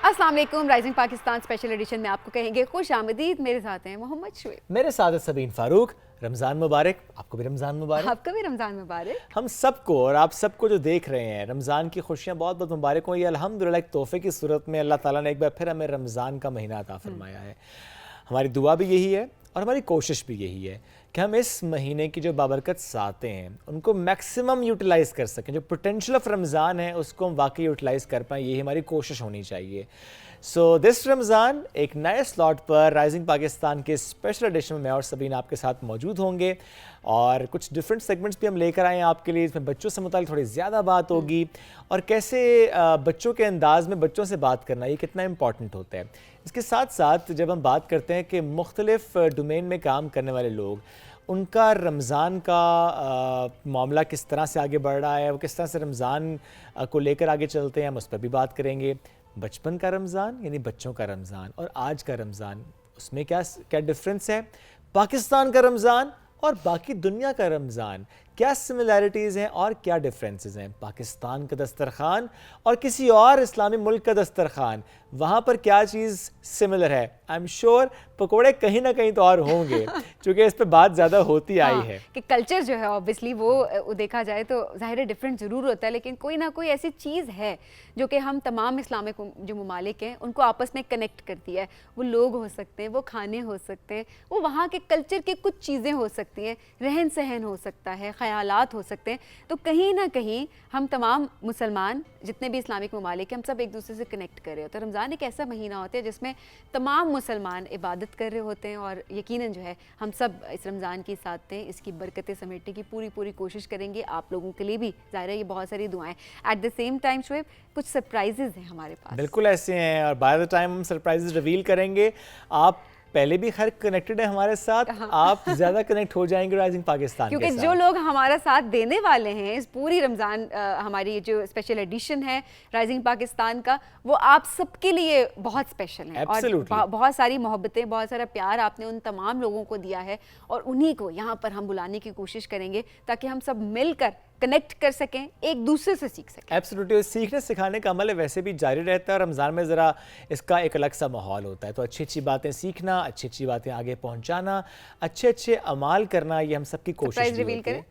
अस्सलाम वालेकुम। Rising Pakistan special edition में आपको कहेंगे खुश आमदीद। मेरे साथ हैं मोहम्मद शुएब, मेरे साथ है सबीन फारूक। रमज़ान मुबारक। आपको भी रमज़ान मुबारक। आपका भी रमज़ान मुबारक। हम सबको और आप सबको जो देख रहे हैं रमज़ान की खुशियाँ बहुत बहुत मुबारक हों। ये अल्हम्दुलिल्लाह एक तोहफे की सूरत में अल्लाह ताला ने एक बार फिर हमें रमज़ान का महीना अता फरमाया है। हमारी दुआ भी यही है और हमारी कोशिश भी यही है कि हम इस महीने की जो बाबरकत सातें हैं उनको मैक्सिमम यूटिलाइज़ कर सकें। जो पोटेंशियल ऑफ रमज़ान है उसको हम वाकई यूटिलाइज़ कर पाएँ, यही हमारी कोशिश होनी चाहिए। सो दिस रमज़ान एक नए स्लॉट पर राइजिंग पाकिस्तान के स्पेशल एडिशन में मैं और सबीन आपके साथ मौजूद होंगे और कुछ डिफरेंट सेगमेंट्स भी हम लेकर आए हैं आपके लिए। इसमें बच्चों से मुताल्लिक़ थोड़ी ज़्यादा बात होगी और कैसे बच्चों के अंदाज़ में बच्चों से बात करना ये कितना इंपॉर्टेंट होता है। इसके साथ साथ जब हम बात करते हैं कि मुख्तलिफ़ डोमेन में काम करने वाले लोग, उनका रमज़ान का मामला किस तरह से आगे बढ़ रहा है, वो किस तरह से रमज़ान को लेकर आगे चलते हैं, हम उस पर भी बात करेंगे। बचपन का रमज़ान यानी बच्चों का रमज़ान और आज का रमज़ान, उसमें क्या क्या डिफरेंस है। पाकिस्तान का रमज़ान और बाकी दुनिया का रमज़ान, क्या सिमिलैरिटीज़ हैं और क्या डिफरेंसेस हैं। पाकिस्तान का दस्तरखान और किसी और इस्लामी मुल्क का दस्तरखान, वहाँ पर क्या चीज़ सिमिलर है। आई एम श्योर पकोड़े कहीं ना कहीं तो और होंगे क्योंकि इस पर बात ज़्यादा होती आई है कि कल्चर जो है ऑब्वियसली वो देखा जाए तो ज़ाहिर डिफरेंट ज़रूर होता है, लेकिन कोई ना कोई ऐसी चीज़ है जो कि हम तमाम इस्लामिक जो ममालिक हैं उनको आपस में कनेक्ट करती है। वो लोग हो सकते हैं, वो खाने हो सकते हैं, वो वहाँ के कल्चर की कुछ चीज़ें हो सकती हैं, रहन सहन हो सकता है, ख़यालात हो सकते हैं। तो कहीं ना कहीं हम तमाम मुसलमान जितने भी इस्लामिक ममालिक हैं हम सब एक दूसरे से कनेक्ट कर रहे होते हैं। रमज़ान एक ऐसा महीना होता है जिसमें तमाम मुसलमान इबादत कर रहे होते हैं और यकीनन जो है हम सब इस रमज़ान की साथें इसकी बरकतें समेटने की पूरी कोशिश करेंगे। आप लोगों के लिए भी ज़ाहिर है ये बहुत सारी दुआएं। At the same time Shoaib कुछ सरप्राइजेज हैं हमारे पास। बिल्कुल ऐसे हैं और बाय द टाइम हम सरप्राइजेज रिवील करेंगे। आप पहले भी खैर कनेक्टेड है हमारे साथ, आप ज़्यादा कनेक्ट हो जाएंगे राइजिंग पाकिस्तान क्योंकि के साथ। जो लोग हमारा साथ देने वाले हैं इस पूरी रमज़ान हमारी जो स्पेशल एडिशन है राइजिंग पाकिस्तान का, वो आप सबके लिए बहुत स्पेशल है और बहुत सारी मोहब्बतें, बहुत सारा प्यार आपने उन तमाम लोगों को दिया है और उन्हीं को यहाँ पर हम बुलाने की कोशिश करेंगे ताकि हम सब मिलकर कनेक्ट कर सकें, एक दूसरे से सीख सकें। एब्सोल्युटली, सीखने सिखाने का अमल है वैसे भी जारी रहता है और रमज़ान में ज़रा इसका एक अलग सा माहौल होता है। तो अच्छी अच्छी बातें सीखना, अच्छी अच्छी बातें आगे पहुंचाना, अच्छे अच्छे अमाल करना, ये हम सबकी कोशिश रिवील करें।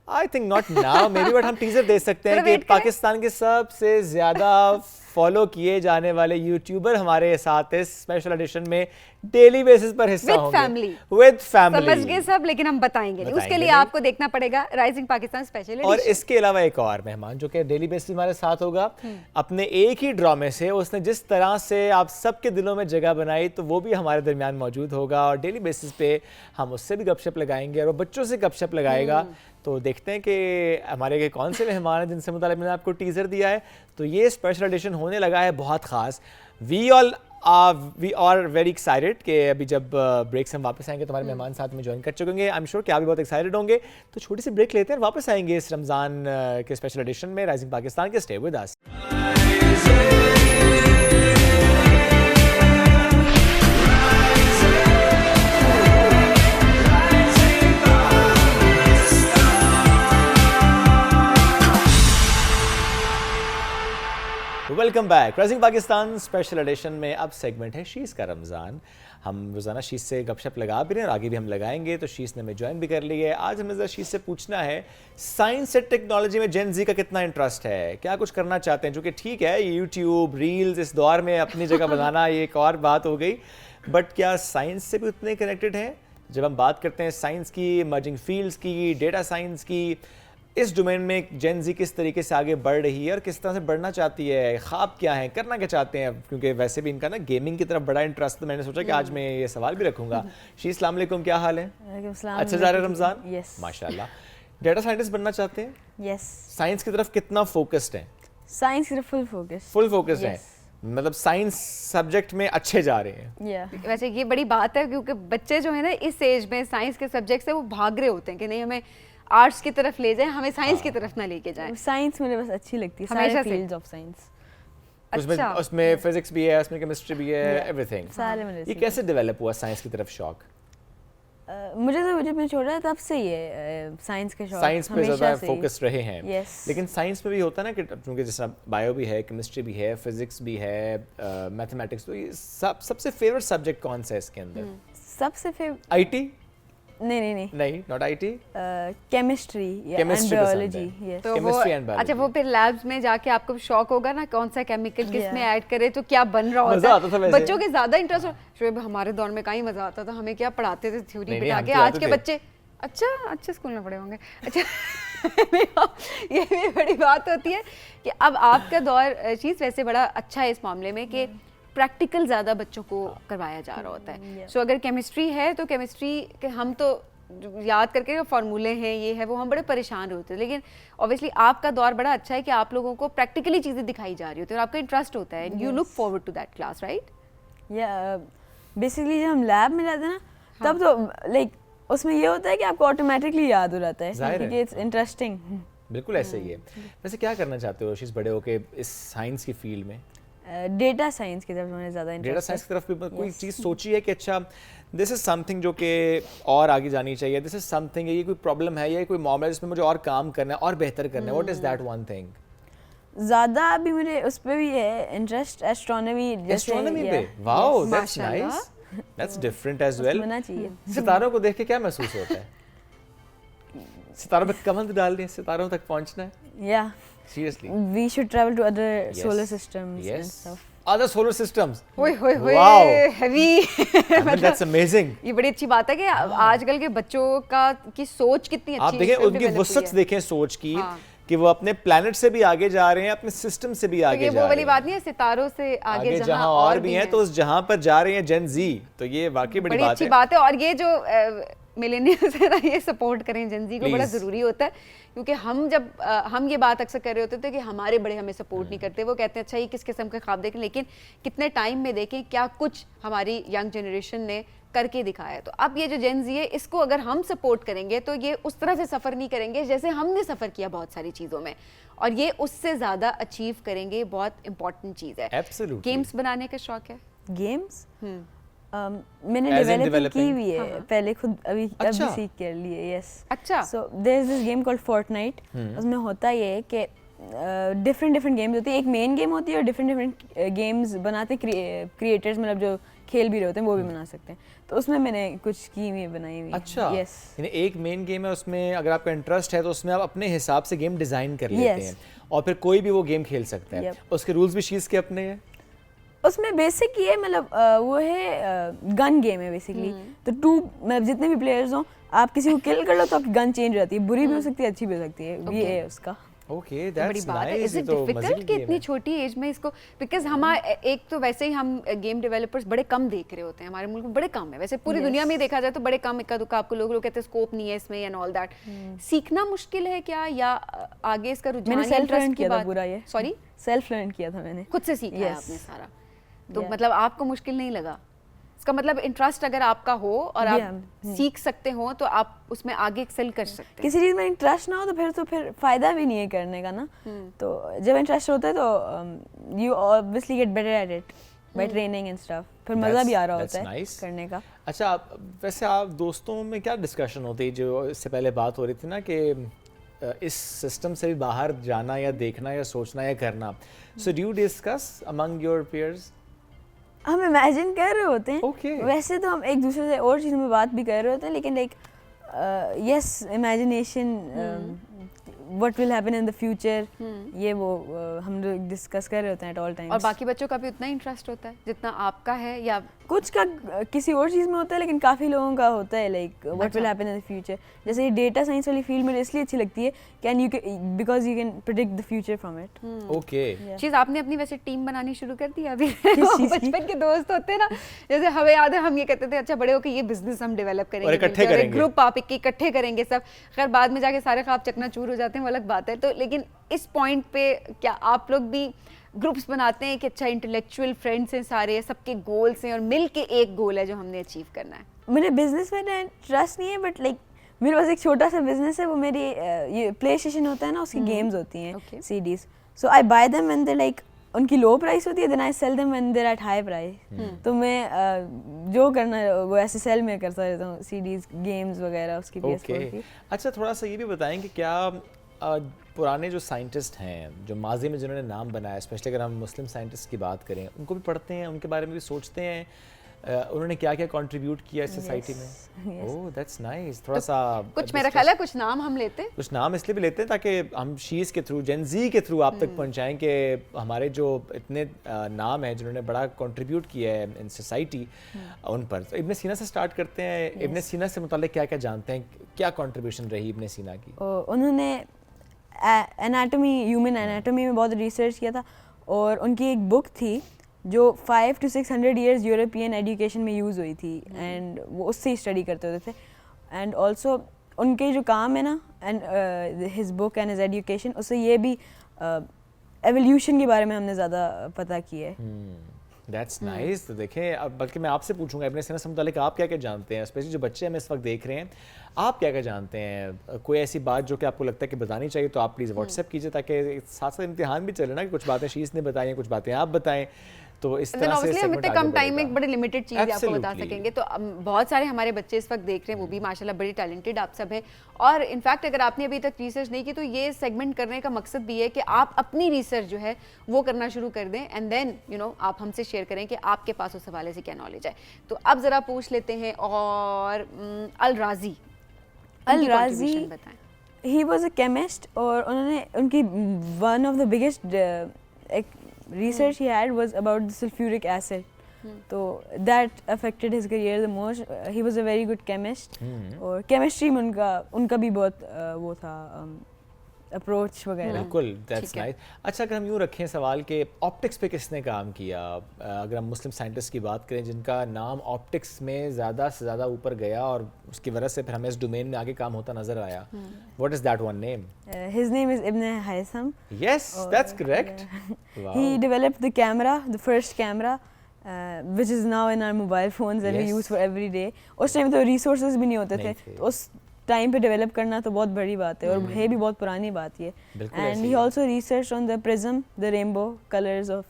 I think not now may be, but हम टीजर दे सकते हैं कि पाकिस्तान के सबसे ज़्यादा फॉलो किए जाने वाले यूट्यूबर हमारे साथ इस स्पेशल एडिशन में डेली बेसिस पर हिस्सा होंगे विद फैमिली। समझ गए सब, लेकिन हम बताएंगे नहीं। उसके लिए आपको देखना पड़ेगा राइजिंग पाकिस्तान स्पेशल एडिशन। और इसके अलावा एक और मेहमान जो कि डेली बेसिस हमारे साथ होगा अपने एक ही ड्रा में से, उसने जिस तरह से आप सबके दिलों में जगह बनाई तो वो भी हमारे दरमियान मौजूद होगा और डेली बेसिस पे हम उससे भी गपशप लगाएंगे और वो बच्चों से गपशप लगाएगा। तो देखते हैं कि हमारे के कौन से मेहमान हैं जिनसे मुताल्लिक़ मैंने आपको टीज़र दिया है। तो ये स्पेशल एडिशन होने लगा है बहुत ख़ास। वी आर वेरी एक्साइटेड कि अभी जब ब्रेक से हम वापस आएंगे तो हमारे मेहमान साथ में ज्वाइन कर चुके होंगे। आई एम श्योर कि आप भी बहुत एक्साइटेड होंगे। तो छोटी सी ब्रेक लेते हैं, वापस आएंगे इस रमज़ान के स्पेशल एडिशन में राइजिंग पाकिस्तान के। Stay with us. Welcome back. Rising Pakistan special edition में अब सेगमेंट है शीश का रमज़ान। हम रोज़ाना शीश से गपशप लगा भी रहे हैं और आगे भी हम लगाएंगे। तो शीश ने हमें ज्वाइन भी कर ली है। आज हमें ज़रा शीश से पूछना है साइंस एंड टेक्नोलॉजी में जेन ज़ी का कितना इंटरेस्ट है, क्या कुछ करना चाहते हैं। जो कि ठीक है, यूट्यूब रील्स इस दौर में अपनी जगह बनाना ये एक और बात हो गई, बट क्या साइंस से भी उतने कनेक्टेड हैं। जब हम बात करते हैं साइंस की, इमर्जिंग फील्ड्स की, डेटा साइंस की, इस डोमेन में जेन ज़ी किस तरीके से आगे बढ़ रही है और किस तरह से बढ़ना चाहती है, ख्वाब क्या है, करना क्या चाहते हैं। क्योंकि वैसे भी इनका ना गेमिंग की तरफ बड़ा इंटरेस्ट, तो मैंने सोचा कि आज मैं ये सवाल भी रखूंगा। शी अस्सलाम वालेकुम, क्या हाल है? अच्छा जा रहा है रमज़ान? यस माशाल्लाह। डेटा साइंटिस्ट बनना चाहते हैं? यस। साइंस की तरफ कितना फोकस्ड है? साइंस की तरफ फुल फोकस है, मतलब साइंस सब्जेक्ट में अच्छे जा रहे हैं। वैसे ये बड़ी बात है क्योंकि बच्चे जो है ना इस एज में साइंस के सब्जेक्ट से वो भाग रहे होते हैं कि नहीं हमें आर्ट्स की तरफ ले जाएं, हमें साइंस की तरफ ना लेके जाएं। साइंस मुझे बस अच्छी लगती है, हमेशा सारे फील्ड्स ऑफ साइंस। अच्छा, उसमें फिजिक्स भी है, उसमें केमिस्ट्री भी है, एवरीथिंग। सारे मुझे ये कैसे डेवलप हुआ साइंस की तरफ शौक? मुझे तो जब मैं छोटा था तब से ही है साइंस के शौक, साइंस पे ज़्यादा फोकस रहे हैं। Yes. लेकिन साइंस में भी होता है ना कि क्योंकि जैसा बायो भी है, केमिस्ट्री भी है, फिजिक्स भी है, मैथमेटिक्स, तो ये सबसे फेवरेट सब्जेक्ट कौन सा है इसके अंदर? सबसे फेवरेट आईटी? नहीं not IT. Chemistry and Chemistry biology. पसंद है। यस तो वो Chemistry and biology. अच्छा, वो फिर लैब्स में जाके आपको शौक होगा ना कौन सा केमिकल किस में Yeah. ऐड करे तो क्या बन रहा मजा होता आता था है। वैसे। बच्चों के ज्यादा इंटरेस्ट शोएब, हमारे दौर में कहीं मजा आता था, हमें क्या पढ़ाते थे थ्योरी नहीं, बिठा हम के, तो आज जाते के थे। बच्चे अच्छा अच्छे स्कूल में पढ़े होंगे। अच्छा ये भी बड़ी बात होती है कि अब आपका दौर चीज़ वैसे बड़ा अच्छा है इस मामले में कि प्रैक्टिकल ज़्यादा बच्चों को करवाया जा रहा होता है। सो अगर केमिस्ट्री है तो केमिस्ट्री के हम तो याद करके जो फार्मूले हैं ये है वो हम बड़े परेशान होते हैं, लेकिन ऑब्वियसली आपका दौर बड़ा अच्छा है कि आप लोगों को प्रैक्टिकली चीज़ें दिखाई जा रही होती है और आपका इंटरेस्ट होता है, you look forward to that class, right? या बेसिकली जब हम लैब में जाते हैं ना तब तो लाइक उसमें ये होता है कि आपको ऑटोमेटिकली याद हो जाता है जाहिर है। क्योंकि इट्स इंटरेस्टिंग। बिल्कुल ऐसे ही है। वैसे क्या करना चाहते हो आशीष बड़े होके इस साइंस की फील्ड में? डेटा साइंस की तरफ मैंने ज़्यादा डेटा इंटरेस्ट साइंस की तरफ भी कोई चीज़ सोची है कि अच्छा दिस इज समथिंग जो कि और आगे जानी चाहिए, दिस इज समथिंग, ये कोई प्रॉब्लम है या कोई मामला है जिसमें मुझे और काम करना है और बेहतर करना है, what is that one thing? ज़्यादा अभी मुझे उस पे भी है इंटरेस्ट, एस्ट्रोनॉमी जैसे। एस्ट्रोनॉमी पे? yeah, wow, yes. दैट्स माशाल्लाह। Nice, that's different as well. होना चाहिए। सितारों को देख के क्या महसूस होता है? सितारों पे कमल भी डाल दिए, सितारों तक पहुंचना है। या seriously? We should travel to other Yes. Solar systems and Yes. Stuff. Other solar systems. ओए होए होए, Wow. Heavy. I mean, that's amazing. ये बड़ी अच्छी बात है कि आजकल के बच्चों का की सोच कितनी अच्छी आप देखें इस पे उनकी develop हुई वसअत है। देखें सोच की हाँ। कि वो अपने प्लेनेट से भी आगे जा रहे हैं, अपने सिस्टम से भी तो आगे ये जा वो रहे वाली हैं। बात नहीं है, सितारों से आगे जहां और भी हैं तो उस जहां पर जा रहे हैं जेन जी, तो ये वाकई बड़ी बड़ी बात अच्छी है। बात है। और ये जो मिलेनियल्स है ना, ये सपोर्ट करें जेन जी को, बड़ा Please. ज़रूरी होता है क्योंकि हम जब हम ये बात अक्सर कर रहे होते थे कि हमारे बड़े हमें सपोर्ट नहीं करते, वो कहते हैं अच्छा ये किस किस्म के ख्वाब देखें, लेकिन कितने टाइम में देखें क्या कुछ हमारी यंग जनरेशन ने करके दिखाया है। तो अब ये जो जेन जी है इसको अगर हम सपोर्ट करेंगे तो ये उस तरह से सफ़र नहीं करेंगे जैसे हमने सफ़र किया बहुत सारी चीज़ों में, और ये उससे ज़्यादा अचीव करेंगे। बहुत इंपॉर्टेंट चीज़ है। Absolutely. गेम्स बनाने का शौक है? गेम्स मैंने As in डेवलपिंग की developing? हुई है हाँ। पहले खुद, अभी अच्छा। अभी सीख कर लिए। यस। अच्छा। So there is this game called Fortnite. उसमें होता ये है कि डिफरेंट गेम्स होती है, एक मेन गेम होती है और डिफरेंट गेम्स बनाते क्रिएटर्स, मतलब जो खेल भी रहे होते हैं वो भी बना सकते हैं। तो उसमें मैंने कुछ की हुई बनाई हुई। अच्छा, यस। यानी एक मेन गेम है, उसमें अगर आपका इंटरेस्ट है तो उसमें आप अपने हिसाब से गेम डिजाइन कर लेते Yes. हैं और फिर कोई भी वो गेम खेल सकता है। Yep. उसके रूल्स भी शीज के अपने हैं। उसमें बेसिक ये मतलब वो है गन गेम है बेसिकली। तो मतलब जितने भी प्लेयर्स हों, आप किसी को किल कर लो तो आपकी गन चेंज हो जाती है, बुरी भी हो सकती है अच्छी भी हो सकती है। ये है उसका। ओके, बड़ी दैट्स बात है। नाइस। इज इट डिफिकल्ट कि इतनी छोटी एज में इसको, बिकॉज हम एक तो वैसे ही हम गेम डेवलपर्स बड़े कम देख रहे होते हैं, हमारे मुल्क में बड़े कम है, वैसे पूरी दुनिया में देखा जाए तो बड़े कम, इक्का दुक्का आपको लोग कहते हैं स्कोप नहीं है इसमें एंड ऑल दैट। सीखना मुश्किल है क्या, या आगे इसका रुझान मैंने या सेल्फ लर्न इंटरेस्ट की किया था बात? पूरा ये। सॉरी, सेल्फ लर्न किया था मैंने। खुद से सीखा है Yes. आपने सारा? तो Yeah. मतलब आपको मुश्किल नहीं लगा? इसका मतलब इंटरेस्ट अगर आपका हो और आप सीख सकते हो तो आप उसमें आगे एक्सेल कर सकते हैं। किसी चीज़ में इंटरेस्ट ना हो तो फिर फायदा भी नहीं है करने का ना। तो जब इंटरेस्ट होता है तो you obviously get better at it by training and stuff, फिर मज़ा भी आ रहा That's होता है nice. करने का। अच्छा, वैसे आप दोस्तों में क्या डिस्कशन होती है, जो इससे पहले बात हो रही थी ना कि इस सिस्टम से भी बाहर जाना या देखना या सोचना या करना, so do you discuss among your peers? हम इमेजिन कर रहे होते हैं। Okay. वैसे तो हम एक दूसरे से और चीज़ों में बात भी कर रहे होते हैं, लेकिन like yes, imagination what will happen in the future, ये वो हम लोग डिस्कस कर रहे होते हैं एट ऑल टाइम्स। और बाकी बच्चों का भी उतना ही इंटरेस्ट होता है जितना आपका है, या कुछ का किसी और चीज़ में होता है, लेकिन काफ़ी लोगों का होता है like what will happen in the future. जैसे ये डेटा साइंस वाली फील्ड मुझे इसलिए अच्छी लगती है can you because you can predict the future from it. Okay, चीज़ आपने अपनी वैसे टीम बनानी शुरू कर दी अभी? चीज़ की? बचपन के दोस्त होते हैं ना, जैसे हमें याद है हम ये कहते थे अच्छा बड़े होकर ये बिजनेस हम डेवलप करेंगे और इकट्ठे मिलकर, करेंगे। ग्रुप आप इकट्ठे करेंगे सब। खैर बाद में जाके सारे ख्वाब चकनाचूर हो जाते हैं, वो अलग बात है। तो लेकिन इस पॉइंट पे क्या आप लोग भी ग्रुप्स बनाते हैं कि अच्छा इंटेलेक्चुअल फ्रेंड्स हैं सारे, सबके गोल्स हैं और मिल के एक गोल है जो हमने अचीव करना है? मुझे बिजनेस में इंटरेस्ट नहीं है, बट लाइक मेरे पास एक छोटा सा बिजनेस है, वो मेरी ये प्ले स्टेशन होता है ना, उसकी गेम्स होती हैं Okay. CDs। So I buy them when they like उनकी लो प्राइस होती है, then I sell them when they're at high price. तो मैं जो करना है वो ऐसे सेल में करता रहता हूँ, सीडीज, गेम्स वगैरह उसकी PS4 की। अच्छा, थोड़ा सा ये भी बताएं कि क्या पुराने जो साइंटिस्ट हैं जो माजी में जिन्होंने नाम बनाया, स्पेशली अगर हम मुस्लिम साइंटिस्ट की बात करें, उनको भी पढ़ते हैं, उनके बारे में भी सोचते हैं, उन्होंने क्या क्या कंट्रीब्यूट किया इस सोसाइटी में? Oh that's nice. थोड़ा सा कुछ मेरा ख्याल है कुछ नाम हम लेते हैं, कुछ नाम इसलिए भी लेते हैं ताकि हम शीज़ के थ्रू, जेन ज़ी के थ्रू आप तक पहुंचाएं कि हमारे जो इतने नाम हैं जिन्होंने बड़ा कंट्रीब्यूट किया है इन सोसाइटी, उन पर। तो इब्न सीना से स्टार्ट करते हैं। इब्न सीना से मुताल्लिक क्या क्या जानते हैं, क्या कंट्रीब्यूशन रही इब्न सीना की? उन्होंने एनाटॉमी, ह्यूमन एनाटॉमी में बहुत रिसर्च किया था, और उनकी एक बुक थी जो 500 to 600 ईयर्स यूरोपियन एजुकेशन में यूज़ हुई थी, एंड वो उससे ही स्टडी करते होते थे। एंड ऑल्सो उनके जो काम है ना, and his book and his education, उससे ये भी एवोल्यूशन के बारे में हमने ज़्यादा पता किया है। That's nice. तो देखें, अब बल्कि मैं आपसे पूछूंगा इब्न सीना से मुताल्लिक आप क्या क्या जानते हैं, स्पेशली जो बच्चे हमें इस वक्त देख रहे हैं, आप क्या क्या जानते हैं? कोई ऐसी बात जो कि आपको लगता है कि बतानी चाहिए तो आप प्लीज़ व्हाट्सएप कीजिए, ताकि साथ साथ इम्तिहान भी चले ना, कि कुछ बातें शीज़ ने बताई हैं, कुछ बातें आप बताएं, तो इस तरह से हम इतने कम टाइम में एक बड़ी लिमिटेड चीज़ आपको बता Absolutely. सकेंगे। तो बहुत सारे हमारे बच्चे इस वक्त देख रहे हैं, वो भी माशाल्लाह बड़ी टैलेंटेड आप सब हैं, और इनफैक्ट अगर आपने अभी तक रिसर्च नहीं की तो ये सेगमेंट करने का मकसद भी है कि आप अपनी रिसर्च जो है वो करना शुरू कर दें, एंड देन आप हमसे शेयर करें कि आपके पास उस हवाले से क्या नॉलेज है। तो अब ज़रा पूछ लेते हैं, और अल राज़ी बताएं। ही वॉज अ केमिस्ट, और उन्होंने उनकी one of the biggest research he had was about the sulfuric acid. तो that affected his career the most. He was a very good chemist. और chemistry में उनका भी बहुत वो था अप्रोच वगैरह। बिल्कुल, दैट्स नाइस। अच्छा, अगर हम यूँ रखें सवाल के ऑप्टिक्स पे किसने काम किया, अगर हम मुस्लिम साइंटिस्ट की बात करें जिनका नाम ऑप्टिक्स में ज़्यादा से ज़्यादा ऊपर गया और उसकी वजह से फिर हमें इस डोमेन में आगे काम होता नज़र आया, what is that one name? His name is Ibn Haytham. Yes, that's correct. Wow. He developed the camera, the first camera, which is now in our mobile phones and we Yes. use for every day. उस time तो resources भी नहीं होते थे, तो उस time पे develop करना तो बहुत बड़ी बात है, और है भी बहुत पुरानी बात ये। And he also researched on the prism, the rainbow colors of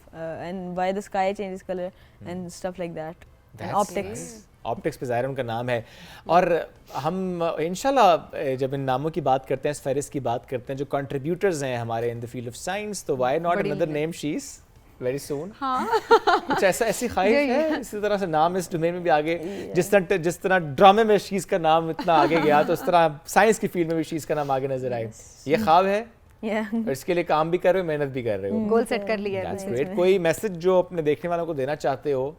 and why the sky changes color and stuff like that. And optics. Optics पे ज़ाहिर उनका नाम है, और हम इंशाल्लाह जब इन नामों की बात करते हैं, इस फहरिस्त की बात करते हैं जो कंट्रीब्यूटर्स हैं हमारे in the field of science, तो why not another name she's very soon. हाँ कुछ ऐसी ख्वाहिश है इसी तरह से नाम इस डोमेन में भी आगे, जिस तरह ड्रामे में शीज़ का नाम इतना आगे गया, तो उस तरह साइंस की फील्ड में भी शीज़ का नाम आगे नजर आए। ये ख्वाब है, और इसके लिए काम भी कर रहे हो, मेहनत भी कर रहे हो, गोल सेट कर लिया दैट्स है। ग्रेट। कोई मैसेज जो अपने देखने वालों को देना चाहते हो?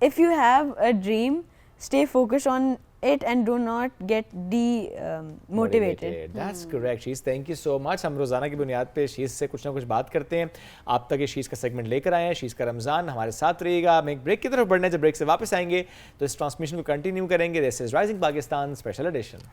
If you have a dream, stay focused on it and do not get motivated. That's correct, she's. Thank you so much. हम रोज़ाना की बुनियाद पे शीज़ से कुछ ना कुछ बात करते हैं, आप तक ये शीज़ का सेगमेंट लेकर आए हैं। शीज़ का रमज़ान हमारे साथ रहिएगा। हम एक ब्रेक की तरफ बढ़ने, जब ब्रेक से वापस आएंगे तो इस ट्रांसमिशन को कंटिन्यू करेंगे। This is rising Pakistan special edition.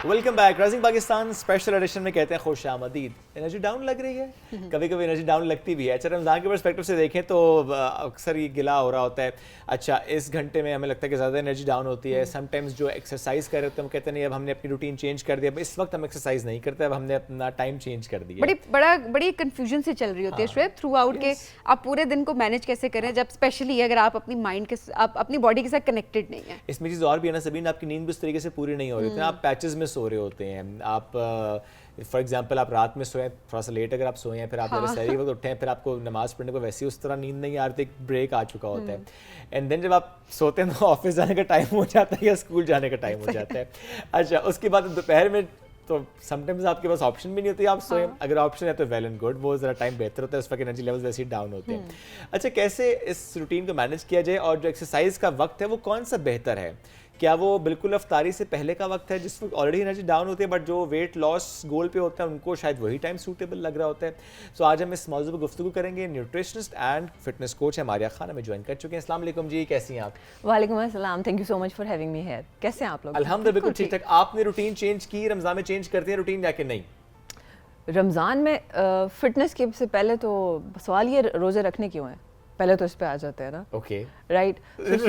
Welcome back. Rising Pakistan special edition में कहते हैं खुश आमदीद। एनर्जी डाउन लग रही है, कभी कभी एनर्जी डाउन लगती भी है। अच्छा, रमज़ान के पर्सपेक्टिव से देखें तो अक्सर ये गिला हो रहा होता है, अच्छा इस घंटे में हमें लगता है कि ज़्यादा एनर्जी डाउन होती है। समटाइम्स जो एक्सरसाइज कर रहे होते हैं हम कहते नहीं, अब हमने अपनी रूटीन चेंज कर दिया, अब इस वक्त हम एक्सरसाइज नहीं करते, अब हमने अपना टाइम चेंज कर दिया। बड़ी कंफ्यूजन से चल रही होती है शुएब थ्रू आउट के आप पूरे दिन को मैनेज कैसे करें, जब स्पेशली अगर आप अपनी माइंड के आप अपनी बॉडी के साथ कनेक्टेड नहीं है। इसमें चीज़ और भी है ना सबीन, आपकी नींद भी उस तरीके से पूरी नहीं हो रही होती है, आप पैचेस में सो रहे होते हैं। आप फॉर एग्जांपल आप रात में सोएं थोड़ा सा लेट, अगर आप सोए हैं फिर आप जरा सहरी वक्त उठे हैं, फिर आपको नमाज पढ़ने को वैसे ही उस तरह नींद नहीं आ रही, एक ब्रेक आ चुका होता है, एंड देन जब आप सोते हैं तो ऑफिस जाने का टाइम हो जाता है या स्कूल जाने का टाइम हो जाता है। अच्छा, उसके बाद दोपहर में तो समटाइम्स आपके पास ऑप्शन भी नहीं होती, आप सोएं। अगर ऑप्शन है तो वेल एंड गुड, वो ज़रा टाइम बेहतर होता है, उस वक्त एनर्जी लेवल्स वैसे ही डाउन होते हैं। अच्छा, कैसे इस रूटीन को मैनेज किया जाए, और जो एक्सरसाइज का वक्त है वो कौन सा बेहतर है? क्या वो बिल्कुल अफ्तारी से पहले का वक्त है जिस वक्त ऑलरेडी एनर्जी डाउन होती है, बट जो वेट लॉस गोल पे होता है उनको शायद वही टाइम सूटेबल लग रहा होता है? सो आज हम इस मौजूद पर गुफ्तगू करेंगे। न्यूट्रिशनिस्ट एंड फिटनेस कोच है मारिया खान, हमें ज्वाइन कर चुके हैं। अस्सलाम वालेकुम जी, कैसी हैं आप? वालेकुम अस्सलाम, thank you so much for having me here. कैसे हैं आप लोग? अल्हम्दुलिल्लाह बिल्कुल ठीक ठाक। आपने रूटीन चेंज की, रमज़ान में चेंज करते हैं रूटीन या कि नहीं? रमज़ान में फिटनेस के से पहले तो सवाल ये रोज़े रखने क्यों हैं, पहले तो इस पे आ जाते हैं ना, ओके राइट।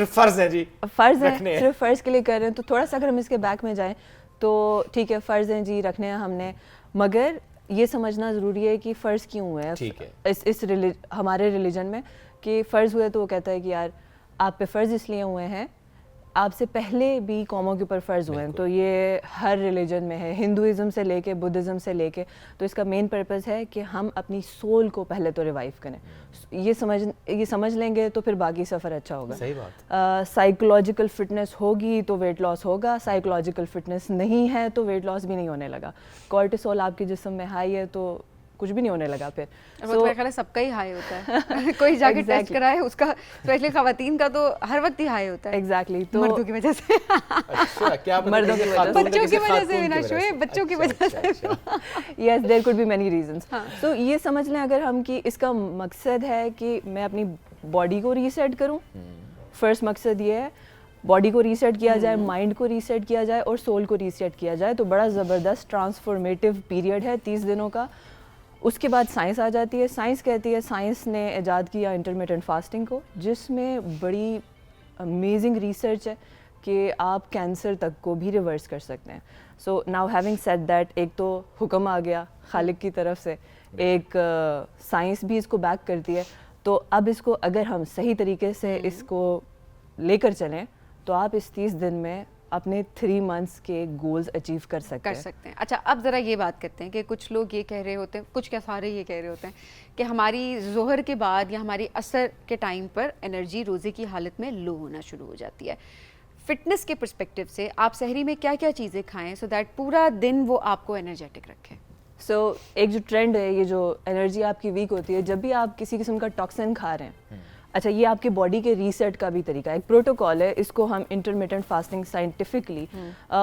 फर्ज है जी, फ़र्ज़ रखने है, हैं। सिर्फ फ़र्ज़ के लिए कर रहे हैं, तो थोड़ा सा अगर हम इसके बैक में जाएं तो ठीक है, फ़र्ज़ हैं जी, रखने हैं हमने, मगर ये समझना ज़रूरी है कि फ़र्ज़ क्यों हुए हैं ठीक है। हमारे रिलीजन में, कि फ़र्ज़ हुए तो वो कहता है कि यार आप पे फ़र्ज़ इसलिए हुए हैं, आपसे पहले भी कौमों के ऊपर फ़र्ज़ हुए हैं, तो ये हर रिलीजन में है, हिंदुइज़्म से लेके बुद्धिज़्म से लेके, तो इसका मेन पर्पस है कि हम अपनी सोल को पहले तो रिवाइव करें। ये समझ लेंगे तो फिर बाकी सफ़र अच्छा होगा। सही बात। साइकोलॉजिकल फिटनेस होगी तो वेट लॉस होगा, साइकोलॉजिकल फिटनेस नहीं है तो वेट लॉस भी नहीं होने लगा। कॉर्टिसोल आपके जिस्म में हाई है तो कुछ भी नहीं होने लगा फिर। वो तो मेरे ख्याल है सबका ही हाई होता है कोई जाके टेस्ट कराए उसका, स्पेशली खवातीन का तो हर वक्त ही हाई होता है। एग्जैक्टली, तो मर्दों की वजह से अच्छा, क्या पता मर्दों किसी की वजह से। खातून का, बच्चों किसी की वजह से खातून भी ना की शोएब, बच्चों की वजह से। अच्छा। Yes, there could be many reasons. तो ये समझ लें अगर हम कि इसका मकसद है कि मैं अपनी बॉडी को रीसेट करूं, फर्स्ट मकसद ये है बॉडी को रीसेट किया जाए, माइंड को रीसेट किया जाए और सोल को रीसेट किया जाए, तो बड़ा ज़बरदस्त ट्रांसफॉर्मेटिव पीरियड है 30 दिनों का। उसके बाद साइंस आ जाती है। साइंस कहती है, साइंस ने ईजाद किया इंटरमिटेंट फास्टिंग को, जिसमें बड़ी अमेजिंग रिसर्च है कि आप कैंसर तक को भी रिवर्स कर सकते हैं। So now having said that, एक तो हुक्म आ गया खालिक की तरफ से, एक साइंस भी इसको बैक करती है, तो अब इसको अगर हम सही तरीके से इसको लेकर चलें तो आप इस 30 दिन में अपने 3 मंथ्स के गोल्स अचीव कर सकते हैं। अच्छा, अब ज़रा ये बात करते हैं कि कुछ लोग ये कह रहे होते हैं, कुछ क्या सारे ये कह रहे होते हैं कि हमारी ज़ोहर के बाद या हमारी असर के टाइम पर एनर्जी रोज़े की हालत में लो होना शुरू हो जाती है। फिटनेस के पर्सपेक्टिव से आप सहरी में क्या क्या चीज़ें खाएं सो दैट पूरा दिन वो आपको एनर्जेटिक रखें? एक जो ट्रेंड है, ये जो एनर्जी आपकी वीक होती है जब भी आप किसी किस्म का टॉक्सिन खा रहे हैं, अच्छा, ये आपके बॉडी के रीसेट का भी तरीका है, एक प्रोटोकॉल है, इसको हम इंटरमिटेंट फास्टिंग साइंटिफिकली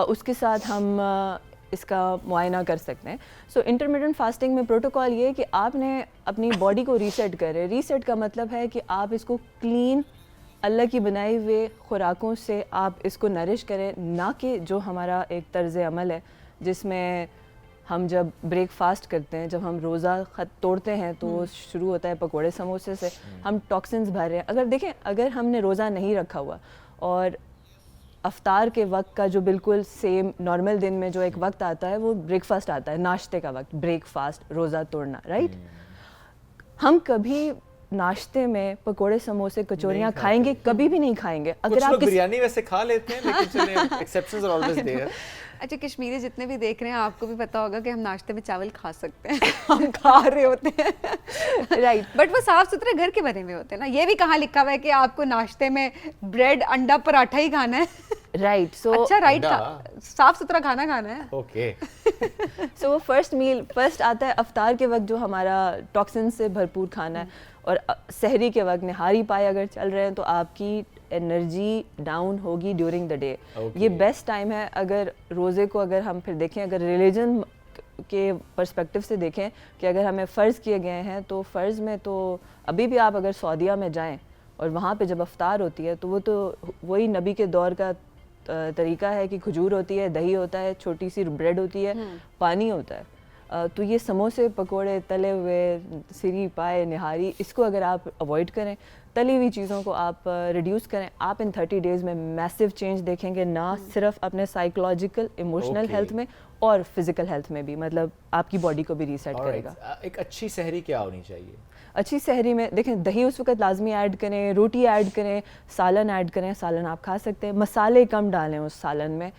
उसके साथ हम इसका मुआयना कर सकते हैं। सो इंटरमिटेंट फास्टिंग में प्रोटोकॉल ये है कि आपने अपनी बॉडी को रीसेट करें। रीसेट का मतलब है कि आप इसको क्लीन अल्लाह की बनाई हुए खुराकों से आप इसको नरिश करें, ना कि जो हमारा एक तर्ज अमल है जिसमें हम जब ब्रेकफास्ट करते हैं, जब हम रोज़ा तोड़ते हैं तो शुरू होता है पकोड़े समोसे से, हम टॉक्सिन्स भर रहे हैं। अगर देखें, अगर हमने रोज़ा नहीं रखा हुआ और अफ्तार के वक्त का जो बिल्कुल सेम नॉर्मल दिन में जो एक वक्त आता है वो ब्रेकफास्ट आता है, नाश्ते का वक्त, ब्रेकफास्ट, रोज़ा तोड़ना, राइट। हम कभी नाश्ते में पकोड़े समोसे कचौरियाँ खाएंगे? कभी भी नहीं खाएंगे। अगर आप बिरयानी वैसे खा लेते हैं, लेकिन चलिए एक्सेप्शंस आर ऑलवेज देयर। अच्छा, कश्मीरी जितने भी देख रहे हैं आपको भी पता होगा कि हम नाश्ते में चावल खा सकते हैं हम खा रहे होते हैं, राइट, बट वो साफ सुथरे घर के बने हुए होते हैं ना। ये भी कहाँ लिखा हुआ है कि आपको नाश्ते में ब्रेड, अंडा, पराठा ही खाना है, राइट। सो अच्छा, राइट, साफ सुथरा खाना खाना है, ओके। सो वो फर्स्ट आता है अफ्तार के वक्त, जो हमारा टॉक्सिन से भरपूर खाना है, और सहरी के वक्त निहारी पाए अगर चल रहे हैं तो आपकी एनर्जी डाउन होगी ड्यूरिंग द डे। ये बेस्ट टाइम है। अगर रोज़े को अगर हम फिर देखें, अगर रिलीजन के पर्सपेक्टिव से देखें कि अगर हमें फ़र्ज़ किए गए हैं, तो फ़र्ज़ में तो अभी भी आप अगर सऊदीया में जाएं और वहाँ पे जब अफ्तार होती है तो वो तो वही नबी के दौर का तरीका है कि खजूर होती है, दही होता है, छोटी सी ब्रेड होती है, पानी होता है। तो ये समोसे, पकोड़े, तले हुए, सिरी, पाए, निहारी, इसको अगर आप अवॉइड करें, तली हुई चीज़ों को आप रिड्यूस करें, आप इन 30 डेज़ में मैसिव चेंज देखेंगे, ना सिर्फ अपने साइकोलॉजिकल, इमोशनल हेल्थ में और फिजिकल हेल्थ में भी, मतलब आपकी बॉडी को भी रीसेट करेगा। एक अच्छी सहरी क्या होनी चाहिए? अच्छी सहरी में देखें, दही उस वक्त लाजमी ऐड करें, रोटी ऐड करें, सालन ऐड करें, सालन आप खा सकते हैं, मसाले कम डालें उस सालन में,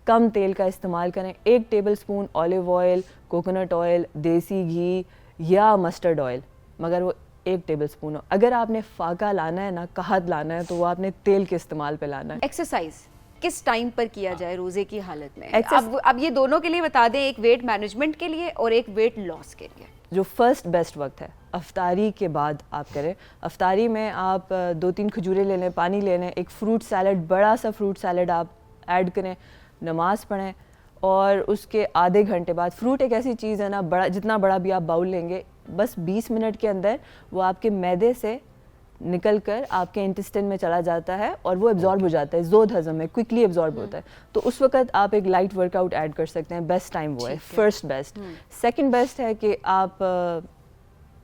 कम तेल का इस्तेमाल करें, 1 tablespoon olive oil, coconut oil, देसी घी या मस्टर्ड ऑयल, मगर वो 1 टेबलस्पून हो। अगर आपने फाका लाना है ना, कहत लाना है, तो वो आपने तेल के इस्तेमाल पे लाना है। एक्सरसाइज किस टाइम पर किया जाए रोजे की हालत में? अब ये दोनों के लिए बता दें, एक वेट मैनेजमेंट के लिए और एक वेट लॉस के लिए। जो फर्स्ट बेस्ट वक्त है अफ्तारी के बाद आप करें। अफ्तारी में आप 2-3 खजूरें ले लें, पानी ले लें, एक फ्रूट सैलड, बड़ा सा फ्रूट सैलड आप ऐड करें, नमाज़ पढ़ें, और उसके आधे घंटे बाद, फ्रूट एक ऐसी चीज़ है ना, बड़ा जितना बड़ा भी आप बाउल लेंगे, बस 20 मिनट के अंदर वो आपके मैदे से निकल कर आपके इंटेस्टाइन में चला जाता है और वो एब्जॉर्ब हो जाता है, जोद हजम में क्विकली एब्जॉर्ब होता है। तो उस वक्त आप एक लाइट वर्कआउट ऐड कर सकते हैं, बेस्ट टाइम वो है, फर्स्ट बेस्ट। सेकंड बेस्ट है कि आप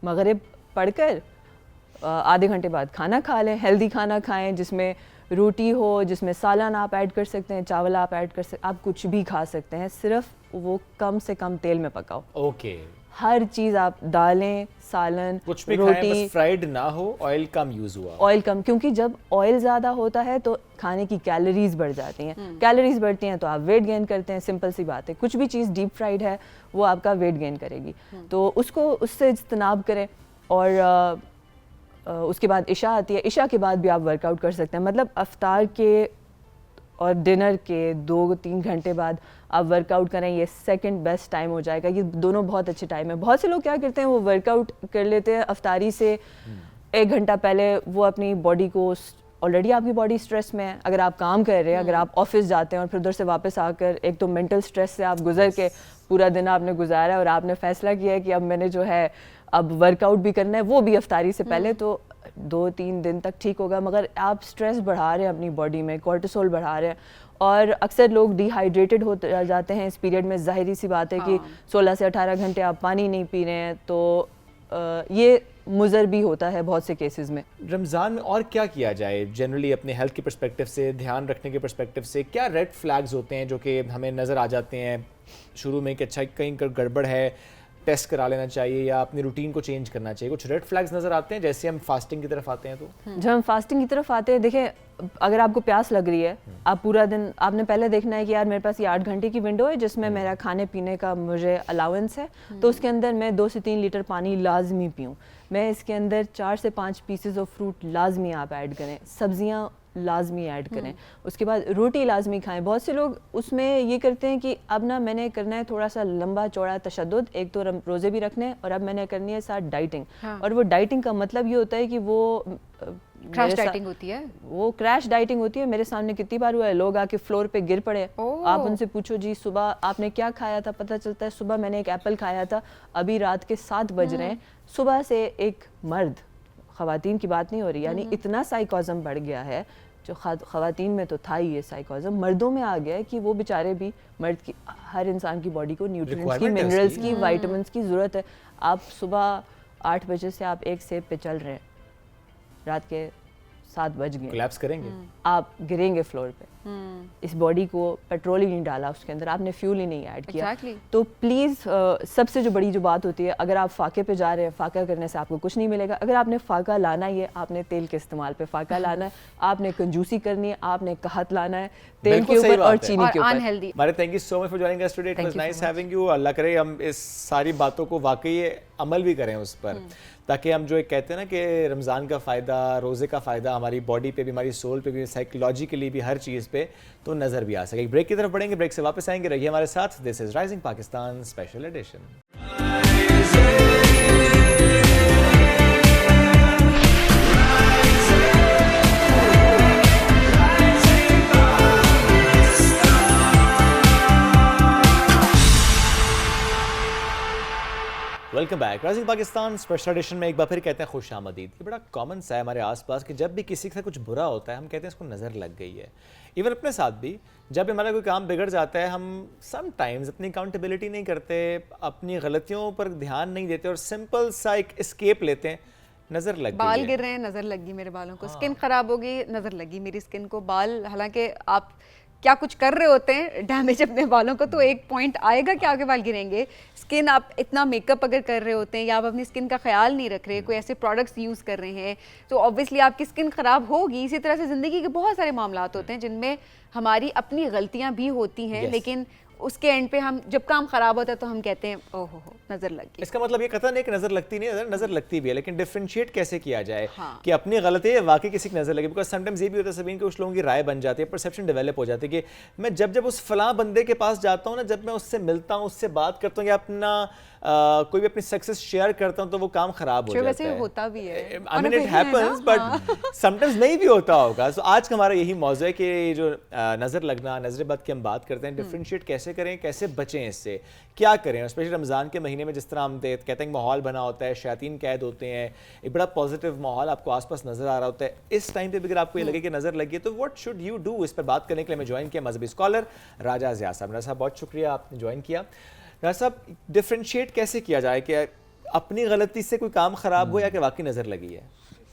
मगरिब पढ़कर आधे घंटे बाद खाना खा लें, हेल्दी खाना खाएं जिसमें रोटी हो, जिसमें सालन आप ऐड कर सकते हैं, चावल आप ऐड कर सकते हैं, आप कुछ भी खा सकते हैं, सिर्फ वो कम से कम तेल में पकाओ। ओके, हर चीज़ आप दालें, सालन, कुछ भी खाएं, बस फ्राइड ना हो, ऑयल कम यूज हुआ। ऑयल कम, क्योंकि जब ऑयल ज़्यादा होता है तो खाने की कैलोरीज बढ़ जाती हैं, कैलोरीज बढ़ती हैं तो आप वेट गेन करते हैं, सिंपल सी बात है। कुछ भी चीज़ डीप फ्राइड है वो आपका वेट गेन करेगी, तो उसको उससे इज्तनाब करें। और उसके बाद इशा आती है, इशा के बाद भी आप वर्कआउट कर सकते हैं, मतलब अफ्तार के और डिनर के 2-3 घंटे बाद आप वर्कआउट करें, ये सेकंड बेस्ट टाइम हो जाएगा। ये दोनों बहुत अच्छे टाइम है। बहुत से लोग क्या करते हैं, वो वर्कआउट कर लेते हैं अफ्तारी से 1 घंटा पहले, वो अपनी बॉडी को, ऑलरेडी आपकी बॉडी स्ट्रेस में है, अगर आप काम कर रहे हैं, अगर आप ऑफिस जाते हैं और फिर उधर से वापस आकर एक तो मेंटल स्ट्रेस से आप गुजर के पूरा दिन आपने गुजारा है और आपने फैसला किया है कि अब मैंने जो है अब वर्कआउट भी करना है, वो भी अफ्तारी से पहले, तो 2-3 दिन तक ठीक होगा, मगर आप स्ट्रेस बढ़ा रहे हैं अपनी बॉडी में, कॉर्टिसोल बढ़ा रहे हैं। और अक्सर लोग डिहाइड्रेटेड हो जाते हैं इस पीरियड में, जाहिर सी बात है कि 16 से 18 घंटे आप पानी नहीं पी रहे हैं, तो ये मुज़र भी होता है बहुत से केसेस में। रमज़ान में और क्या किया जाए जनरली अपने हेल्थ के पर्सपेक्टिव से, ध्यान रखने के पर्सपेक्टिव से? क्या रेड फ्लैग्स होते हैं जो कि हमें नज़र आ जाते हैं शुरू में कि अच्छा कहीं गड़बड़ है, टेस्ट करा लेना चाहिए या अपनी रूटीन को चेंज करना चाहिए? कुछ रेड फ्लैग्स नज़र आते हैं जैसे हम फास्टिंग की तरफ आते हैं तो? जब हम फास्टिंग की तरफ आते हैं, देखें, अगर आपको प्यास लग रही है, आप पूरा दिन, आपने पहले देखना है कि यार मेरे पास ये 8 घंटे की विंडो है जिसमें मेरा खाने पीने का मुझे अलाउंस है, तो उसके अंदर मैं 2 से 3 लीटर पानी लाजमी पीऊँ, मैं इसके अंदर 4 से 5 पीसेस ऑफ फ्रूट लाजमी आप ऐड करें, सब्जियाँ लाजमी ऐड करें, उसके बाद रोटी लाजमी खाएं। बहुत से लोग उसमें ये करते हैं कि अब ना मैंने करना है थोड़ा सा लंबा चौड़ा तशद्दुद, एक तो रोज़े भी रखने हैं और अब मैंने करनी है साथ डाइटिंग। और वो डाइटिंग का मतलब ये होता है कि वो क्रैश डाइटिंग होती है, वो क्रैश डाइटिंग होती है। मेरे सामने कितनी बार हुआ है, लोग आके फ्लोर पे गिर पड़े, आप उनसे पूछो जी सुबह आपने क्या खाया था, पता चलता है सुबह मैंने एक एप्पल खाया था, अभी रात के 7 बज रहे हैं, सुबह से एक मर्द, ख़वातीन की बात नहीं हो रही, यानी इतना साइकोज़म बढ़ गया है, जो ख़वातीन में तो था ही ये साइकोज़म, मर्दों में आ गया है कि वो बेचारे भी, मर्द की, हर इंसान की बॉडी को न्यूट्रिएंट्स की, मिनरल्स की, विटामिन्स की ज़रूरत है। आप सुबह 8 बजे से आप एक सेब पे चल रहे हैं, रात के 7 बज गए, कोलैप्स करेंगे, आप गिरेंगे फ्लोर पे। इस बॉडी को पेट्रोल ही नहीं डाला उसके अंदर, आपने फ्यूल ही नहीं ऐड किया। तो प्लीज़ सबसे जो बड़ी जो बात होती है, अगर आप फाके पे जा रहे हैं, फाका करने से आपको कुछ नहीं मिलेगा। अगर आपने फाका लाना ही है, आपने तेल के इस्तेमाल पे फाका लाना है, आपने कंजूसी करनी है, आपने कहत लाना है तेल के ऊपर और चीनी के ऊपर। अनहेल्दी। मारे thank you so much for joining us today, it was nice having you. अल्लाह करे हम इस सारी बातों को वाकई अमल भी करें उस पर, ताकि हम जो एक कहते हैं ना कि रमज़ान का फ़ायदा, रोज़े का फ़ायदा हमारी बॉडी पे भी, हमारी सोल पे भी, साइकोलॉजिकली भी, हर चीज़ पे तो नज़र भी आ सके। ब्रेक की तरफ बढ़ेंगे, ब्रेक से वापस आएंगे, रहिए हमारे साथ। This is rising Pakistan special edition. Welcome back. Rising Pakistan special edition में एक बार फिर कहते हैं खुश आमदीद। ये बड़ा कॉमन सा है हमारे आसपास कि जब भी किसी के साथ कुछ बुरा होता है हम कहते हैं इसको नज़र लग गई है। इवन अपने साथ भी जब हमारा कोई काम बिगड़ जाता है, हम समटाइम्स अपनी अकाउंटेबिलिटी नहीं करते, अपनी गलतियों पर ध्यान नहीं देते और सिंपल सा एक एस्केप लेते हैं, नज़र लग गई। बाल गिर रहे हैं, नज़र लगी मेरे बालों को, स्किन खराब हो गई, नज़र लगी मेरी स्किन को। बाल, हालांकि आप क्या कुछ कर रहे होते हैं डैमेज अपने बालों को, तो एक पॉइंट आएगा कि आपके बाल गिरेंगे। स्किन, आप इतना मेकअप अगर कर रहे होते हैं या आप अपनी स्किन का ख्याल नहीं रख रहे, कोई ऐसे प्रोडक्ट्स यूज़ कर रहे हैं, तो ऑब्वियसली आपकी स्किन ख़राब होगी। इसी तरह से ज़िंदगी के बहुत सारे मामलात होते हैं जिनमें हमारी अपनी गलतियाँ भी होती हैं, लेकिन उसके एंड पे हम जब काम खराब होता है तो हम कहते हैं ओहो हो नज़र लग गई। इसका मतलब ये कथन नहीं कि नज़र लगती नहीं है, नज़र लगती भी है, लेकिन डिफरेंशिएट कैसे किया जाए कि अपनी गलती है वाकई किसी की नज़र लगे। बिकॉज समटाइम्स ये भी होता है सभी, कुछ लोगों की राय बन जाती है, परसेप्शन डेवलप हो जाती है कि मैं जब उस फलां बंदे के पास जाता हूँ ना, जब मैं उससे मिलता हूँ, उससे बात करता हूँ या अपना कोई भी अपनी सक्सेस शेयर करता हूँ तो वो काम खराब हो जाता है। वैसे होता भी है, I mean it happens, but sometimes नहीं भी होता होगा। सो आज का हमारा यही मौजू है कि जो नज़र लगना, नज़र बद की हम बात करते हैं, डिफरेंशिएट कैसे कैसे करें, कैसे बचें इससे, क्या करें? स्पेशली रमज़ान के महीने में जिस तरह हम कहते हैं माहौल बना होता है, शैतान कैद होते हैं, एक बड़ा पॉजिटिव माहौल आपको आसपास नज़र आ रहा होता है, इस टाइम पे भी अगर आपको ये लगे कि नज़र लगी है तो व्हाट शुड यू डू? इस पर बात करने के लिए मैं ज्वाइन किया मजहबी स्कॉलर राजा ज़िया साहब। राजा साहब बहुत शुक्रिया आपने ज्वाइन किया। राजा साहब, डिफ्रेंशिएट कैसे किया जाए कि अपनी गलती से कोई काम ख़राब हो या कि वाकई नज़र लगी है?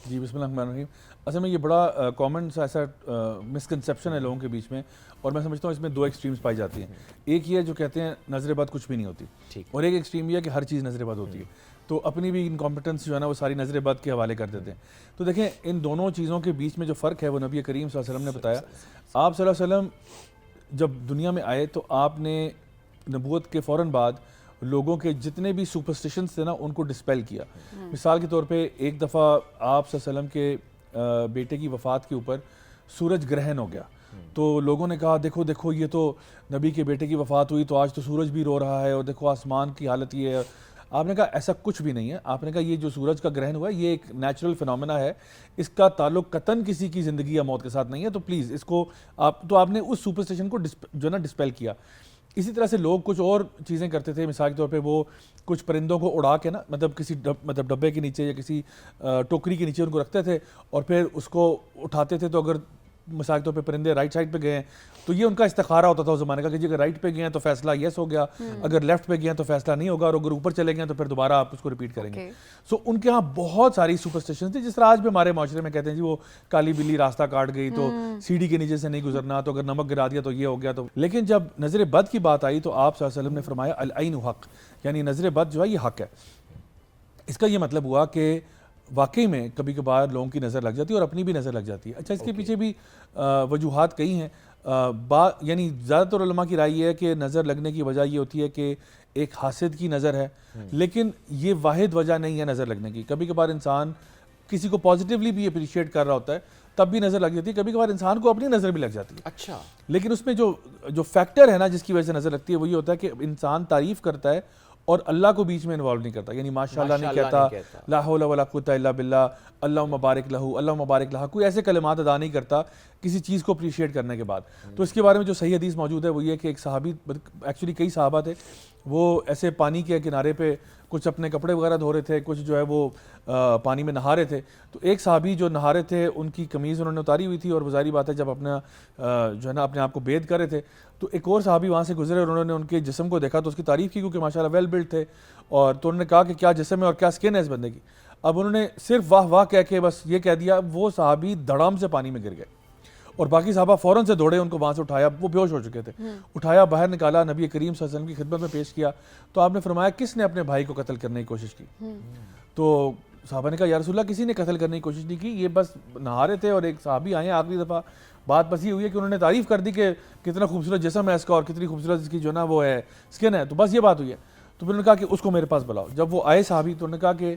जी बिस्मिल्लाहिर्रहमानिर्रहीम। असल में ये बड़ा कॉमन सा ऐसा मिसकंसेप्शन है लोगों के बीच में, और मैं समझता हूँ इसमें दो एक्सट्रीम्स पाई जाती हैं। एक ये जो कहते हैं नज़र बद कुछ भी नहीं होती, और एक एक्सट्रीम ये है कि हर चीज़ नज़र बद होती है। तो अपनी भी इनकॉम्पिटेंस जो है ना वो सारी नज़र बद के हवाले कर देते हैं। तो देखें, इन दोनों चीज़ों के बीच में जो फ़र्क है वो नबी करीम सल्लल्लाहु अलैहि वसल्लम ने बताया। आप सल्लल्लाहु अलैहि वसल्लम जब दुनिया में आए तो आपने नबूवत के फ़ौरन बाद लोगों के जितने भी सुपरस्टिशंस थे ना उनको डिस्पेल किया। मिसाल के तौर पे एक दफ़ा आप सल्लल्लाहु अलैहि वसल्लम के बेटे की वफ़ात के ऊपर सूरज ग्रहण हो गया, तो लोगों ने कहा देखो देखो ये तो नबी के बेटे की वफ़ात हुई तो आज तो सूरज भी रो रहा है और देखो आसमान की हालत ये है। आपने कहा ऐसा कुछ भी नहीं है। आपने कहा ये जो सूरज का ग्रहण हुआ है ये एक नेचुरल फिनोमेना है, इसका ताल्लुक कतन किसी की ज़िंदगी या मौत के साथ नहीं है, तो प्लीज़ इसको आपने उस सुपरस्टिशन को जो ना डिस्पेल किया। इसी तरह से लोग कुछ और चीज़ें करते थे। मिसाल के तौर पे वो कुछ परिंदों को उड़ा के ना मतलब किसी डब्बे के नीचे या किसी टोकरी के नीचे उनको रखते थे और फिर उसको उठाते थे। तो अगर मिसाल के तौर पे परिंदे राइट साइड पे गए हैं तो ये उनका इस्तिखारा होता था उस ज़माने का कि जी अगर राइट पे गए हैं तो फैसला येस हो गया, अगर लेफ्ट पे गए हैं तो फैसला नहीं होगा, और अगर ऊपर चले गए तो फिर दोबारा आप उसको रिपीट करेंगे। सो उनके यहाँ बहुत सारी सुपरस्टिशंस थी। जिस तरह आज भी हमारे माशरे में कहते हैं जी वो काली बिल्ली रास्ता काट गई तो सीढ़ी के नीचे से नहीं गुजरना, तो अगर नमक गिरा दिया तो ये हो गया। तो लेकिन जब नज़र बद की बात आई तो आप सल्लल्लाहु अलैहि वसल्लम ने फरमाया अल ऐन हक, यानी नज़र बद जो है ये हक है। इसका ये मतलब हुआ कि वाकई में कभी कभार लोगों की नज़र लग जाती है और अपनी भी नज़र लग जाती है। अच्छा, इसके पीछे भी वजूहात कई हैं। यानी ज़्यादातर उलमा की राय ये है कि नज़र लगने की वजह ये होती है कि एक हासिद की नज़र है, लेकिन ये वाहिद वजह नहीं है नज़र लगने की। कभी कभार इंसान किसी को पॉजिटिवली भी अप्रिशिएट कर रहा होता है तब भी नज़र लग जाती है, कभी कभार इंसान को अपनी नज़र भी लग जाती है। अच्छा, लेकिन उसमें जो फैक्टर है ना जिसकी वजह से नज़र लगती है वो ये होता है कि इंसान तारीफ़ करता है और अल्लाह को बीच में इन्वॉल्व नहीं करता, यानी माशाअल्लाह नहीं कहता, ला हौला वला कुव्वता इल्ला बिल्लाह, अल्लाहुम्मा बारिक लहू, अल्लाहुम्मा बारिक लहा, कोई ऐसे कलिमात अदा नहीं करता किसी चीज़ को अप्रिशिएट करने के बाद। तो इसके बारे में जो सही हदीस मौजूद है वो ये कि एक सहाबी, एक्चुअली कई सहाबा थे, वो ऐसे पानी के किनारे पे कुछ अपने कपड़े वगैरह धो रहे थे, कुछ जो है वो पानी में नहा रहे थे। तो एक सहाबी जो नहा रहे थे उनकी कमीज़ उन्होंने उतारी हुई थी और ज़ाहिर बात है जब अपना जो है ना अपने आप को बेद कर रहे थे तो एक और सहाबी वहाँ से गुजरे और उन्होंने उनके जिस्म को देखा तो उसकी तारीफ़ की क्योंकि माशाल्लाह वेल बिल्ड थे, और तो उन्होंने कहा कि क्या जिस्म है और क्या स्किन है इस बंदे की। अब उन्होंने सिर्फ वाह वाह कह के बस ये कह दिया, वो सहाबी धड़ाम से पानी में गिर गए और बाकी साहबा फ़ौरन से दौड़े, उनको वहाँ से उठाया, वो बेहोश हो चुके थे, उठाया बाहर निकाला, नबी करीम सल्लल्लाहु अलैहि वसल्लम की खिदमत में पेश किया। तो आपने फरमाया किसने अपने भाई को कत्ल करने की कोशिश की? तो साहबा ने कहा या रसूलल्लाह किसी ने कत्ल करने की कोशिश नहीं की, ये बस नहा रहे थे और एक साहबी आए आखिरी दफ़ा। बात बस ये हुई है कि उन्होंने तारीफ़ कर दी कि कितना खूबसूरत जिस्म है इसका और कितनी खूबसूरत इसकी जो ना वो है स्किन है, तो बस ये बात हुई है। तो फिर उन्होंने कहा कि उसको मेरे पास बुलाओ। जब वो आए साहबी तो उन्होंने कहा कि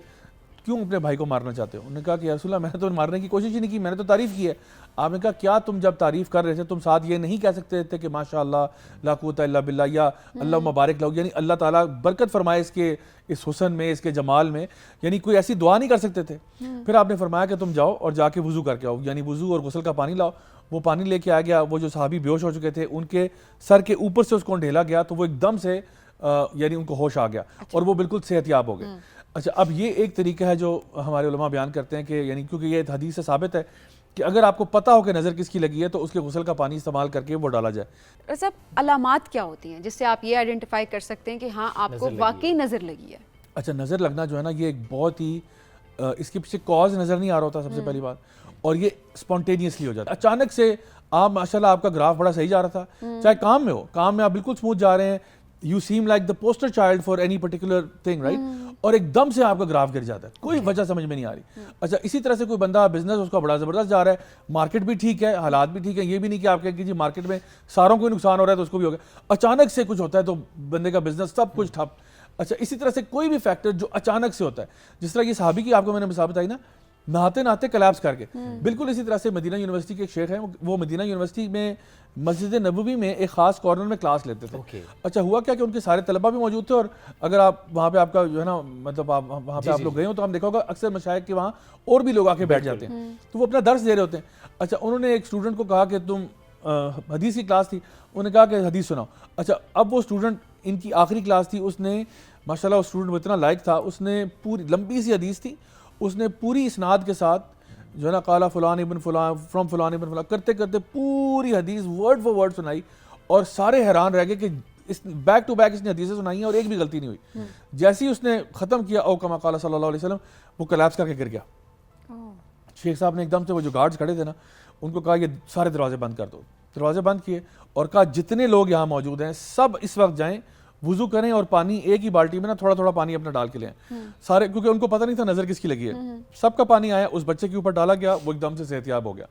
क्यों अपने भाई को मारना चाहते हो? उन्होंने कहा कि या रसूलल्लाह मैंने तो मारने की कोशिश ही नहीं की, मैंने तो तारीफ़ की है। आपने कहा क्या तुम जब तारीफ़ कर रहे थे तुम साथ ये नहीं कह सकते थे कि माशाअल्लाह ला कुव्वता इल्ला बिल्लाह या अल्लाहुम्मा बारिक लहू, यानी अल्लाह ताला बरकत फरमाए इसके इस हुस्न में, इसके जमाल में, यानी कोई ऐसी दुआ नहीं कर सकते थे? फिर आपने फरमाया कि तुम जाओ और जाके वज़ू करके आओ, यानी वज़ू और गुस्ल का पानी लाओ। वो पानी लेके आ गया, वो जो सहाबी बेहोश हो चुके थे उनके सर के ऊपर से उसको ढेला गया तो वो एकदम से यानी उनको होश आ गया और वो बिल्कुल सेहतयाब हो गए। अच्छा, अब ये एक तरीका है जो हमारे उलमा बयान करते हैं कि यानी क्योंकि ये हदीस से साबित है कि अगर आपको पता हो कि नज़र किसकी लगी है तो उसके गुस्ल का पानी इस्तेमाल करके वो डाला जाए। सब अलामात क्या होती हैं जिससे आप ये आइडेंटिफाई कर सकते हैं कि हाँ आपको वाकई नज़र लगी है? अच्छा, नज़र लगना जो है ना ये एक बहुत ही इसके पीछे कॉज नज़र नहीं आ रहा होता सबसे पहली बात, और ये स्पॉन्टेनियसली हो जाता है अचानक से। आप माशाल्लाह आपका ग्राफ बड़ा सही जा रहा था, चाहे काम में हो, काम में आप बिल्कुल स्मूथ जा रहे हैं, you seem like the poster child for any particular thing right, और एकदम से आपका ग्राफ गिर जाता है, कोई वजह समझ में नहीं आ रही। अच्छा, इसी तरह से कोई बंदा बिजनेस उसका बड़ा ज़बरदस्त जा रहा है, मार्केट भी ठीक है, हालात भी ठीक है, ये भी नहीं कि आप कहें कि जी मार्केट में सारों को नुकसान हो रहा है तो उसको भी हो गया, अचानक से कुछ होता है तो बंदे का बिजनेस सब कुछ ठप। अच्छा, इसी तरह से कोई भी फैक्टर जो अचानक से होता है, जिस तरह ये सहाबी की आपको मैंने मिसाल बताई ना, नहाते नहाते कलैप्स करके, बिल्कुल इसी तरह से मदीना यूनिवर्सिटी के एक शेख हैं, वो मदीना यूनिवर्सिटी में मस्जिद नबवी में एक खास कॉर्नर में क्लास लेते थे। अच्छा, हुआ क्या कि उनके सारे तलबा भी मौजूद थे, और अगर आप वहाँ पे आपका जो है ना मतलब आप वहाँ पे आप लोग गए हो तो हम देखा होगा अक्सर मशाइख के वहाँ और भी लोग आके बैठ जाते हैं, तो वो अपना दर्स दे रहे होते हैं। अच्छा, उन्होंने एक स्टूडेंट को कहा कि तुम हदीस की क्लास थी, उन्होंने कहा कि हदीस सुनाओ। अच्छा, अब वो स्टूडेंट, इनकी आखिरी क्लास थी, उसने माशाल्लाह वो स्टूडेंट इतना लायक था, उसने पूरी लंबी सी हदीस थी, उसने पूरी इसनाद के साथ जो है ना काला फलान इबन फलान फ्रॉम फलान इबन फलान करते करते पूरी हदीस वर्ड फॉर वर्ड सुनाई, और सारे हैरान रह गए कि इस बैक टू बैक इसने हदीसें सुनाई हैं और एक भी गलती नहीं हुई। जैसे ही उसने ख़त्म किया, ओ कमा काला सल्लल्लाहु अलैहि वसल्लम, वो कोलैप्स करके गिर गया। शेख साहब ने एकदम से, वो जो गार्ड्स खड़े थे ना, उनको कहा ये सारे दरवाजे बंद कर दो। दरवाजे बंद किए और कहा जितने लोग यहाँ मौजूद हैं सब इस वक्त जाएं, वुजू करें और पानी एक ही बाल्टी में ना थोड़ा थोड़ा पानी अपना डाल के लें सारे, क्योंकि उनको पता नहीं था नजर किसकी लगी है। सबका पानी आया, उस बच्चे के ऊपर डाला गया, वो एकदम से सेहतियाब हो गया।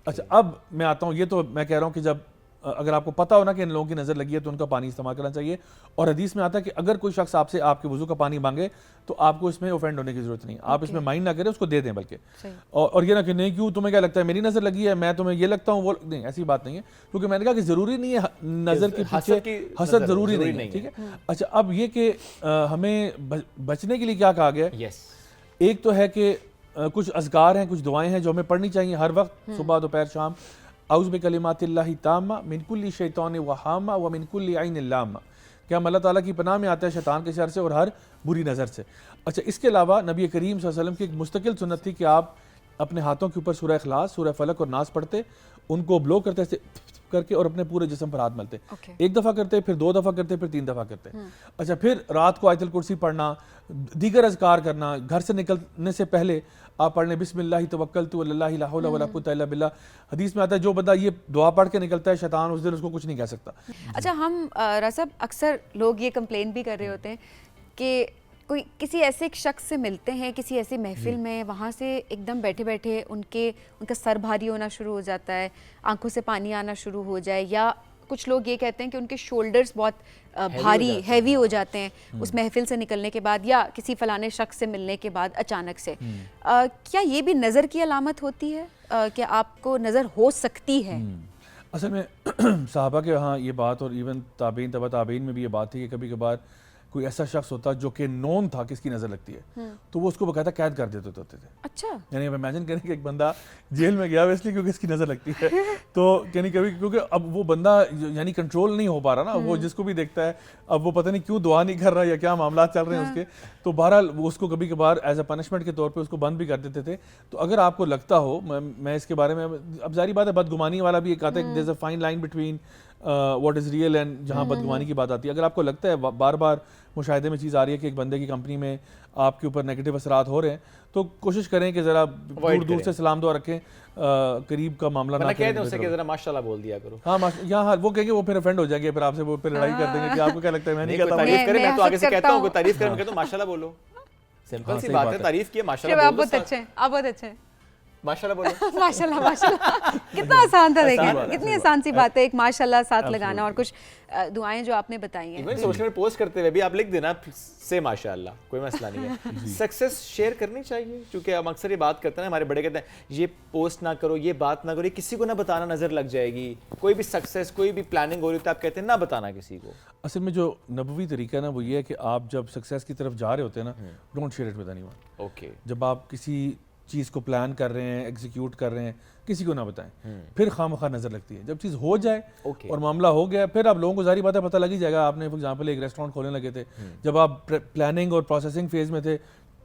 अच्छा, अब मैं आता हूँ, ये तो मैं कह रहा हूँ कि जब अगर आपको पता हो ना कि इन लोगों की नज़र लगी है तो उनका पानी इस्तेमाल करना चाहिए। और हदीस में आता है कि अगर कोई शख्स आपसे आपके वुजू का पानी मांगे तो आपको इसमें ऑफेंड होने की जरूरत नहीं, आप इसमें माइंड ना करें, उसको दे दें बल्कि। और ये ना कि नहीं क्यों तुम्हें क्या लगता है मेरी नज़र लगी है, मैं तुम्हें ये लगता हूँ, वो नहीं, ऐसी बात नहीं है। क्योंकि मैंने कहा कि ज़रूरी नहीं है नज़र के पीछे हसद, ज़रूरी नहीं है, ठीक है। अच्छा, अब ये कि हमें बचने के लिए क्या कहा गया है, एक तो है कि कुछ अज़कार हैं, कुछ दुआएं हैं जो हमें पढ़नी चाहिए हर वक्त, सुबह दोपहर शाम। औज़ु बिकलिमातिल्लाहि ताम्मा मिन कुल्लि शैतानिन व हाम्मा व मिन कुल्लि ऐनिन लाम्मा, कि हम अल्लाह ताला की पनाह में आते हैं शैतान के शर से और हर बुरी नज़र से। अच्छा, इसके अलावा नबी करीम सल्लल्लाहु अलैहि वसल्लम की एक मुस्तकिल सुन्नत थी कि आप अपने हाथों के ऊपर सूरह इखलास, सूरह फलक और नास पढ़ते, उनको ब्लो करते ऐसे करके और अपने पूरे जिस्म पर हाथ मलते। एक दफ़ा करते, फिर 2 दफ़ा करते, फिर 3 दफ़ा करते। अच्छा, फिर रात को आयतुल कुर्सी पढ़ना, दीगर अज़कार करना, घर से निकलने से पहले आप पढ़ने बिस्मिल्लाहि तवक्कलतु अल्लाहि ला हौला वला कुव्वता इल्ला बिल्लाह। हदीस में आता है जो बंदा ये दुआ पढ़ के निकलता है, शैतान उस दिन उसको कुछ नहीं कह सकता। अच्छा, हम रसब अक्सर लोग ये कंप्लेन भी कर रहे होते हैं कि कोई किसी ऐसे एक शख्स से मिलते हैं किसी ऐसी महफिल में, वहाँ से एकदम बैठे बैठे उनका सर भारी होना शुरू हो जाता है, आंखों से पानी आना शुरू हो जाए, या कुछ लोग ये कहते हैं कि उनके शोल्डर्स बहुत भारी हैवी हो जाते हैं उस महफिल से निकलने के बाद या किसी फलाने शख्स से मिलने के बाद अचानक से। क्या ये भी नज़र की अलामत होती है कि आपको नज़र हो सकती है? असल में साहबा के यहाँ ये बात, और इवन ताबीन तबा ताबीन में भी ये बात थी कि कभी कभार कोई ऐसा शख्स होता जो कि नोन था किसकी नज़र लगती है तो वो उसको बकायदा कैद कर देते होते थे। अच्छा, यानी अब इमेजिन करें कि एक बंदा जेल में गया इसलिए क्योंकि इसकी नज़र लगती है, तो यानी कभी क्योंकि अब वो बंदा यानी कंट्रोल नहीं हो पा रहा ना, वो जिसको भी देखता है अब वो पता नहीं क्यों दुआ नहीं कर रहा या क्या मामला चल रहे हैं उसके, तो बहरहाल वो उसको कभी कभार एज अ पनिशमेंट के तौर पर उसको बंद भी कर देते थे। तो अगर आपको लगता हो, मैं इसके बारे में, अब जारी बात है बदगुमानी वाला भी एक आता है, there is a fine line between what is real and जहाँ बदगुमानी की बात आती है। अगर आपको लगता है बार बार मुशाहिदे में चीज़ आ रही है कि एक बंदे की कंपनी में आपके ऊपर नेगेटिव असरात हो रहे हैं, तो कोशिश करें कि ज़रा दूर दूर से सलाम दुआ रखें, करीब का मामला ना करें। उसे कि ज़रा माशाल्लाह बोल दिया करो। हाँ, यहाँ वो कहेंगे, वो फिर ऑफेंड हो जाएंगे, फिर आपसे वो फिर लड़ाई कर देंगे कि आपको क्या लगता है मैं नहीं कहता। तारीफ करें, मैं तो आगे से कहता हूँ, तारीफ करें, मैं कहता हूँ माशाल्लाह बोलो, सिंपल सी बात है, तारीफ किए माशाल्लाह बोलो। आप बहुत अच्छे हैं, आप बहुत अच्छे हैं, माशाल्लाह बोलो। माशाल्लाह माशाल्लाह, कितना आसान था, देखें कितनी आसान सी बात है एक माशाल्लाह साथ लगाना। और कुछ दुआएं जो आपने बताई हैं, इवन सोशल में पोस्ट करते हुए भी आप लिख देना से माशाल्लाह, कोई मसला नहीं है। सक्सेस शेयर करनी चाहिए, क्योंकि हम अक्सर ये बात करते हैं, हमारे बड़े कहते हैं ये पोस्ट ना करो, ये बात ना करो, ये किसी को ना बताना, नज़र लग जाएगी। कोई भी सक्सेस, कोई भी प्लानिंग हो रही है तो आप कहते हैं ना बताना किसी को। असल में जो नबवी तरीका है ना वो ये है कि आप जब सक्सेस की तरफ जा रहे होते हैं ना, don't share it with anyone. Okay, जब आप किसी चीज़ को प्लान कर रहे हैं, एग्जीक्यूट कर रहे हैं, किसी को ना बताएं, फिर खामखा नज़र लगती है। जब चीज़ हो जाए और मामला हो गया, फिर आप लोगों को जारी बात है पता लग ही जाएगा। आपने फॉर एग्जांपल एक रेस्टोरेंट खोलने लगे थे, जब आप प्लानिंग और प्रोसेसिंग फेज में थे,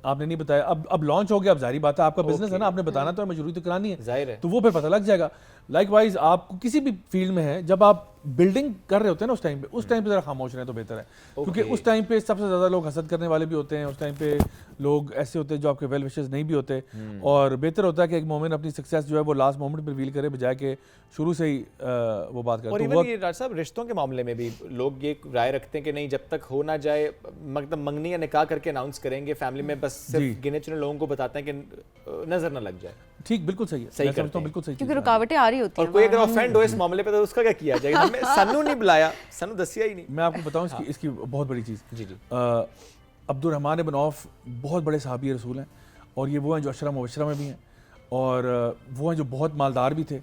आपने नहीं बताया, अब लॉन्च हो गया, अब जारी बात है आपका बिजनेस है ना, आपने बताना तो है, मजबूरी तो करानी है, जाहिर है, तो वो फिर पता लग जाएगा। लाइकवाइज आपको किसी भी फील्ड में है, जब आप बिल्डिंग कर रहे होते हैं ना उस टाइम पे जरा खामोश रहें तो बेहतर है, क्योंकि उस टाइम पे सबसे ज़्यादा लोग हसद करने वाले भी होते हैं, उस टाइम पे लोग ऐसे होते हैं जो आपके वेल विशेस नहीं भी होते, और बेहतर होता है कि एक मोमेंट अपनी सक्सेस जो है वो लास्ट मोमेंट पर रिवील करे, बजाय के शुरू से ही वो बात करें। और इवन ये राज साहब रिश्तों के मामले में भी लोग ये राय रखते हैं कि नहीं, जब तक हो ना जाए, मतलब मंगनी या निकाह करके अनाउंस करेंगे फैमिली में, बस सिर्फ गिने चुने लोगों को बताते हैं कि नजर ना लग जाए। ठीक, बिल्कुल सही है, सही करते हैं, बिल्कुल सही, क्योंकि रुकावटें आ रही होती हैं। और कोई अगर ऑफेंड हो इस मामले पे तो उसका क्या किया जाएगा? हमें सन्नू नहीं बुलाया, सन्नू दसिया ही नहीं। मैं आपको बताऊं इसकी बहुत बड़ी चीज़। जी जी, अब्दुर्रहमान इब्न औफ बहुत बड़े सहाबी रसूल हैं, और ये वो हैं जो अशरा मुबशरा में भी हैं, और वो हैं जो बहुत मालदार भी थे।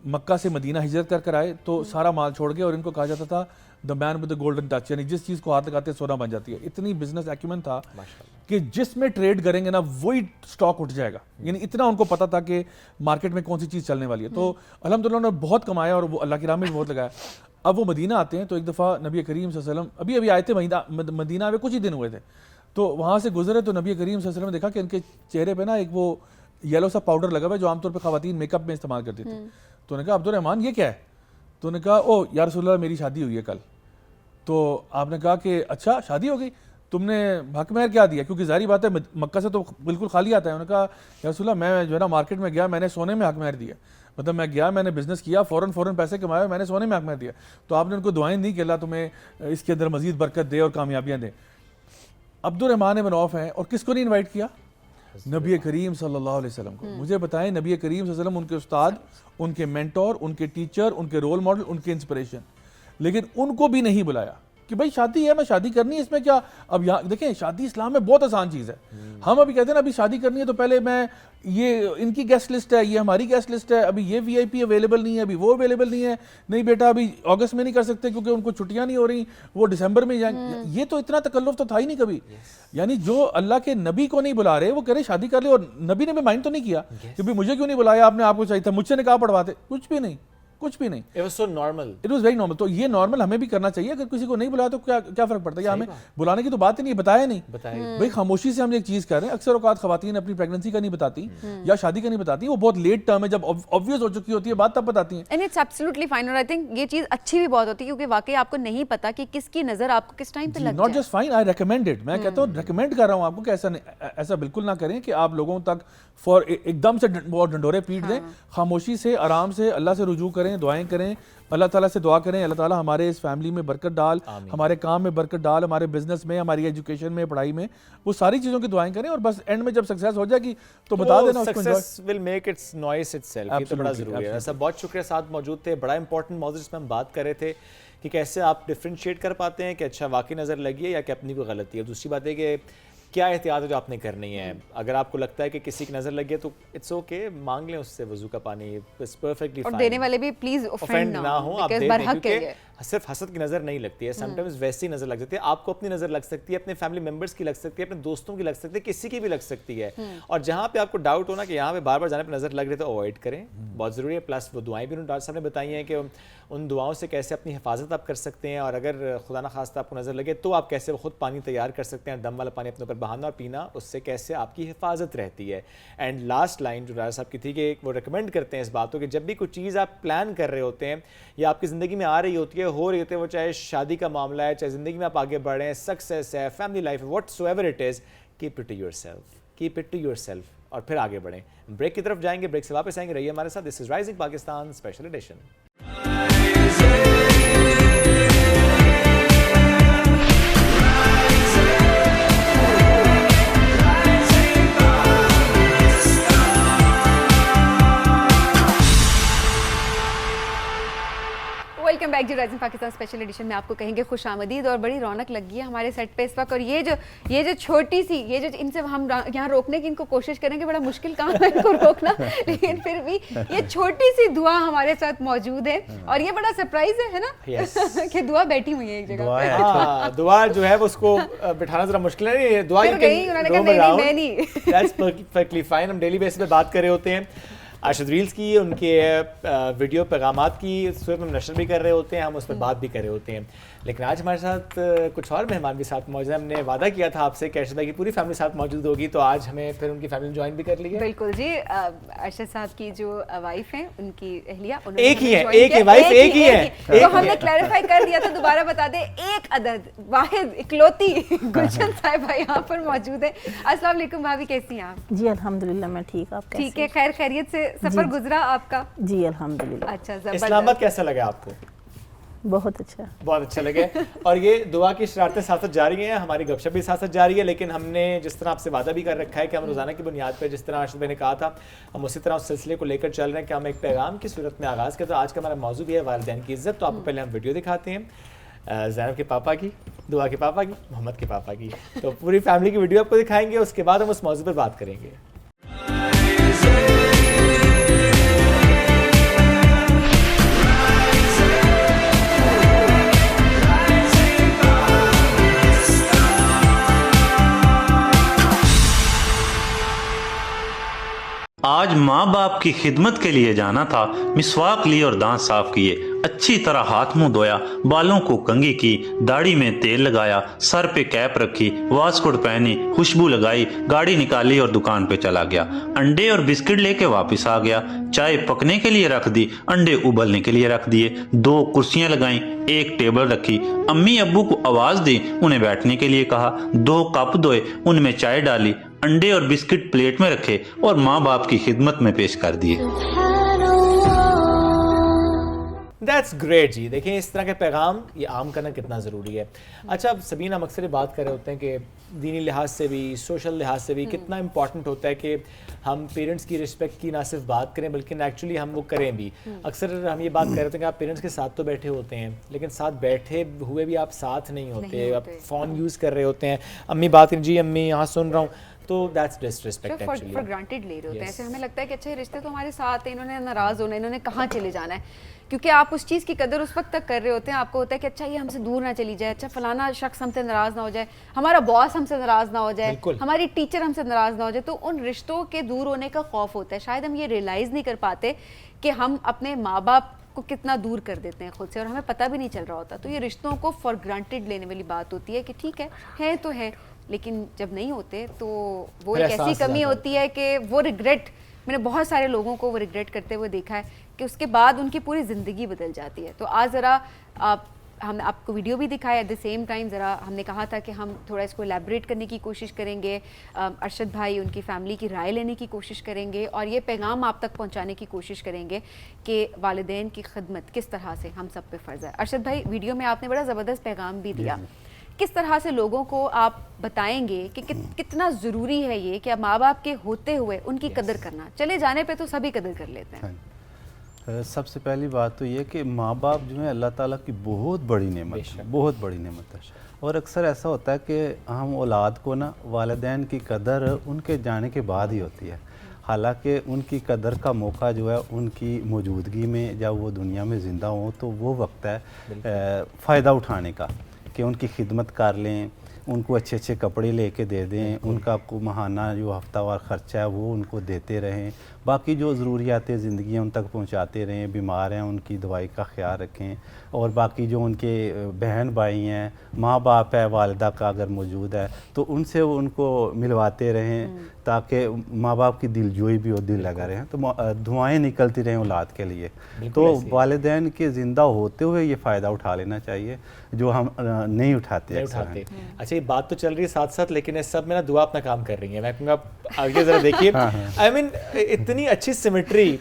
मक्का से मदीना हिजरत कर आए तो सारा माल छोड़ गए, और इनको कहा जाता था the man with the golden touch, यानी जिस चीज़ को हाथ लगाते सोना बन जाती है। इतनी बिजनेस एक्यूमेंट था कि जिसमें ट्रेड करेंगे ना वही स्टॉक उठ जाएगा, यानी इतना उनको पता था कि मार्केट में कौन सी चीज़ चलने वाली है। तो अल्हम्दुलिल्लाह उन्होंने बहुत कमाया और वो अल्लाह की राह में भी बहुत लगाया। अब वो मदीना आते हैं तो एक दफ़ा नबी करीम सल्लल्लाहु अलैहि वसल्लम अभी आए थे, मदीना में कुछ ही दिन हुए थे, तो वहाँ से गुजरे तो नबी करीम सल्लल्लाहु अलैहि वसल्लम ने देखा कि इनके चेहरे पे ना एक वो येलो सा पाउडर लगा हुआ है जो आमतौर पर ख़वातीन मेकअप में इस्तेमाल करती थी। तो उन्होंने कहा अब्दुर्रहमान ये क्या है? तो उन्होंने कहा ओ या रसूलल्लाह मेरी शादी हुई है कल। तो आपने कहा कि अच्छा शादी हो गई, तुमने हक महर क्या दिया? क्योंकि जाहिर बात है मक्का से तो बिल्कुल खाली आता है। उन्होंने कहा या रसूलल्लाह मैं जो है ना मार्केट में गया, मैंने सोने में हक महर दिया, मतलब मैं गया, मैंने बिजनेस किया, फ़ौरन पैसे कमाए, मैंने सोने में हक महर दिया। तो आपने उनको दुआएं दी कि अल्लाह तुम्हें इसके अंदर मजीद बरकत दे और कामयाबियाँ दे। अब्दुर्रहमान इब्न औफ हैं और किसको नहीं इन्वाइट किया? नबी करीम सल्लल्लाहु अलैहि वसल्लम को। मुझे बताएं नबी करीम सल्लल्लाहु अलैहि वसल्लम उनके उस्ताद, उनके मेंटोर, उनके टीचर, उनके रोल मॉडल, उनके इंस्पिरेशन, लेकिन उनको भी नहीं बुलाया कि भाई शादी है, मैं शादी करनी है, इसमें क्या? अब यहाँ देखें शादी इस्लाम में बहुत आसान चीज़ है। हम अभी कहते हैं ना अभी शादी करनी है तो पहले मैं ये इनकी गेस्ट लिस्ट है, ये हमारी गेस्ट लिस्ट है, अभी ये VIP अवेलेबल नहीं है, अभी वो अवेलेबल नहीं है, नहीं बेटा अभी अगस्त में नहीं कर सकते क्योंकि उनको छुट्टियां नहीं हो रही, वो दिसंबर में जाएंगे। ये तो इतना तकल्लुफ तो था ही नहीं कभी। यानी जो अल्लाह के नबी को नहीं बुला रहे वो कह रहे शादी कर ले, और नबी ने भी माइंड तो नहीं किया कि भाई मुझे क्यों नहीं बुलाया आपने, आपको चाहिए था, मुझसे निकाह पढ़वाते, कुछ भी नहीं, कुछ भी नहीं। It was so normal. It was very normal. तो ये नॉर्मल हमें भी करना चाहिए। अगर किसी को नहीं बुलाया तो क्या फर्क पड़ता है? हमें बुलाने की तो बात ही नहीं, बताया नहीं, भाई खामोशी से हम एक चीज कर रहे हैं। अक्सर औकात खवातीन अपनी प्रेगनेंसी का नहीं बताती या शादी का नहीं बताती, वो बहुत लेट टर्म है, जब ऑब्वियस हो चुकी होती है बात तब बताती हैं। And it's absolutely fine. और आई थिंक ये चीज़ अच्छी भी बहुत होती है क्योंकि वाकई आपको नहीं पता कि किसकी नज़र आपको किस टाइम पे लग नॉट जाए। Just fine, I recommend it. मैं कहता हूँ रिकमेंड कर रहा हूँ आपको कि ऐसा बिल्कुल ना करें कि आप लोगों तक फॉर एकदम से बहुत डंडोरे पीट दें। खामोशी से आराम से अल्लाह से रुजू करें, दुआएं करें, अल्लाह ताला से दुआ करें अल्लाह ताला हमारे इस फैमिली में बरकत डाल, हमारे काम में बरकत डाल, हमारे बिजनेस में, हमारी एजुकेशन में, पढ़ाई में, वो सारी चीज़ों की दुआएं करें। और बस एंड में जब सक्सेस हो जाएगी तो बता देना उसको। Success will make it's noise itself. ये तो बड़ा ज़रूरी है। ऐसा बहुत शुक्रिया साथ मौजूद थे। बड़ा इंपॉर्टेंट मौजूद जिसमें हम बात कर रहे थे कि कैसे आप डिफ्रेंशिएट कर पाते हैं कि अच्छा वाकई नज़र लगी है या कि अपनी कोई गलती है। दूसरी बात है कि क्या एहतियात है जो आपने करनी है। अगर आपको लगता है कि किसी की नज़र लगी है तो इट्स ओके, मांग लें उससे वजू का पानी, इट्स परफेक्टली फाइन। और देने वाले भी प्लीज ऑफेंड ना हो, आप बिकॉज़ दे बरहक दें, है ये। क्योंकि सिर्फ हसद की नज़र नहीं लगती है, समटाइम्स वैसी नज़र लग जाती है। आपको अपनी नज़र लग सकती है, अपने फैमिली मेंबर्स की लग सकती है, अपने दोस्तों की लग सकती है, किसी की भी लग सकती है। और जहाँ पे आपको डाउट हो ना कि यहाँ पे बार बार जाने पर नज़र लग रही है तो अवॉइड करें, बहुत ज़रूरी है। प्लस वो दुआएं भी उन्होंने डॉक्टर साहब ने बताई हैं कि उन दुआओं से कैसे अपनी हिफाजत आप कर सकते हैं। और अगर खुदा ना खास्ता आपको नज़र लगे तो आप कैसे खुद पानी तैयार कर सकते हैं, दम वाला पानी अपने ऊपर बहाना और पीना, उससे कैसे आपकी हिफाजत रहती है। एंड लास्ट लाइन जो राजा साहब की थी कि वो रिकमेंड करते हैं इस बात को कि जब भी कोई चीज़ आप प्लान कर रहे होते हैं या आपकी ज़िंदगी में आ रही होती है, हो रही होती है, वो चाहे शादी का मामला है, चाहे ज़िंदगी में आप आगे बढ़ रहे हैं, सक्सेस है, फैमिली लाइफ है, whatsoever it is, keep it to yourself, keep it to yourself और फिर आगे बढ़ें। ब्रेक की तरफ जाएंगे, ब्रेक से वापस आएंगे, रहिए हमारे साथ। This is rising Pakistan special edition. Welcome back जी राइजिंग पाकिस्तान स्पेशल एडिशन में आपको कहेंगे खुश आमदीद। और बड़ी रौनक लगी है हमारे सेट पे इस वक्त। और ये जो छोटी सी ये जो इनसे हम यहाँ रोकने की इनको कोशिश करेंगे, बड़ा मुश्किल काम है इनको रोकना, लेकिन फिर भी ये छोटी सी दुआ हमारे साथ मौजूद है और ये बड़ा सरप्राइज है ना। कि दुआ बैठी हुई है एक जगह। दुआ जो है उसको बिठाना जरा मुश्किल है। दुआ उन्होंने कहा नहीं मैं नहीं। That's perfectly fine. हम डेली बेसिस पे बात कर रहे होते हैं अर्शद रील्स की, उनके वीडियो पैगामात की सूरत में नशर भी कर रहे होते हैं, हम उस पर बात भी कर रहे होते हैं। लेकिन आज हमारे साथ कुछ और मेहमान भी साथ मौजूद हैं। हमने वादा किया था आपसे कि अर्शद भाई की पूरी फैमिली साथ मौजूद होगी, तो आज हमें फिर उनकी फैमिली ज्वाइन भी कर ली है। बिल्कुल जी। अर्शद साहब की जो वाइफ है, उनकी अहलिया, एक ही है, एक ही वाइफ, एक ही है। तो हमने क्लैरिफाई कर दिया था, दोबारा बता दें, एक अदद वाहिद इकलौती गुलशन साहिबा यहाँ पर मौजूद है। अस्सलाम वालेकुम भाभी, कैसी हैं आप? जी अल्हम्दुलिल्लाह मैं ठीक। आप ठीक है, खैर खैरियत से सफर गुजरा आपका? जी अल्हम्दुलिल्लाह। अच्छा, इस्लामाबाद कैसा लगा आपको? बहुत अच्छा, बहुत अच्छा लगे। और ये दुआ की शरारतें साथ साथ जारी हैं, हमारी गपशप भी साथ साथ जारी है। लेकिन हमने जिस तरह आपसे वादा भी कर रखा है कि हम रोज़ाना की बुनियाद पर जिस तरह अर्शद भाई ने कहा था, हम उसी तरह उस सिलसिले को लेकर चल रहे हैं कि हम एक पैगाम की सूरत में आगाज़ करें। तो आज का हमारा मौजूद भी है वालिदैन की इज़्ज़त। तो आपको पहले हम वीडियो दिखाते हैं ज़ैनब के पापा की, दुआ के पापा की, मोहम्मद के पापा की। तो पूरी फैमिली की वीडियो आपको दिखाएंगे, उसके बाद हम उस मौजूद पर बात करेंगे। आज माँ बाप की खिदमत के लिए जाना था। मिसवाक ली और दांत साफ किए, अच्छी तरह हाथ मुंह धोया, बालों को कंघी की, दाढ़ी में तेल लगाया, सर पे कैप रखी, वास्कोट पहनी, खुशबू लगाई, गाड़ी निकाली और दुकान पे चला गया। अंडे और बिस्किट लेके वापस आ गया। चाय पकने के लिए रख दी, अंडे उबलने के लिए रख दिए। 2 कुर्सियां लगाई, एक टेबल रखी, अम्मी अब्बू को आवाज दी, उन्हें बैठने के लिए कहा। 2 कप धोए, उनमें चाय डाली, अंडे और बिस्किट प्लेट में रखे और माँ बाप की खिदमत में पेश कर दिए। दैट्स ग्रेट जी। देखिए इस तरह के पैगाम ये आम करना कितना ज़रूरी है। अच्छा, अब सबीना हम अक्सर बात कर रहे होते हैं कि दीनी लिहाज से भी, सोशल लिहाज से भी कितना इंपॉर्टेंट होता है कि हम पेरेंट्स की रिस्पेक्ट की ना सिर्फ बात करें बल्कि एक्चुअली हम वो करें भी। अक्सर हम ये बात कर रहे होते हैं कि आप पेरेंट्स के साथ तो बैठे होते हैं लेकिन साथ बैठे हुए भी आप साथ नहीं होते, आप फ़ोन यूज़ कर रहे होते हैं, अम्मी बात जी अम्मी यहाँ सुन रहा हूँ, तो that's disrespect actually. For granted ले रहे होते हैं ऐसे। हमें लगता है कि अच्छा ये रिश्ते तो हमारे साथ हैं, इन्होंने नाराज़ होना है, इन्होंने कहाँ चले जाना है, क्योंकि आप उस चीज़ की कदर उस वक्त तक कर रहे होते हैं। आपको होता है कि अच्छा ये हमसे दूर ना चली जाए, अच्छा फलाना शख्स हमसे नाराज़ ना हो जाए, हमारा बॉस हमसे नाराज़ ना हो जाए, हमारी टीचर हमसे नाराज़ ना हो जाए। तो उन रिश्तों के दूर होने का खौफ होता है। शायद हम ये रियलाइज़ नहीं कर पाते कि हम अपने माँ बाप को कितना दूर कर देते हैं खुद से और हमें पता भी नहीं चल रहा होता। तो ये रिश्तों को फॉर ग्रांटेड लेने वाली बात होती है कि ठीक है तो है, लेकिन जब नहीं होते तो वो एक ऐसी कमी होती है कि वो रिग्रेट, मैंने बहुत सारे लोगों को वो रिग्रेट करते हुए देखा है कि उसके बाद उनकी पूरी ज़िंदगी बदल जाती है। तो आज ज़रा हमने आपको वीडियो भी दिखाया, एट द सेम टाइम ज़रा हमने कहा था कि हम थोड़ा इसको एलैबोरेट करने की कोशिश करेंगे, अरशद भाई उनकी फ़ैमिली की राय लेने की कोशिश करेंगे और ये पैगाम आप तक पहुंचाने की कोशिश करेंगे कि वालिदैन की खिदमत किस तरह से हम सब पे फ़र्ज़ है। अरशद भाई, वीडियो में आपने बड़ा ज़बरदस्त पैगाम भी दिया, किस तरह से लोगों को आप बताएंगे कि कितना ज़रूरी है ये कि माँ बाप के होते हुए उनकी कदर करना। चले जाने पे तो सभी कदर कर लेते हैं। सबसे पहली बात तो ये कि माँ बाप जो है अल्लाह ताला की बहुत बड़ी नेमत है, बहुत बड़ी नेमत है। और अक्सर ऐसा होता है कि हम औलाद को ना वालिदैन की कदर उनके जाने के बाद ही होती है। हालांकि उनकी कदर का मौका जो है उनकी मौजूदगी में, जब वो दुनिया में ज़िंदा हों तो वो वक्त है फ़ायदा उठाने का, कि उनकी खिदमत कर लें, उनको अच्छे अच्छे कपड़े लेके दे दें, उनका माहाना जो हफ्तावार ख़र्चा है वो उनको देते रहें, बाकी जो ज़रूरियात ज़िंदगी उन तक पहुंचाते रहें, बीमार हैं उनकी दवाई का ख्याल रखें, और बाकी जो उनके बहन भाई हैं, माँ बाप है, वालिदा का अगर मौजूद है तो उनसे उनको मिलवाते रहें ताकि माँ बाप की दिलजोई भी हो, दिल लगा रहे, तो दुआएं निकलती रहें औलाद के लिए। तो वालिदैन के ज़िंदा होते हुए ये फ़ायदा उठा लेना चाहिए जो हम नहीं उठाते। अच्छा, ये बात तो चल रही है साथ साथ, लेकिन इस सब में ना दुआ अपना काम कर रही है। मैं कहूँगा आगे ज़रा देखिए, आई मीन इतनी अच्छी सिमेट्री,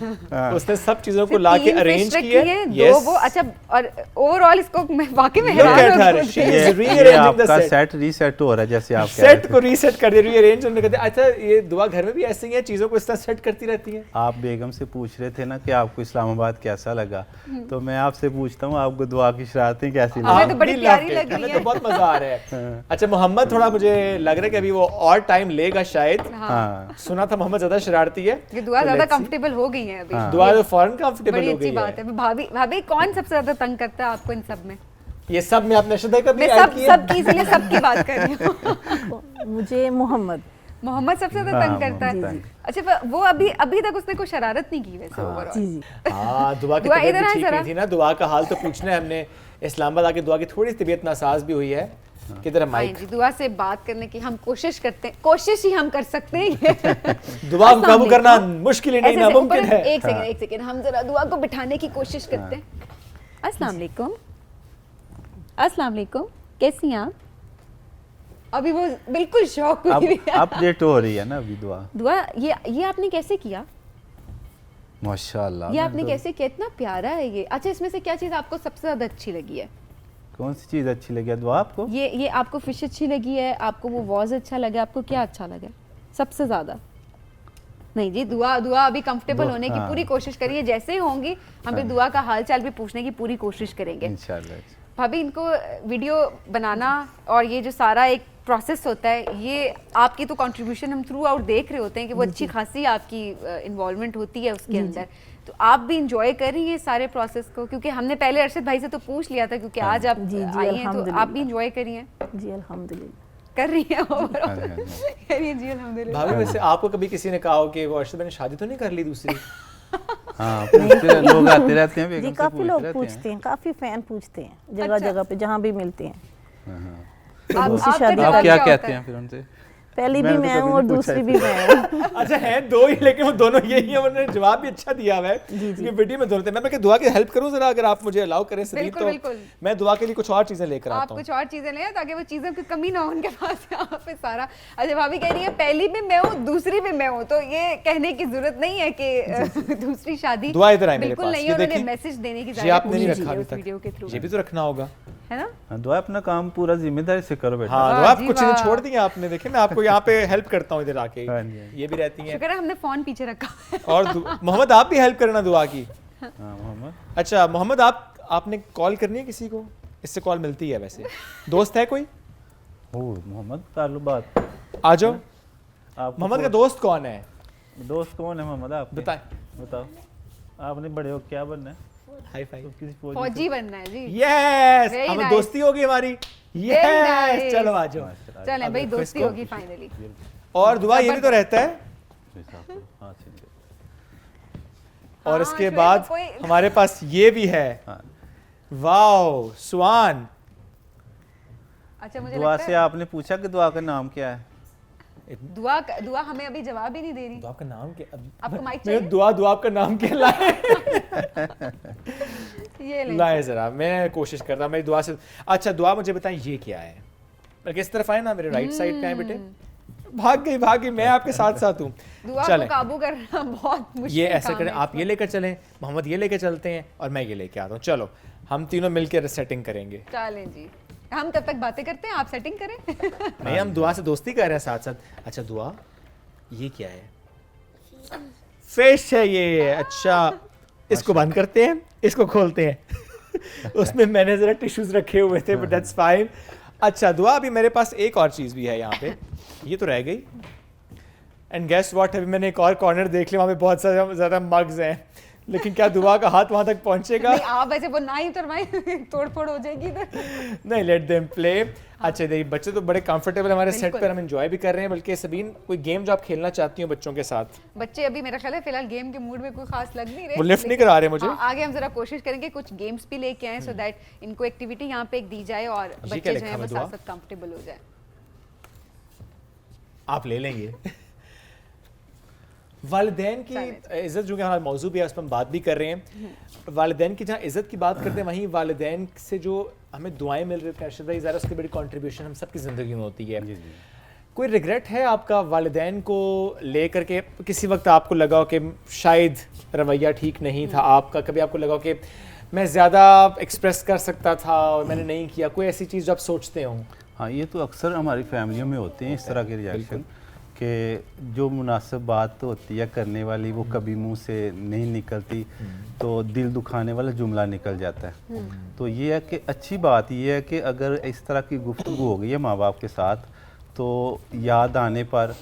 उसने सब चीज़ों को ला के अरेंज किया है। वो अच्छा, और ओवरऑल इसको मैं वाकई में हैरान हूं। आपका सेट रीसेट हो रहा है, जैसे आप सेट को रीसेट कर दे, रीअरेंज करने कहते हैं। अच्छा, ये दुआ घर में भी ऐसे ही है, चीज़ों को इस तरह सेट करती रहती है। आप बेगम से पूछ रहे थे ना कि आपको इस्लामाबाद कैसा लगा, तो मैं आपसे पूछता हूँ आपको दुआ की शरारतें कैसी लगी? हमें तो बड़ी प्यारी लग रही है, हमें तो बहुत मजा आ रहा है। अच्छा मोहम्मद, थोड़ा मुझे लग रहा है कि अभी वो और टाइम लेगा शायद। हाँ। सुना था मोहम्मद ज्यादा शरारती है, ये दुआ ज्यादा कंफर्टेबल हो गई है अभी। दुआ तो फौरन कंफर्टेबल हो गई है। बड़ी अच्छी बात है। भाभी कौन सबसे ज्यादा तंग करता है आपको इन सब में? ये सब में आपने शुदा कभी ऐड किया? सबकी, इसलिए सबकी बात कर रही हूँ। मुझे मोहम्मद सबसे ज्यादा तंग करता है। अच्छा, वो अभी तक उसने कोई शरारत नहीं की वैसे ओवरऑल। जी। हाँ, दुआ की तबीयत ठीक नहीं थी ना, दुआ का हाल तो पूछना है हमने। इस्लामाबाद आके दुआ की थोड़ी तबीयत नासाज भी हुई है। किधर है माइक? जी, दुआ से बात करने की हम कोशिश करते हैं, कोशिश ही हम कर सकते हैं। दुआ को काबू करना मुश्किल ही नहीं, नामुमकिन है। एक सेकंड हम जरा दुआ को बिठाने की कोशिश करते हैं। अस्सलाम वालेकुम, अस्सलाम वालेकुम, कैसी हैं आप? अभी वो बिल्कुल शॉक हुई है। अपडेट हो रही है ना अभी दुआ। ये आपने कैसे किया? माशाल्लाह, ये आपने कैसे किया? इतना प्यारा है ये। अच्छा, इसमें से क्या चीज़ आपको सबसे ज़्यादा अच्छी लगी है? कौन सी चीज़ अच्छी लगी है दुआ आपको? ये आपको फिश अच्छी लगी है, आपको वो वॉज अच्छा लगा, आपको क्या अच्छा लगा सबसे ज़्यादा? नहीं जी, दुआ अभी कंफर्टेबल होने की पूरी कोशिश करिए, जैसे ही होंगी हम भी दुआ का हाल चाल भी पूछने की पूरी कोशिश करेंगे इंशाल्लाह। भाभी, इनको वीडियो बनाना और ये जो सारा एक प्रोसेस होता है, ये आपकी तो कंट्रीब्यूशन हम थ्रू आउट देख रहे होते हैं कि वो अच्छी खासी आपकी इन्वॉल्वमेंट होती है उसके अंदर। तो आप भी इंजॉय कर रही हैं सारे प्रोसेस को? क्योंकि हमने पहले अरशद भाई से तो पूछ लिया था, क्योंकि आज आप आई हैं तो आप भी इंजॉय करिए। जी अल्हम्दुलिल्लाह। कर रही हैं हाँ ओवरऑल। जी, हाँ जी। करिए जी अल्हम्दुलिल्लाह। भाभी वैसे आपको कभी किसी ने कहा हो कि वो अरशद भाई ने शादी तो नहीं कर ली दूसरी? हाँ, पूछते लोग आते रहते हैं, बेगम जी से काफ़ी लोग रहते पूछते हैं, काफ़ी फैन पूछते हैं जगह जगह पे जहाँ भी मिलते हैं। हैं। हाँ, दूसरी आपका शादी जवाब आप क्या होता कहते है? हैं फिर उनसे? पहली भी मैंने तो मैं कभी हूँ और नहीं पूछा दूसरी भी मैं हूँ। अच्छा है दो ही, लेकिन वो दोनों यही है। उन्होंने जवाब भी अच्छा दिया हुआ है क्योंकि वीडियो में दोनों थे। मैं दुआ की हेल्प करूं जरा, अगर आप मुझे अलाउ करें सलीम, बिल्कुल, तो बिल्कुल। मैं दुआ के लिए कुछ और चीजें लेकर आप आता हूँ। कुछ और चीजें लें ताकि वो चीजों की कमी ना हो उनके पास यहाँ पे सारा। अच्छा भाभी कह रही है पहली भी मैं हूँ दूसरी भी मैं हूँ, तो ये कहने की जरूरत नहीं है कि दूसरी शादी दुआ इधर आए मेरे बिल्कुल पास, नहीं ये है। उन्होंने देखिए। मैसेज देने की जी ज़रूरत आपने नहीं नहीं रखा है अभी उस वीडियो के थ्रू, तक, ये भी तो रखना होगा। है ना? हाँ, दुआ अपना काम पूरा जिम्मेदारी से करो बेटा। हाँ वाह दुआ आप जी कुछ चीजें वाह। छोड़ दी हैं आपने, देखिए मैं आपको यहाँ पे हेल्प करता हूँ इधर आके, हाँ जी, हाँ जी। ये भी रहती हैं। शुक्र है हमने फोन पीछे रखा है। और मोहम्मद आप भी हेल्प करना दुआ की। हाँ मोहम्मद, अच्छा मोहम्मद, आपने कॉल करनी है किसी को? इससे कॉल मिलती है वैसे। दोस्त है कोई? हो मोहम्मद कर लो बात। आ जाओ। आपको मोहम्मद का दोस्त कौन है? दोस्त कौन है मोहम्मद आप? बताएं। बताओ, आपने बड़े हो क्या बनना है? High five. तो किसी फौजी फौजी बनना है जी। यस, Very हमें nice. दोस्ती होगी हमारी। Yes, nice. चलो आ जाओ। चलें भाई दोस्ती होगी फाइनली। और दुआ ये भी तो रहता है। हाँ ठीक है। और हाँ, इसके शुएब बाद कोई- हमारे पास ये भी है। हाँ, वाओ सुआन। अच्छा मुझे दुआ लगता से है आपने पूछा कि दुआ का नाम क्या है? दुआ हमें अभी जवाब ही नहीं दे रही। दुआ का नाम क्या? आपको माइक मेरे चाहिए? दुआ आपका नाम क्या लाए? ये ले लाए जरा, मैं कोशिश करता हूँ मेरी दुआ से। अच्छा दुआ मुझे बताएं ये क्या है? मैं किस तरफ आए ना, मेरे राइट साइड पे आए बेटे। भाग गई, मैं आपके साथ साथ हूँ। दुआ को चलें, काबू करना बहुत मुश्किल ये ऐसा काम करें, है आप इसका। ये लेकर चलें, मोहम्मद ये लेकर चलते हैं और मैं ये लेके आता हूँ। चलो हम तीनों मिलकर सेटिंग करेंगे। चलें जी, हम तब तक बातें करते हैं, आप सेटिंग करें। नहीं हम दुआ से दोस्ती कर रहे हैं साथ साथ। अच्छा दुआ ये क्या है? फिश है ये। अच्छा इसको बंद करते हैं, इसको खोलते हैं। उसमें मैंने जरा टिश्यूज रखे हुए थे बट दैट्स फाइन। अच्छा दुआ अभी मेरे पास एक और चीज़ भी है यहाँ पे, ये तो रह गई। एंड गेस व्हाट, अभी मैंने एक और कॉर्नर देख लिया, वहाँ पे बहुत ज़्यादा मग्स हैं, लेकिन क्या दुआ का हाथ वहाँ तक पहुँचेगा? नहीं आप ऐसे वो ना ही उतरवाएं, तोड़ फोड़ हो जाएगी इधर। नहीं, लेट देम प्ले। अच्छा देखिए बच्चे तो बड़े कंफर्टेबल हमारे सेट बिल्कुल। पर, हम एंजॉय भी कर रहे हैं। बल्कि सबीन कोई गेम जो आप खेलना चाहती हो बच्चों के साथ? बच्चे अभी मेरा ख्याल है फिलहाल गेम के मूड में कोई खास लग नहीं रहे। वो लिफ्ट नहीं लेकिन करा रहे मुझे। आगे हम जरा कोशिश करेंगे कुछ गेम्स भी लेके आए सो दैट इनको एक्टिविटी यहाँ पे एक दी जाए और ये बच्चे क्या जो लिखा है वो हुआ दुआ? साथ साथ कंफर्टेबल हो जाए। आप ले लेंगे। वालिदैन की इज़्ज़त जो कि हमारा मौजू भी है, उस पर हम बात भी कर रहे हैं। वालिदैन की जहाँ इज़्ज़त की बात करते हैं, वहीं वालिदैन से जो हमें दुआएं मिल रही हैं अरशद भाई, ज़रा उसकी बड़ी कंट्रीब्यूशन हम सबकी ज़िंदगी में होती है। कोई रिग्रेट है आपका वालिदैन को ले करके? किसी वक्त आपको लगा हो कि शायद रवैया ठीक नहीं था आपका, कभी आपको लगा हो कि मैं ज़्यादा एक्सप्रेस कर सकता था और मैंने नहीं किया? कोई ऐसी चीज़ जो आप सोचते हो? हाँ, ये तो अक्सर हमारी फैमिलियों में होते हैं इस तरह के रिएक्शन कि जो मुनासिब बात होती है करने वाली वो कभी मुंह से नहीं निकलती, तो दिल दुखाने वाला जुमला निकल जाता है। तो ये है कि अच्छी बात ये है कि अगर इस तरह की गुफ्तगू हो गई है माँ बाप के साथ, तो याद आने पर,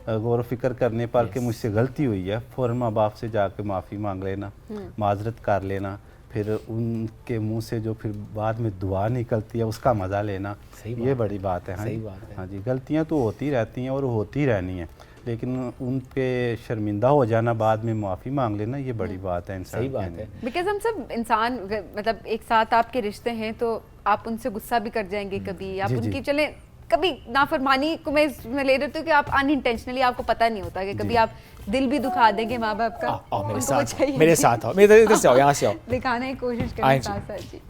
गौर फिक्र करने पर कि मुझसे गलती हुई है, फ़ौरन माँ बाप से जाके माफ़ी मांग लेना, माजरत कर लेना, फिर उनके मुंह से जो फिर बाद में दुआ निकलती है उसका मज़ा लेना, ये बड़ी बात है। हाँ सही जी, बात है। हाँ जी, गलतियाँ तो होती रहती हैं और होती रहनी है, लेकिन उन पे शर्मिंदा हो जाना, बाद में माफ़ी मांग लेना, ये बड़ी बात है इंसान सही के बात अंदर। है। बिकॉज हम सब इंसान मतलब एक साथ आपके रिश्ते हैं तो आप उनसे गुस्सा भी कर जाएंगे कभी, आप जी, जी। उनकी चले कभी नाफरमानी को मैं ले रही हूँ कि आप अनइंटेंशनली, आपको पता नहीं होता कि कभी आप दिल भी दुखा देंगे माँ बाप का। आओ मेरे उनको वो साथ चाहिए आओ, मेरे साथ आओ, मेरे इधर से आओ, यहाँ से आओ। दिखाने की कोशिश आए करें जी। साथ साथ जी।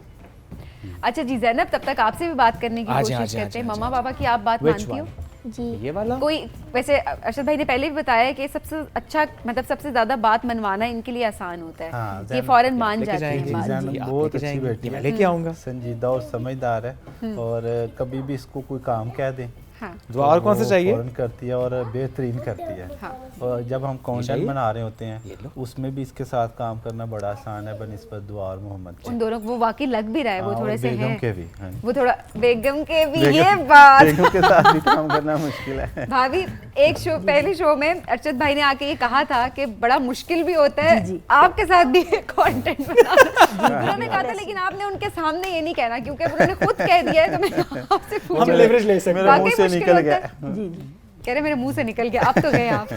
अच्छा जी जैनब, तब तक आपसे भी बात करने की हाँ जी, हाँ कोशिश जी, हाँ करते हैं। जी, हाँ मम्मा जी। पापा की आप बात Which मानती हो? one? जी ये वाला? कोई वैसे अरशद भाई ने पहले भी बताया कि सबसे अच्छा मतलब सबसे ज्यादा बात मनवाना इनके लिए आसान होता है। हाँ, ये ज़ैनब, फौरन मान लेके जाती जाएंगे? है बात। ज़ैनब जी, आप बहुत लेके अच्छी जाएंगे? बेटी मैं है, लेके आऊंगा। संजीदा और समझदार है, और कभी भी इसको कोई काम कह दें हाँ दुआ और कौन सा वो चाहिए? फौरन करती है और बेहतरीन करती है। हाँ। और जब हम चाहिए? कंटेंट बना रहे होते ये हैं लो। उसमें भी इसके साथ काम करना बड़ा आसान है बनिस्बत दुआ और मोहम्मद के। उन दोनों वो वाकई लग भी रहा है, वो हाँ, थोड़े और से बेगम हैं के भी, हाँ। वो थोड़ा बेगम के भी। बेगम- ये बात बेगम के साथ भी काम करना मुश्किल है। भाभी एक शो पहले शो में अरशद भाई ने आके ये कहा था कि बड़ा मुश्किल भी होता है आपके साथ भी कंटेंट बनाना। उन्होंने कहा था लेकिन आपने उनके सामने ये नहीं कहना क्योंकि उन्होंने खुद कह दिया है, तो मैं आपसे हम पूछ लेवरेज ले सकते मेरे हैं। मुंह वाकई से से मुश्किल निकल होता गया। है? जी जी कह रहे मेरे मुंह से निकल गया, अब तो गए आप।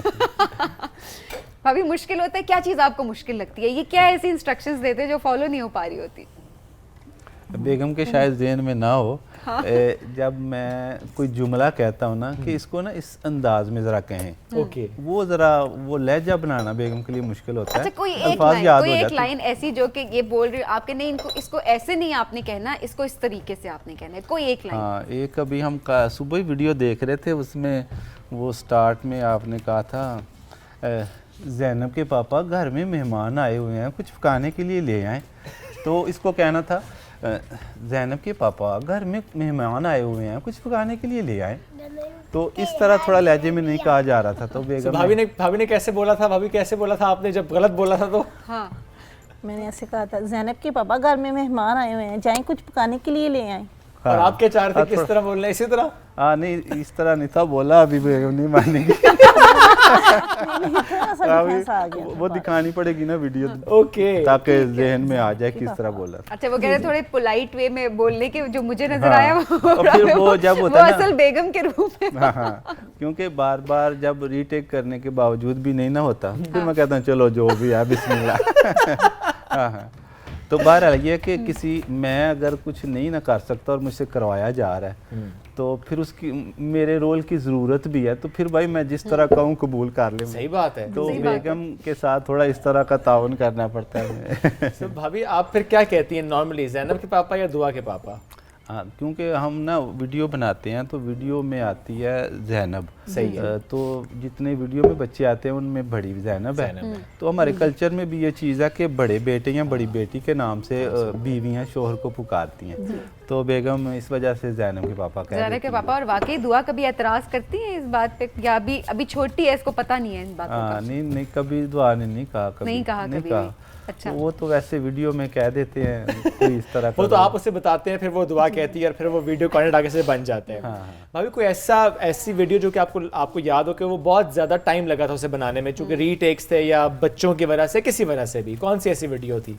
भाभी मुश्किल होता है, क्या चीज़ आपको मुश्किल लगती है? ये क्या ऐसी इंस्ट्रक्शंस देते हैं जो फॉलो नहीं हो पा रही होती? बेगम के शायद ज़हन में ना हो, जब मैं कोई जुमला कहता हूँ ना कि इसको ना इस अंदाज में ज़रा कहें, ओके, वो ज़रा वो लहजा बनाना बेगम के लिए मुश्किल होता है। अच्छा कोई एक अल्फाज लाइन, याद कोई हो एक जाते हैं। लाइन ऐसी जो कि ये बोल रही आपके नहीं, इनको इसको ऐसे नहीं आपने कहना, इसको इस तरीके से आपने कहना है, कोई एक लाइन। हाँ, एक अभी हम सुबह ही वीडियो देख रहे थे, उसमें वो स्टार्ट में आपने कहा था ज़ैनब के पापा घर में मेहमान आए हुए हैं, कुछ पकाने के लिए ले आए। तो इसको कहना था ज़ैनब के पापा घर में मेहमान आए हुए हैं, कुछ पकाने के लिए ले आए। तो इस तरह थोड़ा लहजे में नहीं कहा जा रहा था। तो बेगम भाभी ने कैसे बोला था? भाभी कैसे बोला था आपने जब गलत बोला था तो? हाँ, मैंने ऐसे कहा था ज़ैनब के पापा घर में मेहमान आए हुए हैं, जाएं कुछ पकाने के लिए ले आएं। और आप क्या चाह रहे थे, किस तरह बोलना है? इसी तरह? हाँ नहीं, इस तरह नहीं था बोला, अभी बेगम नहीं मानेगी। थोड़ा सा डिफरेंस आ गया। वो दिखानी पड़ेगी ना वीडियो, ओके, ताकि जहन में आ जाए किस तरह बोला। अच्छा वो कह रहे थोड़े पोलाइट वे में बोलने के, जो मुझे नजर आया वो और फिर वो जब होता है ना, असल बेगम के रूप में। हाँ हाँ, क्योंकि बार बार जब रीटेक करने के बावजूद भी नहीं ना होता, फिर मैं कहता हूँ चलो जो भी है बिस्मिल्लाह। हाँ हाँ, तो बहरहाल ये कि किसी मैं अगर कुछ नहीं ना कर सकता और मुझसे करवाया जा रहा है, तो फिर उसकी मेरे रोल की ज़रूरत भी है, तो फिर भाई मैं जिस तरह कहूँ कबूल कर ले। सही बात है। तो बेगम के साथ थोड़ा इस तरह का ताउन करना पड़ता है। तो भाभी आप फिर क्या कहती हैं नॉर्मली, ज़ैनब के पापा या दुआ के पापा? हाँ, क्योंकि हम ना वीडियो बनाते हैं तो वीडियो में आती है ज़ैनब। सही है। तो जितने वीडियो में बच्चे आते हैं उनमें बड़ी ज़ैनब है। तो हमारे कल्चर में भी ये चीज़ है कि बड़े बेटे या बड़ी बेटी के नाम से बीवियाँ शोहर को पुकारती हैं। तो बेगम इस वजह से ज़ैनब के पापा कह ज़ैनब के पापा। और वाकई दुआ कभी एतराज़ करती हैं इस बात पे, या अभी छोटी है, इसको पता नहीं है इन बातों का? नहीं, कभी दुआ ने नहीं कहा, कभी नहीं कहा कभी भी। अच्छा, वो तो वैसे वीडियो में कह देते हैं कोई इस तरह वो तो आप उसे बताते हैं, फिर वो दुआ कहती है और फिर वो वीडियो कंटेंट आगे से बन जाते हैं। हाँ। भाभी कोई ऐसी वीडियो जो कि आपको याद हो कि वो बहुत ज़्यादा टाइम लगा था उसे बनाने में, चूँकि रीटेक्स थे या बच्चों की वजह से, किसी वजह से भी, कौन सी ऐसी वीडियो थी?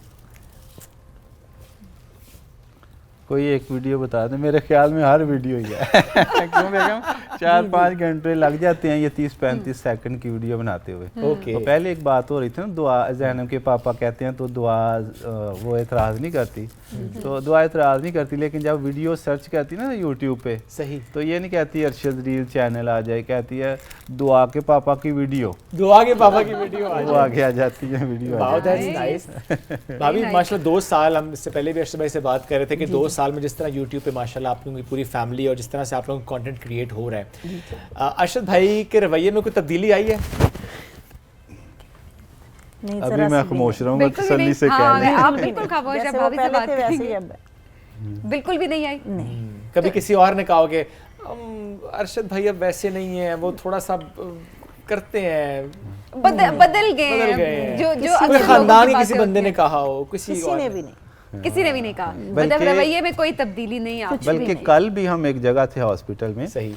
कोई एक वीडियो बता दें, मेरे ख्याल में हर वीडियो ही है। क्यों बेगम 4-5 घंटे लग जाते हैं ये 30-35 सेकंड की वीडियो बनाते हुए। ओके। तो पहले एक बात हो रही थी ना, दुआ ज़ैनब के पापा कहते हैं तो दुआ वो एतराज़ नहीं करती, तो दुआ एतराज़ नहीं करती, लेकिन जब वीडियो सर्च करती ना यूट्यूब पे, सही, तो ये नहीं कहती अरशद रील चैनल आ जाए, कहती है दुआ के पापा की वीडियो, दुआ के पापा की वीडियो वो आगे आ जाती है वीडियो। Wow, that's nice. भाभी माशाल्लाह 2 साल, हम इससे पहले भी अरशद भाई से बात कर रहे थे कि 2 साल में जिस तरह यूट्यूब पे माशाल्लाह आप लोगों की पूरी फैमिली और जिस तरह से आप लोगों का कंटेंट क्रिएट हो रहा है, अरशद भाई के रवैये में कोई तब्दीली आई है? नहीं, अभी जरा मैं सी भी खामोश रहूंगा, बिल्कुल भी तसल्ली नहीं। से कह हाँ, लें। आप बिल्कुल खामोश हैं, जैसे वो भाभी से पहले बात थे वैसे ही करेंगे। अब बिल्कुल भी नहीं आई। कभी किसी और ने कहा हो कि अरशद भाई अब वैसे नहीं है, वो थोड़ा सा करते हैं, बदल गए हैं। जो कोई अक्सर लोगों खानदान की के बातें किसी बंदे होती ने हैं। कहा हो, किसी किसी और ने भी नहीं। किसी ने भी नहीं कहा, मतलब बल्कि- रवैये में कोई तब्दीली नहीं आप। बल्कि कल भी हम एक जगह थे हॉस्पिटल में, सही,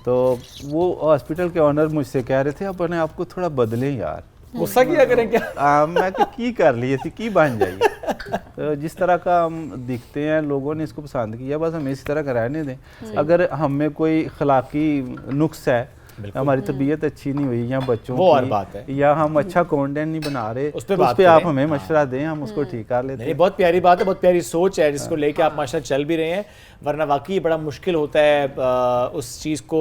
तो वो हॉस्पिटल के ऑनर मुझसे कह रहे थे अपने आप को थोड़ा बदलें यार। गुस्सा किया करें क्या? मैं की कर ली ऐसी की बन जाइए। तो जिस तरह का हम दिखते हैं लोगों ने इसको पसंद किया, बस हमें इसी तरह का रहने दें। अगर हम में कोई अखलाकी नुक्स है, हमारी तबीयत अच्छी नहीं हुई या बच्चों वो और की, बात है। या हम अच्छा कंटेंट नहीं बना रहे, उस पे तो बात उस पे आप करें। हमें मशवरा दें, हम उसको ठीक कर लेते नहीं, हैं। बहुत प्यारी बात है, बहुत प्यारी सोच है जिसको लेके आप माशाल्लाह चल भी रहे हैं, वरना वाकई बड़ा मुश्किल होता है उस चीज़ को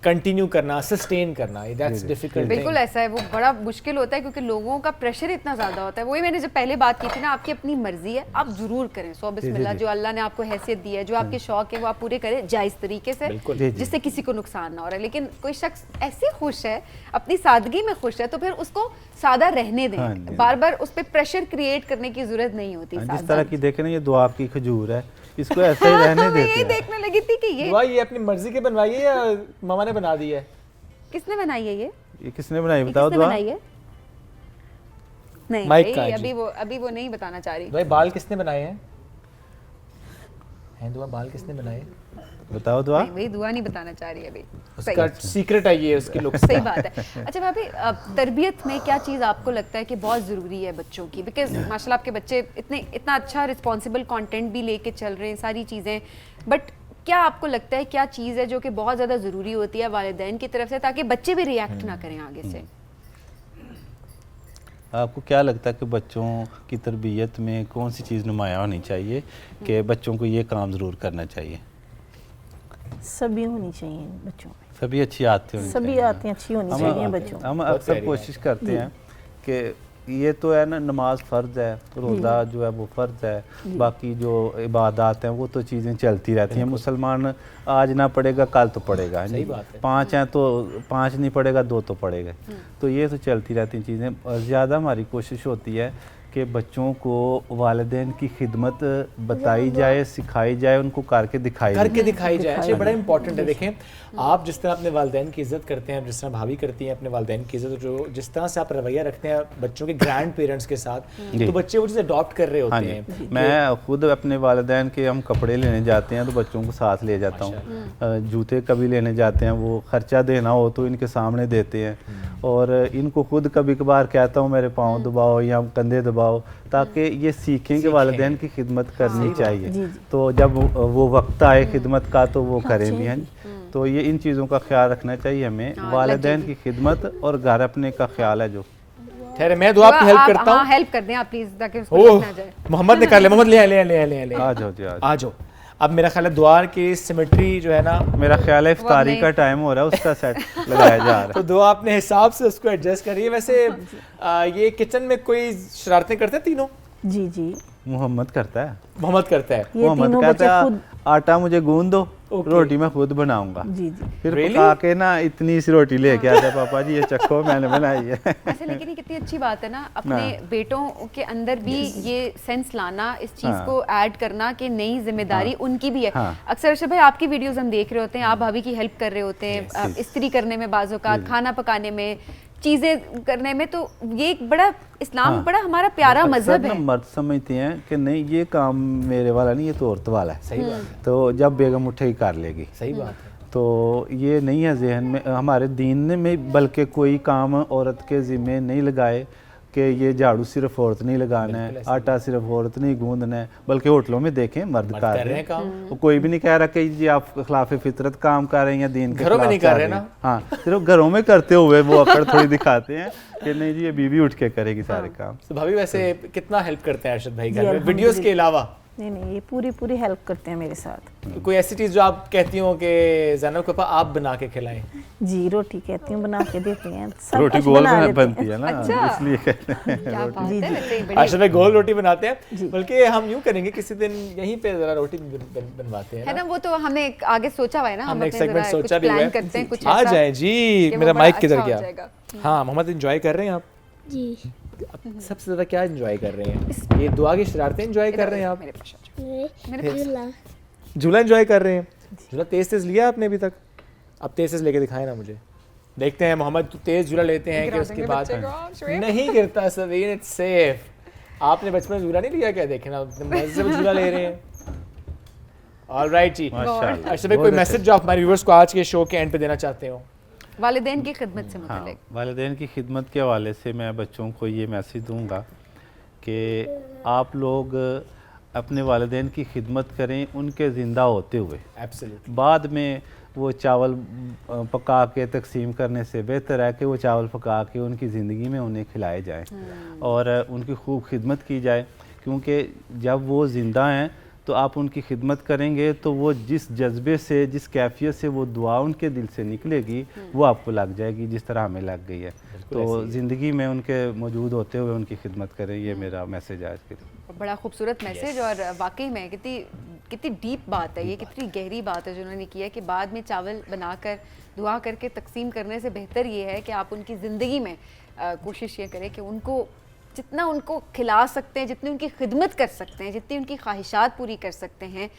कंटिन्यू करना, सस्टेन करना, दैट्स डिफिकल्ट। बिल्कुल ऐसा है, वो बड़ा मुश्किल होता है क्योंकि लोगों का प्रेशर इतना ज़्यादा होता है। वही मैंने जब पहले बात की थी ना, आपकी अपनी मर्जी है, आप ज़रूर करें, सौ बिस्मिल्लाह, जो अल्लाह ने आपको हैसियत दी है, जो आपके शौक है वो आप पूरे करें जायज़ तरीके से, जिससे किसी को नुकसान ना हो रहा है। लेकिन कोई शख्स ऐसे खुश है, अपनी सादगी में खुश है, तो फिर उसको सादा रहने दें, बार बार उस पर प्रेशर क्रिएट करने की ज़रूरत नहीं होती। जिस तरह की देखें ना, ये दुआ की खजूर है, इसको ऐसे ही रहने मैं देते यही हैं। देखने लगी थी कि ये अपनी मर्जी के बनवाई है या मामा ने बना दी है? किसने बनाई है? ये किसने बनाई ये बताओ किसने दुआ? बनाई है? नहीं माइक भाई, का जी। अभी वो नहीं बताना चाह रही। भाई बाल किसने बनाए हैं? दुआ, बाल किसने बनाए? बताओ दुआ। नहीं, वही दुआ नहीं बताना चाह रही अभी। उसका सीक्रेट है ये, उसकी लुक। सही बात है। अच्छा भाभी, तरबियत में क्या चीज़ आपको लगता है कि बहुत ज़रूरी है बच्चों की? बिकॉज माशाल्लाह आपके बच्चे इतना अच्छा रिस्पॉन्सिबल कंटेंट भी लेके चल रहे हैं, सारी चीज़ें, बट क्या आपको लगता है क्या चीज़ है जो कि बहुत ज़्यादा ज़रूरी होती है वालिदैन की तरफ से, ताकि बच्चे भी रिएक्ट ना करें आगे से? आपको क्या लगता है कि बच्चों की तरबियत में कौन सी चीज़ नुमाया होनी चाहिए कि बच्चों को ये काम ज़रूर करना चाहिए? सभी होनी चाहिए बच्चों में, सभी अच्छी आदतें होनी सभी चाहिए। आदतें अच्छी होनी चाहिए बच्चों में। हम अक्सर कोशिश करते हैं कि ये तो है ना, नमाज फ़र्ज़ है, रोज़ा जो है वो फ़र्ज़ है, बाकी जो इबादत हैं वो तो चीज़ें चलती रहती हैं। मुसलमान आज ना पढ़ेगा कल तो पढ़ेगा, सही बात है। 5 हैं तो 5 नहीं पढ़ेगा 2 तो पढ़ेगा, तो ये तो चलती रहती हैं चीज़ें। और ज़्यादा हमारी कोशिश होती है कि बच्चों को वालिदैन की खिदमत बताई जाए, सिखाई जाए, उनको करके दिखाई जाए। अच्छा, बड़ा इंपॉर्टेंट है। देखें, आप जिस तरह अपने वालिदैन की इज़्ज़त करते हैं, जिस तरह भाभी करती हैं अपने वालिदैन की इज़्ज़त, जो जिस तरह से आप रवैया रखते हैं बच्चों के ग्रैंड पेरेंट्स के साथ, तो बच्चे वो चीज़ अडॉप्ट कर रहे होते हैं। मैं खुद अपने वालिदैन के हम कपड़े लेने जाते हैं तो बच्चों को साथ ले जाता हूँ। जूते कभी लेने जाते हैं, वो खर्चा देना हो तो इनके सामने देते हैं, और इनको खुद कभी कभार कहता हूँ मेरे पाँव दबाओ या कंधे दबाओ, ताकि ये सीखें कि वालिदैन की खिदमत करनी चाहिए। तो जब वो वक्त आए खिदमत का तो वो करें भी हैं। तो ये इन चीज़ों का ख्याल रखना चाहिए हमें, वालिदैन की खिदमत और घर अपने का ख्याल है जो। ठहरे, मैं दुआ आपकी हेल्प करता हूँ। हेल्प कर दें आप प्लीज, ताकि उसको लग ना जाए। मोहम्मद ने कर ले, मोहम्मद ले आ जाओ जी, आ जाओ। अब मेरा ख्याल है दुआ की सिमेट्री जो है ना, मेरा ख्याल है इफ्तारी का टाइम हो रहा है, उसका सेट लगाया जा रहा है। तो दुआ अपने हिसाब से उसको एडजस्ट करिए। वैसे ये किचन में कोई शरारतें करते हैं तीनों? जी जी, मोहम्मद करता है। मोहम्मद करता है। ये मोहम्मद तीनों कहता बच्चे है खुद। आटा मुझे गूंद दो, रोटी मैं खुद बनाऊंगा। जी जी, फिर Really? पका के ना इतनी सी रोटी लेके आता है, पापा जी ये चखो मैंने बनाई है। ऐसे, लेकिन ये कितनी अच्छी बात है ना, अपने बेटों के अंदर भी ये सेंस लाना, इस चीज हाँ। को ऐड करना कि नई जिम्मेदारी उनकी भी है। हाँ। अक्सर अर्शद भाई आपकी वीडियोस हम देख रहे होते हैं, आप भाभी की हेल्प कर रहे होते हैं, इस्त्री करने में, बाज़ औक़ात खाना पकाने में, चीजें करने में। तो ये एक बड़ा इस्लाम हाँ। बड़ा हमारा प्यारा अक्सर मजहब ना है। मर्द समझते हैं कि नहीं ये काम मेरे वाला नहीं, ये तो औरत वाला है। सही बात है, तो जब बेगम उठेगी कर लेगी। सही बात है। तो ये नहीं है जहन में हमारे दीन ने में, बल्कि कोई काम औरत के ज़िम्मे नहीं लगाए कि ये झाड़ू सिर्फ औरत नहीं लगाना है, आटा सिर्फ औरत नहीं गूंदना है, बल्कि होटलों में देखें मर्द कर रहे हैं काम। वो कोई भी नहीं कह रहा कि जी आप खिलाफ फितरत काम कर रहे हैं या दीन के घरों में खिलाफ नहीं कर रहे हैं। हाँ, सिर्फ घरों में करते हुए वो अकड़ थोड़ी दिखाते हैं कि नहीं जी ये बीवी उठ के करेगी सारे काम। तो भाभी वैसे कितना हेल्प करते हैं अर्शद भाई जी, घर में वीडियोस के अलावा? नहीं नहीं, ये पूरी हेल्प करते हैं मेरे साथ। कोई ऐसी चीज़ जो आप कहती हो कि ज़ैनब को आप बना के खिलाएं? जी, रोटी कहती हूँ बना के देते हैं, सब रोटी कुछ गोल बना लेते बनती हैं। है ना, अच्छा। इसलिए कहते हैं। क्या बात है, वैसे ही बड़ी- अर्शद भाई गोल रोटी बनाते हैं, बल्कि हम यूं करेंगे किसी दिन यहीं पे जरा रोटी बनवाते हैं है ना, वो तो हमने आगे सोचा हुआ है ना, हम हमने एक अपने सेगमेंट जरा कुछ सोचा भी हुआ प्लान है। करते हैं कुछ आ ऐसा जाए जी, कि वो मेरा बड़ा माइक किधर अच्छा हो गया? जाएगा। हाँ मोहम्मद, एंजॉय कर रहे हैं आप? जी, सबसे ज़्यादा क्या एंजॉय कर रहे हैं? ये दुआ की शरारतें एंजॉय कर रहे हैं आप? मेरे पास आ जाओ। मेरे झूला झूला एंजॉय कर रहे हैं? झूला तेज लिया आपने अभी तक? अब तेज लेके दिखाएं ना मुझे, देखते हैं मोहम्मद तो तेज झूला लेते हैं कि उसके बाद नहीं गिरता सवीन, इट्स सेफ। आपने बचपन में झूला नहीं लिया क्या? देखे ना मजे से झूला ले रहे हैं। ऑलराइट जी, माशाल्लाह। अच्छा भाई कोई मैसेज जो आप हमारे व्यूअर्स को आज के शो के एंड पे देना चाहते हो? वालिदैन की खिदमत से हाँ, मुतालिक। वालिदैन की खिदमत के हवाले से मैं बच्चों को ये मैसेज दूंगा कि आप लोग अपने वालिदैन की खिदमत करें उनके ज़िंदा होते हुए। एब्सोल्युटली। बाद में वो चावल पका के तकसीम करने से बेहतर है कि वो चावल पका के उनकी ज़िंदगी में उन्हें खिलाए जाएँ और उनकी खूब खिदमत की जाए, क्योंकि जब वो ज़िंदा हैं तो आप उनकी खिदमत करेंगे तो वो जिस जज्बे से, जिस कैफियत से वो दुआ उनके दिल से निकलेगी वो आपको लग जाएगी जिस तरह हमें लग गई है। तो ज़िंदगी में उनके मौजूद होते हुए उनकी खिदमत करें, ये मेरा मैसेज है आज के लिए। बड़ा खूबसूरत मैसेज और वाकई में कितनी डीप बात है ये, कितनी गहरी बात है जो उन्होंने की है कि बाद में चावल बनाकर दुआ करके तकसीम करने से बेहतर ये है कि आप उनकी ज़िंदगी में कोशिश ये करें कि उनको जितना उनको खिला सकते हैं, जितनी उनकी खिदमत कर सकते हैं, जितनी उनकी ख्वाहिशात पूरी कर सकते हैं,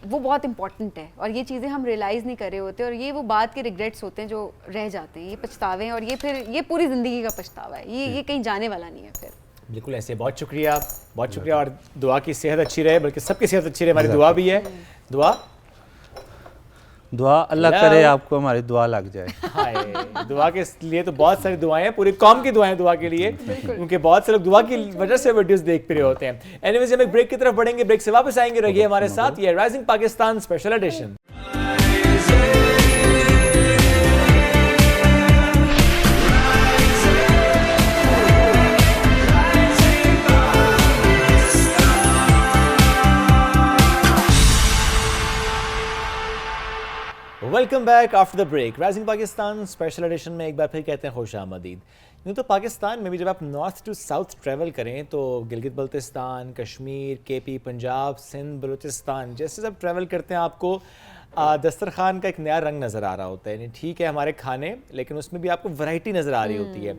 वो बहुत इंपॉर्टेंट है। और ये चीज़ें हम रियलाइज़ नहीं कर रहे होते और ये वो बात के रिग्रेट्स होते हैं जो रह जाते हैं, ये पछतावे हैं और ये फिर ये पूरी ज़िंदगी का पछतावा है, ये कहीं जाने वाला नहीं है फिर। बिल्कुल ऐसे, बहुत शुक्रिया, बहुत शुक्रिया। और दुआ की सेहत अच्छी रहे, बल्कि सबकी सेहत अच्छी रहे, हमारी दुआ भी है। दुआ दुआ अल्लाह Hello. करे आपको हमारी दुआ लग जाए। हाय, दुआ के लिए तो बहुत सारी दुआएं हैं, पूरी कौम की दुआएं दुआ के लिए, क्योंकि बहुत से लोग दुआ की वजह से वीडियोस देख रहे होते हैं। एनीवेज, हम एक ब्रेक की तरफ बढ़ेंगे, ब्रेक से वापस आएंगे, रहिए हमारे साथ। ये rising Pakistan special edition. Welcome back after the break. Rising Pakistan special edition में एक बार फिर कहते हैं खुश आमदीद। यूँ तो पाकिस्तान में भी जब आप नॉर्थ टू साउथ ट्रैवल करें तो गिलगित बल्तिस्तान, कश्मीर, केपी, पंजाब, सिंध, बलूचिस्तान जैसे सब ट्रैवल करते हैं, आपको दस्तरखान का एक नया रंग नज़र आ रहा होता है। यानी ठीक है हमारे खाने, लेकिन उसमें भी आपको वैरायटी नज़र आ रही होती है।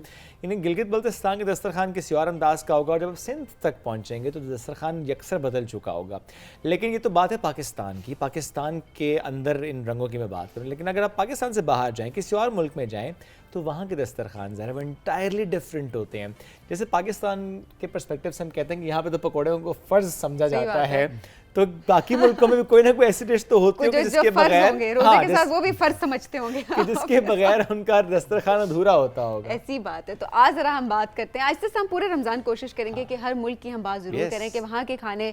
यानी गिलगित बल्तिस्तान के दस्तरखान किसी और अंदाज का होगा, और जब आप सिंध तक पहुंचेंगे तो दस्तरखान यकसर बदल चुका होगा। लेकिन ये तो बात है पाकिस्तान की, पाकिस्तान के अंदर इन रंगों की मैं बात करूँ। लेकिन अगर आप पाकिस्तान से बाहर जाएँ, किसी और मुल्क में जाएँ, तो वहाँ के दस्तरखान ज़रा वो इंटायरली डिफरेंट होते हैं। जैसे पाकिस्तान के पर्सपेक्टिव से हम कहते हैं कि यहाँ पे तो पकौड़े को फ़र्ज समझा जाता है, तो बाकी मुल्कों में भी कोई ना कोई ऐसी डिश तो होती है जिसके बगैर रोजे के साथ वो भी फर्ज समझते होंगे कि जिसके बगैर उनका दस्तरखान अधूरा होता होगा। ऐसी बात है। तो आज जरा हम बात करते हैं, आज से हम पूरे रमज़ान कोशिश करेंगे कि हर मुल्क की हम बात ज़रूर करें कि वहाँ के खाने,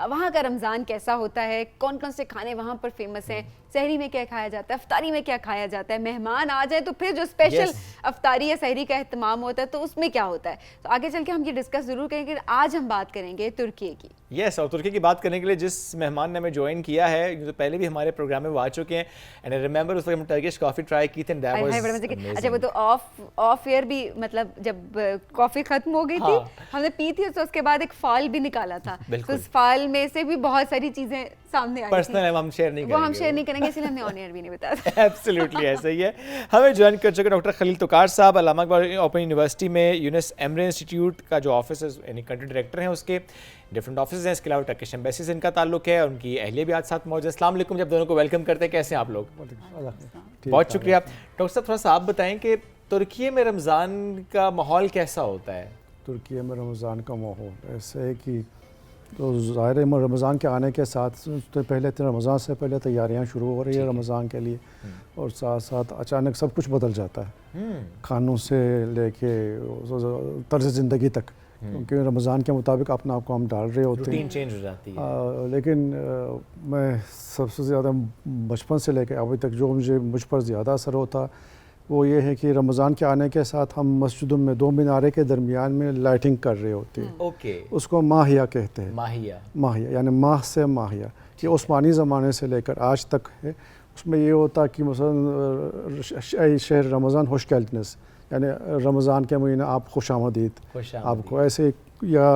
वहाँ का रमज़ान कैसा होता है, कौन कौन से खाने वहाँ पर फेमस हैं, सहरी में क्या खाया जाता है, अफ्तारी में क्या खाया जाता है, मेहमान आ जाए तो फिर जो स्पेशल अफ्तारी या सहरी का एहतमाम होता है तो उसमें क्या होता है। तो आगे चल के हम ये डिस्कस ज़रूर करेंगे। आज हम बात करेंगे तुर्की की। यस, और तुर्की की बात करने के लिए जिस मेहमान ने हमें ज्वाइन किया है, तो पहले भी हमारे प्रोग्राम में वो आ चुके हैं, एंड आई रिमेंबर उस वक्त हम टर्किश कॉफ़ी ट्राई की थी। अच्छा, वो तो ऑफ एयर भी, मतलब जब कॉफ़ी खत्म हो गई थी, हमने पी थी, तो उसके बाद एक फाइल भी निकाला था, तो उस फाइल में से भी बहुत सारी चीज़ें सामने आई। पर्सनल है, हम शेयर नहीं करेंगे, वो हम शेयर नहीं करेंगे, इसलिए हमने ऑन एयर भी नहीं बताया। एब्सोल्युटली ऐसा ही है। हमें ज्वाइन कर चुके डॉक्टर खलील तुकार साहब, अल्लामा इकबाल ओपन यूनिवर्सिटी में यूनिस एमरे इंस्टीट्यूट का जो ऑफिस है, यानी कंट्री डायरेक्टर हैं, उसके डिफरेंट ऑफिस हैं। इसके अलावा टर्किश एम्बेसी से इनका ताल्लुक है, उनकी अहलिया भी आज साथ मौजूद है। अस्सलाम वालेकुम, जब दोनों को वेलकम करते हैं। कैसे हैं आप लोग? बहुत शुक्रिया। डॉक्टर साहब, थोड़ा सा आप बताएं कि तुर्की में रमज़ान का माहौल कैसा होता है? तुर्की में रमज़ान का माहौल ऐसे है कि तो ज़ाहिर है रमज़ान के आने के साथ तो पहले रमज़ान से पहले तैयारियां शुरू हो रही है रमज़ान के लिए, और साथ साथ अचानक सब कुछ बदल जाता है, खानों से लेके तर्ज ज़िंदगी तक, क्योंकि रमज़ान के मुताबिक अपना आपको हम डाल रहे होते हैं, चेंज हो जाती है। लेकिन मैं सबसे ज़्यादा बचपन से लेकर अभी तक जो मुझ पर ज़्यादा असर होता वो ये है कि रमज़ान के आने के साथ हम मस्जिदों में दो मीनारे के दरमियान में लाइटिंग कर रहे होते हैं। ओके, उसको माहिया कहते हैं। माहिया यानी माह से माहिया, ये उस्मानी ज़माने से लेकर आज तक है। उसमें ये होता कि मसलन शहर रमज़ान खुश कैलनेस, यानी रमज़ान के महीने आप खुश आमदीद, आपको ऐसे, या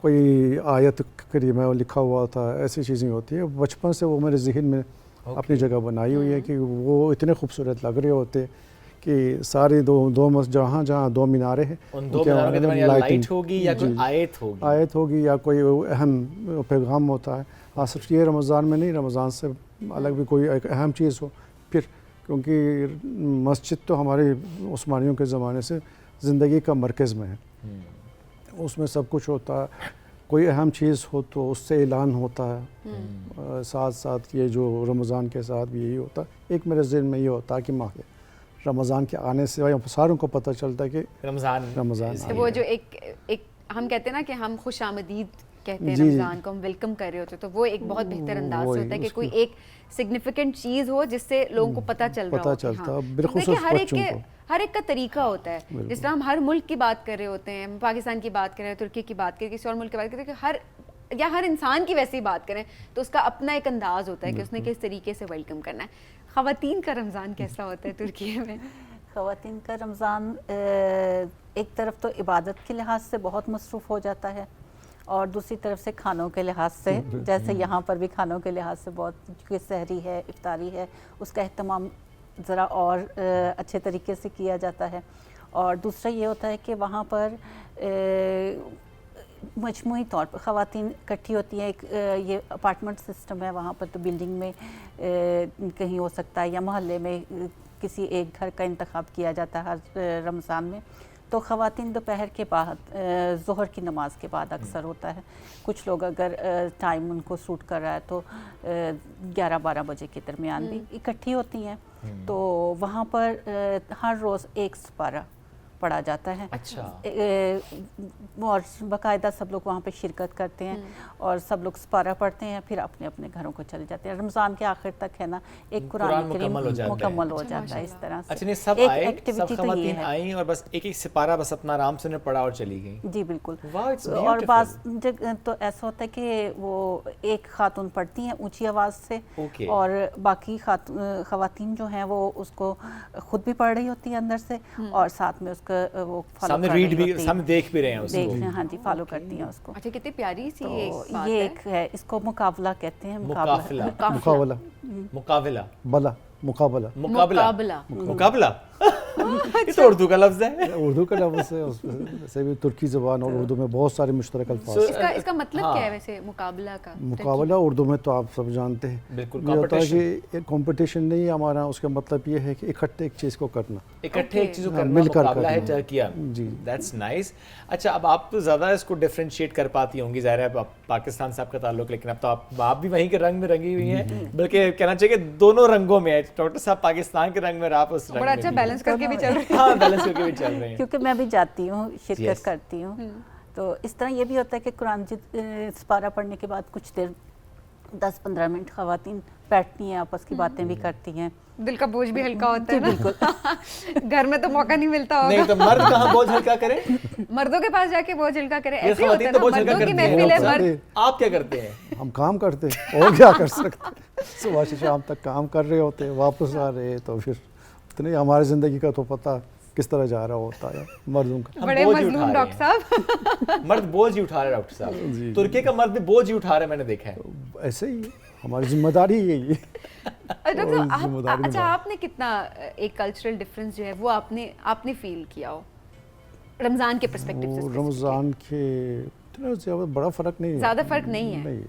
कोई आयत करीमा लिखा हुआ था, ऐसी चीज़ें होती है। बचपन से वो मेरे जहन में अपनी जगह बनाई हुई है कि वो इतने खूबसूरत लग रहे होते कि सारी दो जहाँ जहाँ दो मीनारे हैं, उन दो मीनारों के दरमियान लाइट होगी या कोई आयत होगी या कोई अहम पैगाम होता है। हाँ, सिर्फ ये रमज़ान में नहीं, रमज़ान से अलग भी कोई एक अहम चीज़ हो फिर, क्योंकि मस्जिद तो हमारे उस्मानियों के ज़माने से ज़िंदगी का मरकज़ में है, उसमें सब कुछ होता है। कोई अहम चीज़ हो तो उससे ऐलान होता है। साथ साथ ये जो रमज़ान के साथ भी यही होता है। एक मेरे ज़हन में ये होता है कि माह रमज़ान के आने से सारों को पता चलता है कि रमज़ान वो जो एक हम कहते हैं ना कि हम खुश आमदीद कहते हैं रमज़ान को, हम वेलकम कर रहे होते हैं, तो वो एक बहुत बेहतर अंदाज से होता है कि कोई एक सिग्निफिकेंट चीज़ हो जिससे लोगों को पता चल रहा हो। देखिए हर एक का तरीका होता है। जिस तरह हम हर मुल्क की बात कर रहे होते हैं, हम पाकिस्तान की बात कर रहे हैं, तुर्की की बात करें, किसी और मुल्क की बात करें, हर इंसान की वैसी बात करें तो उसका अपना एक अंदाज़ होता है कि उसने किस तरीके से वेलकम करना है। ख़वातीन का रमज़ान कैसा होता है तुर्की में? ख़वातीन का रमज़ान एक तरफ तो इबादत के लिहाज से बहुत मसरूफ़ हो जाता है, और दूसरी तरफ से खानों के लिहाज से, जैसे यहाँ पर भी खानों के लिहाज से बहुत, क्योंकि सहरी है, इफ्तारी है, उसका एहतमाम ज़रा और अच्छे तरीके से किया जाता है। और दूसरा ये होता है कि वहाँ पर मजमूई तौर पर ख़वातीन इकट्ठी होती हैं। एक ये अपार्टमेंट सिस्टम है वहाँ पर, तो बिल्डिंग में कहीं हो सकता है या मोहल्ले में किसी एक घर का इंतखाब किया जाता है हर रमज़ान में, तो ख़वातीन दोपहर के बाद ज़ोहर की नमाज के बाद अक्सर होता है। कुछ लोग अगर टाइम उनको सूट कर रहा है तो 11-12 बजे के दरमियान भी इकट्ठी होती हैं। तो वहाँ पर हर रोज़ एक सपारा पढ़ा जाता है। अच्छा। और बाकायदा सब लोग वहाँ पे शिरकत करते हैं और सब लोग सपारा पढ़ते हैं, फिर अपने अपने घरों को चले जाते हैं। रमज़ान के आखिर तक है ना एक कुरान मुकम्मल हो जाता है इस तरह से। अच्छा, नहीं सब एक आए, सब एक्टिविटी तो ये ख़वातीन है। आई और बस एक एक सिपारा बस अपना आराम से उन्हें पढ़ा और चली गई। जी बिल्कुल। वाह, it's और beautiful. बाज़ जगह तो ऐसा होता है कि वो एक खातून पढ़ती हैं ऊंची आवाज़ से, Okay. और बाकी ख़वातीन जो हैं वो उसको खुद भी पढ़ रही होती है अंदर से, और साथ में उसका वो सामने रीड भी, सामने देख भी रहे हैं उसको। देख रहे हैं, हाँ जी, फॉलो करती हैं उसको। अच्छा, कितनी प्यारी सी तो एक बात ये है। एक है, इसको मुकाबला कहते हैं। मुकाफिला, मुकाबला मुकाबला, बला मुकाबला मुकाबला, मुकाबला। ये तो उर्दू का लफ्ज है। उर्दू का लफ्ज़ है, उससे भी तुर्की ज़बान और उर्दू में बहुत सारे मुश्तरक अल्फाज हैं। इसका मतलब क्या है वैसे मुकाबला का? मुकाबला उर्दू में तो आप सब जानते हैं, बिल्कुल, ये होता है competition। कि एक कंपटीशन नहीं है हमारा, उसका मतलब ये है कि इकट्ठे एक चीज़ को करना। इकट्ठे एक चीज़ को हाँ, करना मिलकर मुकाबला है करना। टर्किया। जी। That's nice. अच्छा, अब आप तो ज़्यादा इसको डिफरेंशिएट कर पाती होंगी, ज़ाहिर है अब पाकिस्तान से आपका ताल्लुक, लेकिन अब तो आप भी वहीं के रंग में रंगी हुई हैं, बल्कि कहना चाहिए कि दोनों रंगों में है। डॉक्टर साहब पाकिस्तान के रंग में और आप उस रंग बड़ा में अच्छा भी बैलेंस करके भी चल रही हैं। हाँ, बैलेंस करके भी चल रहे हैं। क्योंकि मैं भी जाती हूँ, शिरकत Yes। करती हूँ, तो इस तरह ये भी होता है कि कुरान सपारा पढ़ने के बाद कुछ देर 10-15 मिनट ख़वातीन बैठती हैं, आपस की बातें भी करती हैं। दिल का बोझ भी हल्का होता है ना। बिल्कुल। घर में तो मौका नहीं मिलता होगा। नहीं तो मर्द कहाँ बोझ हल्का करे? मर्दों के पास जाके बोझ हल्का करे, ये ऐसे होता ख़वातीन है तो ना, बोझ हल्का मर्दों की करती हैं। महफिल है, वो मर्द आप क्या करते हैं? हम काम करते हैं और क्या कर सकते हैं। सुबह से शाम तक काम कर रहे होते हैं, वापस आ रहे हैं, तो फिर इतनी हमारी ज़िंदगी का तो पता किस तरह जा रहा होता है मर्दों का। हम बड़े बोझ ही मजलूम उठा डॉक्टर रहे साहब। हैं। मर्द बोझ ही उठा रहे हैं डॉक्टर साहब। तुर्की का मर्द भी बोझ ही उठा रहे हैं, मैंने देखा है। ऐसे ही हमारी जिम्मेदारी यही है। डॉक्टर साहब, जिम्मेदारी अच्छा निभाओ। आपने कितना एक कल्चरल डिफरेंस जो है वो आपने फील किया हो रमज़ान के पर्सपेक्टिव से? वो रमज़ान के इतना ज़्यादा बड़ा फ़र्क नहीं है। ज़्यादा फ़र्क नहीं है। नहीं।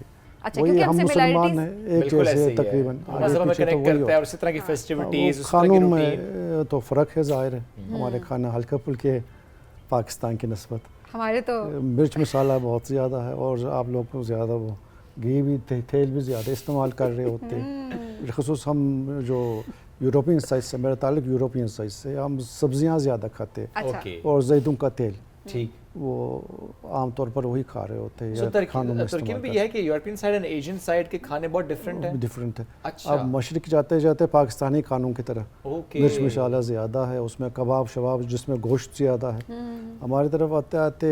अच्छा, वही क्योंकि हम हम मुसलमान similarities- हैं, एक बिल्कुल ऐसे जैसे ही है। तकरीबन आगे मज़हब में पीछे तो कनेक्ट वही करता है होता और इसी तरह की है। फेस्टिविटीज, वो उस तरह की खानों रूटीन। में तो फ़र्क है, ज़ाहिर है। हमारे खाना हल्का फुल्के है पाकिस्तान की नस्बत। हमारे तो मिर्च मसाला बहुत ज़्यादा है और आप लोग को ज़्यादा वो घी भी तेल भी ज़्यादा इस्तेमाल कर रहे होते हैं। ख़ुसूस हम जो यूरोपियन साइड से, मेरा ताल्लुक यूरोपियन साइड से, हम सब्जियां ज़्यादा खाते हैं अच्छा। ओके, और जैतून का तेल, ठीक। वो आमतौर पर वही खा रहे होते हैं सो या खानों में तुर्की में भी इस्तेमाल यह है कि European side and Asian side के खाने बहुत डिफरेंट हैं। डिफरेंट है। अच्छा। अब मशरक़ जाते जाते पाकिस्तानी खानों की तरह ओके। मिर्च मसाला ज़्यादा है, उसमें कबाब शबाब जिसमें गोश्त ज़्यादा है। हमारी तरफ आते आते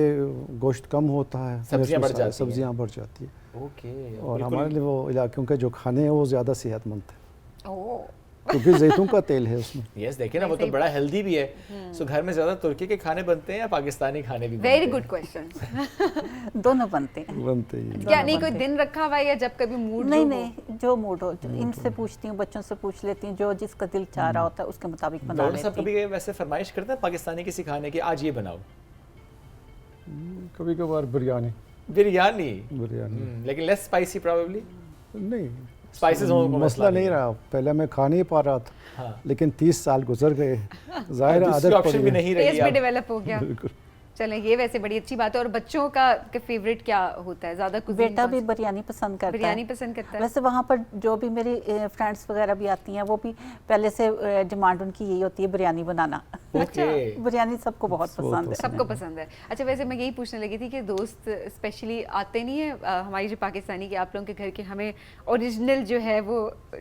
गोश्त कम होता है, सब्जियां बढ़ जाती हैं। सब्जियां बढ़ जाती है। ओके। और हमारे लिए वो इलाकों के जो खाने हैं वो ज़्यादा सेहतमंद है, ओह, क्योंकि जैतून का तेल है उसमें। यस, देखिए ना, वो तो बड़ा हेल्दी भी है। सो घर में ज़्यादा तुर्की के खाने बनते हैं या पाकिस्तानी खाने भी बनते वेरी हैं? Good question. दोनों बनते हैं। बनते ही हैं। क्या नहीं कोई दिन रखा हुआ है या जब कभी मूड नहीं नहीं, जो मूड हो, इनसे पूछती हूँ, बच्चों से पूछ लेती हूँ, जो जिसका दिल चाह रहा होता है उसके मुताबिक बना डॉक्टर साहब लेती हूँ। कभी वैसे फरमाइश करते हैं पाकिस्तानी किसी खाने की, आज ये बनाओ? कभी कभार बिरयानी बिरयानी। लेकिन लेस स्पाइसी प्रोबेबली। नहीं, स्पाइसेस हो को मसला नहीं रहा। पहले मैं खा नहीं पा रहा था, हाँ। लेकिन 30 साल गुजर गए, जाहिर है दूसरी आदत ऑप्शन पड़ भी गई। नहीं रही टेस्ट भी अब। डेवलप हो गया। बिल्कुल। चलें, ये वैसे बड़ी अच्छी बात है। और बच्चों का फेवरेट क्या होता है ज़्यादा? कुछ बेटा भी बिरयानी पसंद करता बिरयानी है। पसंद करता है। वैसे वहाँ पर जो भी मेरी फ्रेंड्स वगैरह भी आती हैं, वो भी पहले से डिमांड उनकी यही होती है बिरयानी बनाना। ओके। बिरयानी सबको बहुत पसंद है। सबको पसंद है। अच्छा, वैसे मैं यही पूछने लगी थी कि दोस्त स्पेशली आते नहीं है हमारी जो पाकिस्तानी के आप लोगों के घर के, हमें ओरिजिनल जो है वो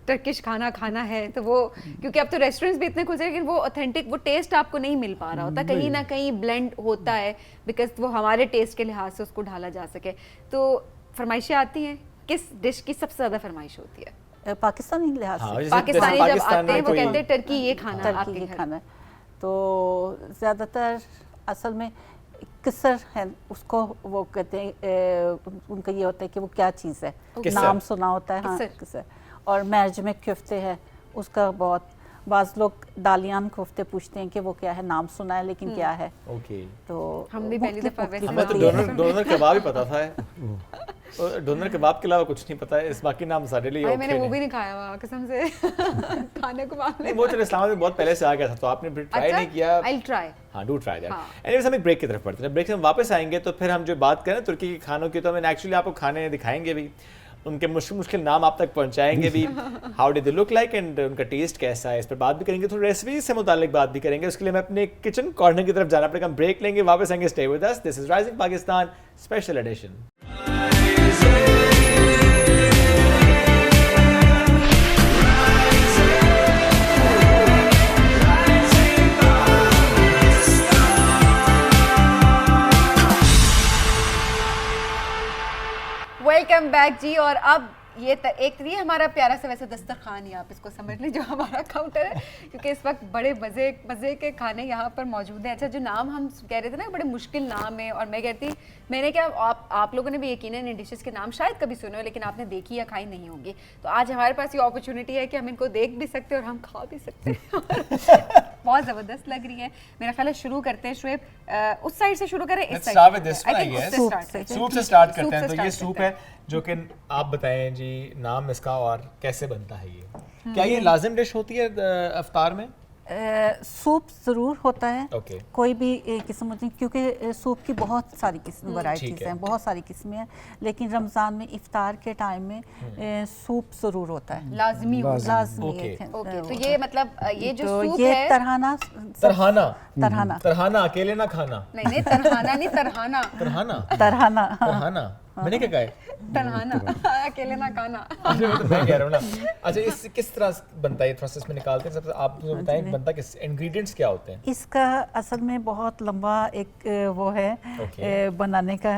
टर्किश खाना खाना है, तो वो क्योंकि अब तो रेस्टोरेंट्स भी इतने खुल रहे हैं, लेकिन वो ऑथेंटिक वो टेस्ट आपको नहीं मिल पा रहा होता, कहीं ना कहीं ब्लेंड होता है, बिकॉज वो हमारे टेस्ट के लिहाज से उसको ढाला जा सके। तो फरमाइशें आती हैं, किस डिश की सबसे ज़्यादा फरमाइश होती है? पाकिस्तानी लिहाज हाँ, से जैसे पाकिस्तानी जब पाकिस्तान आते हैं में वो कोई- कहते हैं टर्की ये खाना टर्की आपके ये घर। खाना है। तो ज़्यादातर असल में किसर है, उसको वो कहते हैं, उनका ये होता है कि वो क्या चीज़ है, किसर। नाम सुना होता है। हाँ, किसर। किसर। और मैर्ज में कोफ्ते है, उसका बहुत, बाज़ लोग दालियान कोफ्ते पूछते हैं कि वो क्या है, नाम सुना है लेकिन क्या है। ओके। तो हम भी पहली मुख्तलिफ- दफ़ा वैसे हमें तो मुख्तलिफ- डोनर कबाब ही पता था। डोनर कबाब के अलावा कुछ नहीं पता है, इस बाकी नाम सारे लिए भाई ओके मैंने वो नहीं। भी नहीं खाया हुआ कसम से खाने को मामले नहीं, वो चलो इस्लामाबाद में बहुत पहले से आ गया था, तो आपने फिर ट्राई नहीं किया। I try. हाँ, डू ट्राई दैट। हाँ। एनीवेज हम एक ब्रेक की तरफ बढ़ते हैं। ब्रेक से हम वापस आएंगे तो फिर हम जो बात करें तुर्की के खानों की, तो हम एक्चुअली आपको खाने दिखाएंगे भी, उनके मुश्किल मुश्किल नाम आप तक पहुंचाएंगे भी, how do they look like and उनका टेस्ट कैसा है, इस पर बात भी करेंगे, थोड़ी रेसिपी से मुतालिक बात भी करेंगे। उसके लिए मैं अपने किचन कॉर्नर की तरफ जाना पड़ेगा, हम ब्रेक लेंगे, वापस आएंगे। Stay with us, this is rising Pakistan special edition. Welcome back जी। और अब ये ये हमारा प्यारा सा वैसे दस्तरखान ही आप इसको समझ लें, जो हमारा काउंटर है, क्योंकि इस वक्त बड़े मज़े के खाने यहाँ पर मौजूद हैं। अच्छा, जो नाम हम कह रहे थे ना, बड़े मुश्किल नाम है, और मैं कहती मैंने क्या आप लोगों ने भी यकीनन इन डिशेस के नाम शायद कभी सुने हो, लेकिन आपने देखी या खाई नहीं होगी। तो आज हमारे पास ये अपॉर्चुनिटी है कि हम इनको देख भी सकते हैं और हम खा भी सकते हैं। बहुत ज़बरदस्त लग रही है। मेरा ख्याल है शुरू करते हैं शुएब, उस साइड से शुरू करें, इस साइड से। सूप से स्टार्ट करते हैं। तो ये सूप है जो कि आप बताएं जी नाम इसका और कैसे बनता है ये। क्या ये लाजिम डिश होती है अफ्तार में? सूप ज़रूर होता है। ओके। कोई भी किस्म होती है, क्योंकि सूप की बहुत सारी किस्म वैरायटीज़ हैं, बहुत सारी किस्में हैं, लेकिन रमज़ान में इफ्तार के टाइम में सूप ज़रूर होता है, लाजमी लाजमी ओके। है। ओके, तो ये मतलब ये जो तो सूप ये है, तरहाना तरहाना अकेले ना खाना। नहीं तरहाना नहीं, तरहाना तरहाना मैंने क्या कहा है? तरहाना अकेले ना खाना। अच्छा, वो तो मैं कह रहा हूँ ना। अच्छा, इस किस तरह बनता है, ये प्रोसेस में निकालते हैं सबसे, आप मुझे बताएं बनता किस, इंग्रेडिएंट्स क्या होते हैं? इसका असल में बहुत लंबा एक वो है बनाने का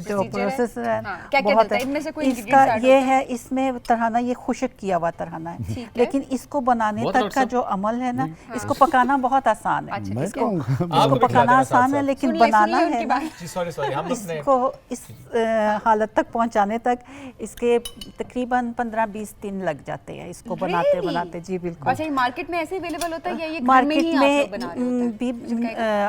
जो प्रोसेस है। क्या बहुत है इनमें से कोई इसका ये है, इसमें तरहाना ये खुश्क किया हुआ तरहाना है, लेकिन इसको बनाने तक का जो अमल है ना, इसको पकाना बहुत आसान है। इसको पकाना आसान है, लेकिन बनाना है ना, इसको इस हालत तक पहुंचाने तक इसके तकरीबन 15-20 दिन लग जाते हैं इसको बनाते बनाते। जी बिल्कुल। अच्छा, ये मार्केट में ऐसे अवेलेबल होता है या ये घर में ही आप लोग बना रहे होते हैं? भी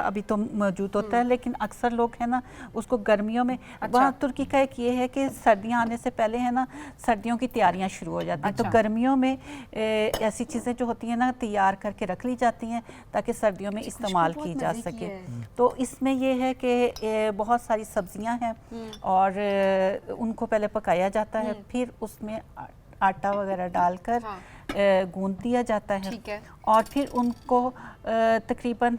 अभी तो मौजूद होता है, लेकिन अक्सर लोग है ना उसको गर्मियों में। वहाँ तुर्की का एक ये है कि सर्दियाँ आने से पहले है ना सर्दियों की तैयारियाँ शुरू हो जाती हैं, तो गर्मियों में ऐसी चीज़ें जो होती हैं ना तैयार करके रख ली जाती हैं ताकि सर्दियों में इस्तेमाल की जा सके। तो इसमें ये है कि बहुत सारी सब्जियां हैं और उनको पहले पकाया जाता है, फिर उसमें आटा वगैरह डालकर गूंद दिया जाता है, और फिर उनको तकरीबन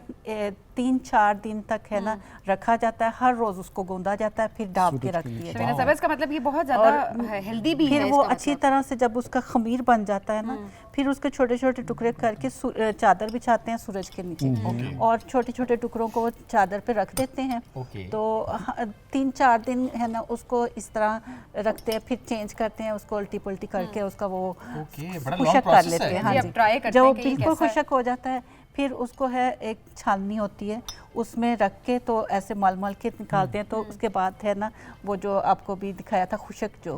3-4 दिन तक है ना रखा जाता है। हर रोज़ उसको गूंदा जाता है, फिर डाल के रख दिया जाता है। इसका मतलब ये बहुत ज़्यादा हेल्दी भी है। फिर वो अच्छी तरह से जब उसका खमीर बन जाता है ना, फिर उसके छोटे छोटे टुकड़े करके चादर बिछाते हैं सूरज के नीचे, और छोटे छोटे टुकड़ों को चादर पे रख देते हैं। तो 3-4 दिन है ना उसको इस तरह रखते हैं, फिर चेंज करते हैं, उसको उल्टी पुल्टी करके उसका वो खुशक कर लेते हैं। हाँ जी, जब बिल्कुल खुशक हो जाता है फिर उसको है एक छाननी होती है, उसमें रख के तो ऐसे मल मल के निकालते हैं। तो उसके बाद है ना वो जो आपको भी दिखाया था खुशक जो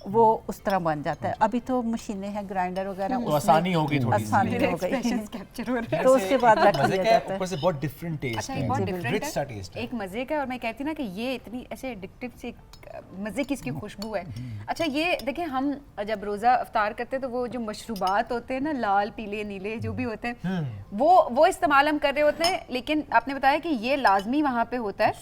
वो उस तरह बन जाता है। अभी तो मशीनें हैं, ग्राइंडर वगैरह, तो आसानी हो गई, आसानी हो गई। तो उसके बाद रख दिया जाता है। ऊपर से बहुत डिफरेंट टेस्ट है, बहुत डिफरेंट रिच सा टेस्ट है, एक मज़े का। और मैं कहती ना कि ये इतनी ऐसे एडिक्टिव सी मज़े की इसकी खुशबू है। अच्छा, ये देखिए हम जब रोज़ा इफ्तार करते हैं तो वो जो मशरूबात होते हैं ना, लाल पीले नीले जो भी होते हैं, वो इस्तेमाल हम कर रहे होते हैं, लेकिन आपने बताया कि ये लाजमी वहाँ पे होता है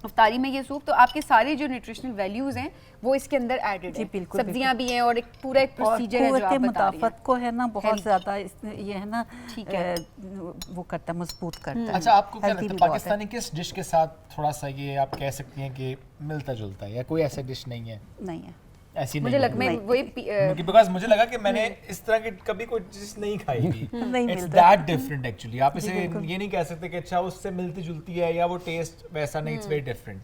इफ्तारी में ये सूप। तो आपके सारे जो न्यूट्रिशनल वैल्यूज हैं वो इसके अंदर एडेड है, बिल्कुल, सब्जियां भी हैं और एक पूरा एक प्रोसीजर है जो आप बता रही हैं। को है ना बहुत ज़्यादा ये है ना वो करता है, मजबूत करता है। अच्छा, आपको क्या लगता है पाकिस्तानी किस डिश के साथ थोड़ा सा ये आप कह सकती हैं कि मिलता जुलता है, या कोई ऐसा डिश नहीं है? नहीं है ऐसी मुझे लग मैं वही बिकॉज़ मुझे लगा कि मैंने इस तरह की कभी कोई चीज नहीं खाई थी। It's that different actually. आप इसे ये नहीं कह सकते कि अच्छा उससे मिलती जुलती है या वो टेस्ट वैसा नहीं, इट्स वेरी डिफरेंट।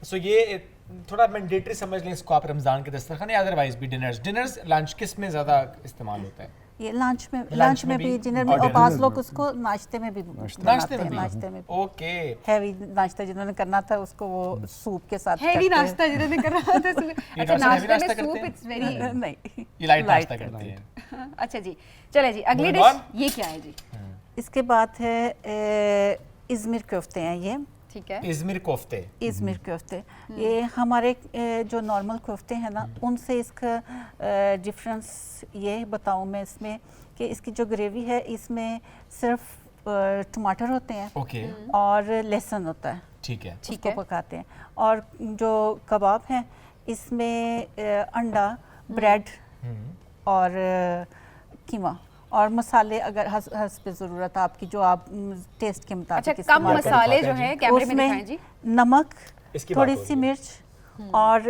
सो ये थोड़ा मैंडेटरी समझ लें इसको आप रमजान के दस्तरखान, या अदरवाइज भी डिनर्स लंच किस में ज़्यादा इस्तेमाल होता है? ये लंच में भी, डिनर में, और बाज़ लोग उसको नाश्ते में भी बनाते हैं। नाश्ते में ओके, हैवी नाश्ता जिन्होंने करना था उसको वो सूप के साथ हैवी नाश्ता जिन्होंने करना था। अच्छा, नाश्ते में सूप इट्स वेरी नहीं, ये लाइट नाश्ता करते हैं। अच्छा जी, चले जी अगली डिश ये क्या है जी? इसके बाद है इज़मिर कोफ्ते हैं ये, ठीक है। इज़मिर कोफ्ते, इज़मिर कोफ्ते, ये हमारे जो नॉर्मल कोफ्ते हैं ना उनसे इसका डिफरेंस ये बताऊं मैं इसमें कि इसकी जो ग्रेवी है इसमें सिर्फ टमाटर होते हैं ओके, और लहसुन होता है, ठीक है, उसको पकाते हैं। और जो कबाब हैं इसमें अंडा, ब्रेड और कीमा और मसाले अगर हस्ब ज़रूरत आपकी जो आप टेस्ट के मुताबिक अच्छा, कम इस्तेमाल करें। मसाले जो हैं कैमरे में दिखाएं जी। नमक, इसकी थोड़ी बात सी हो रही है। मिर्च और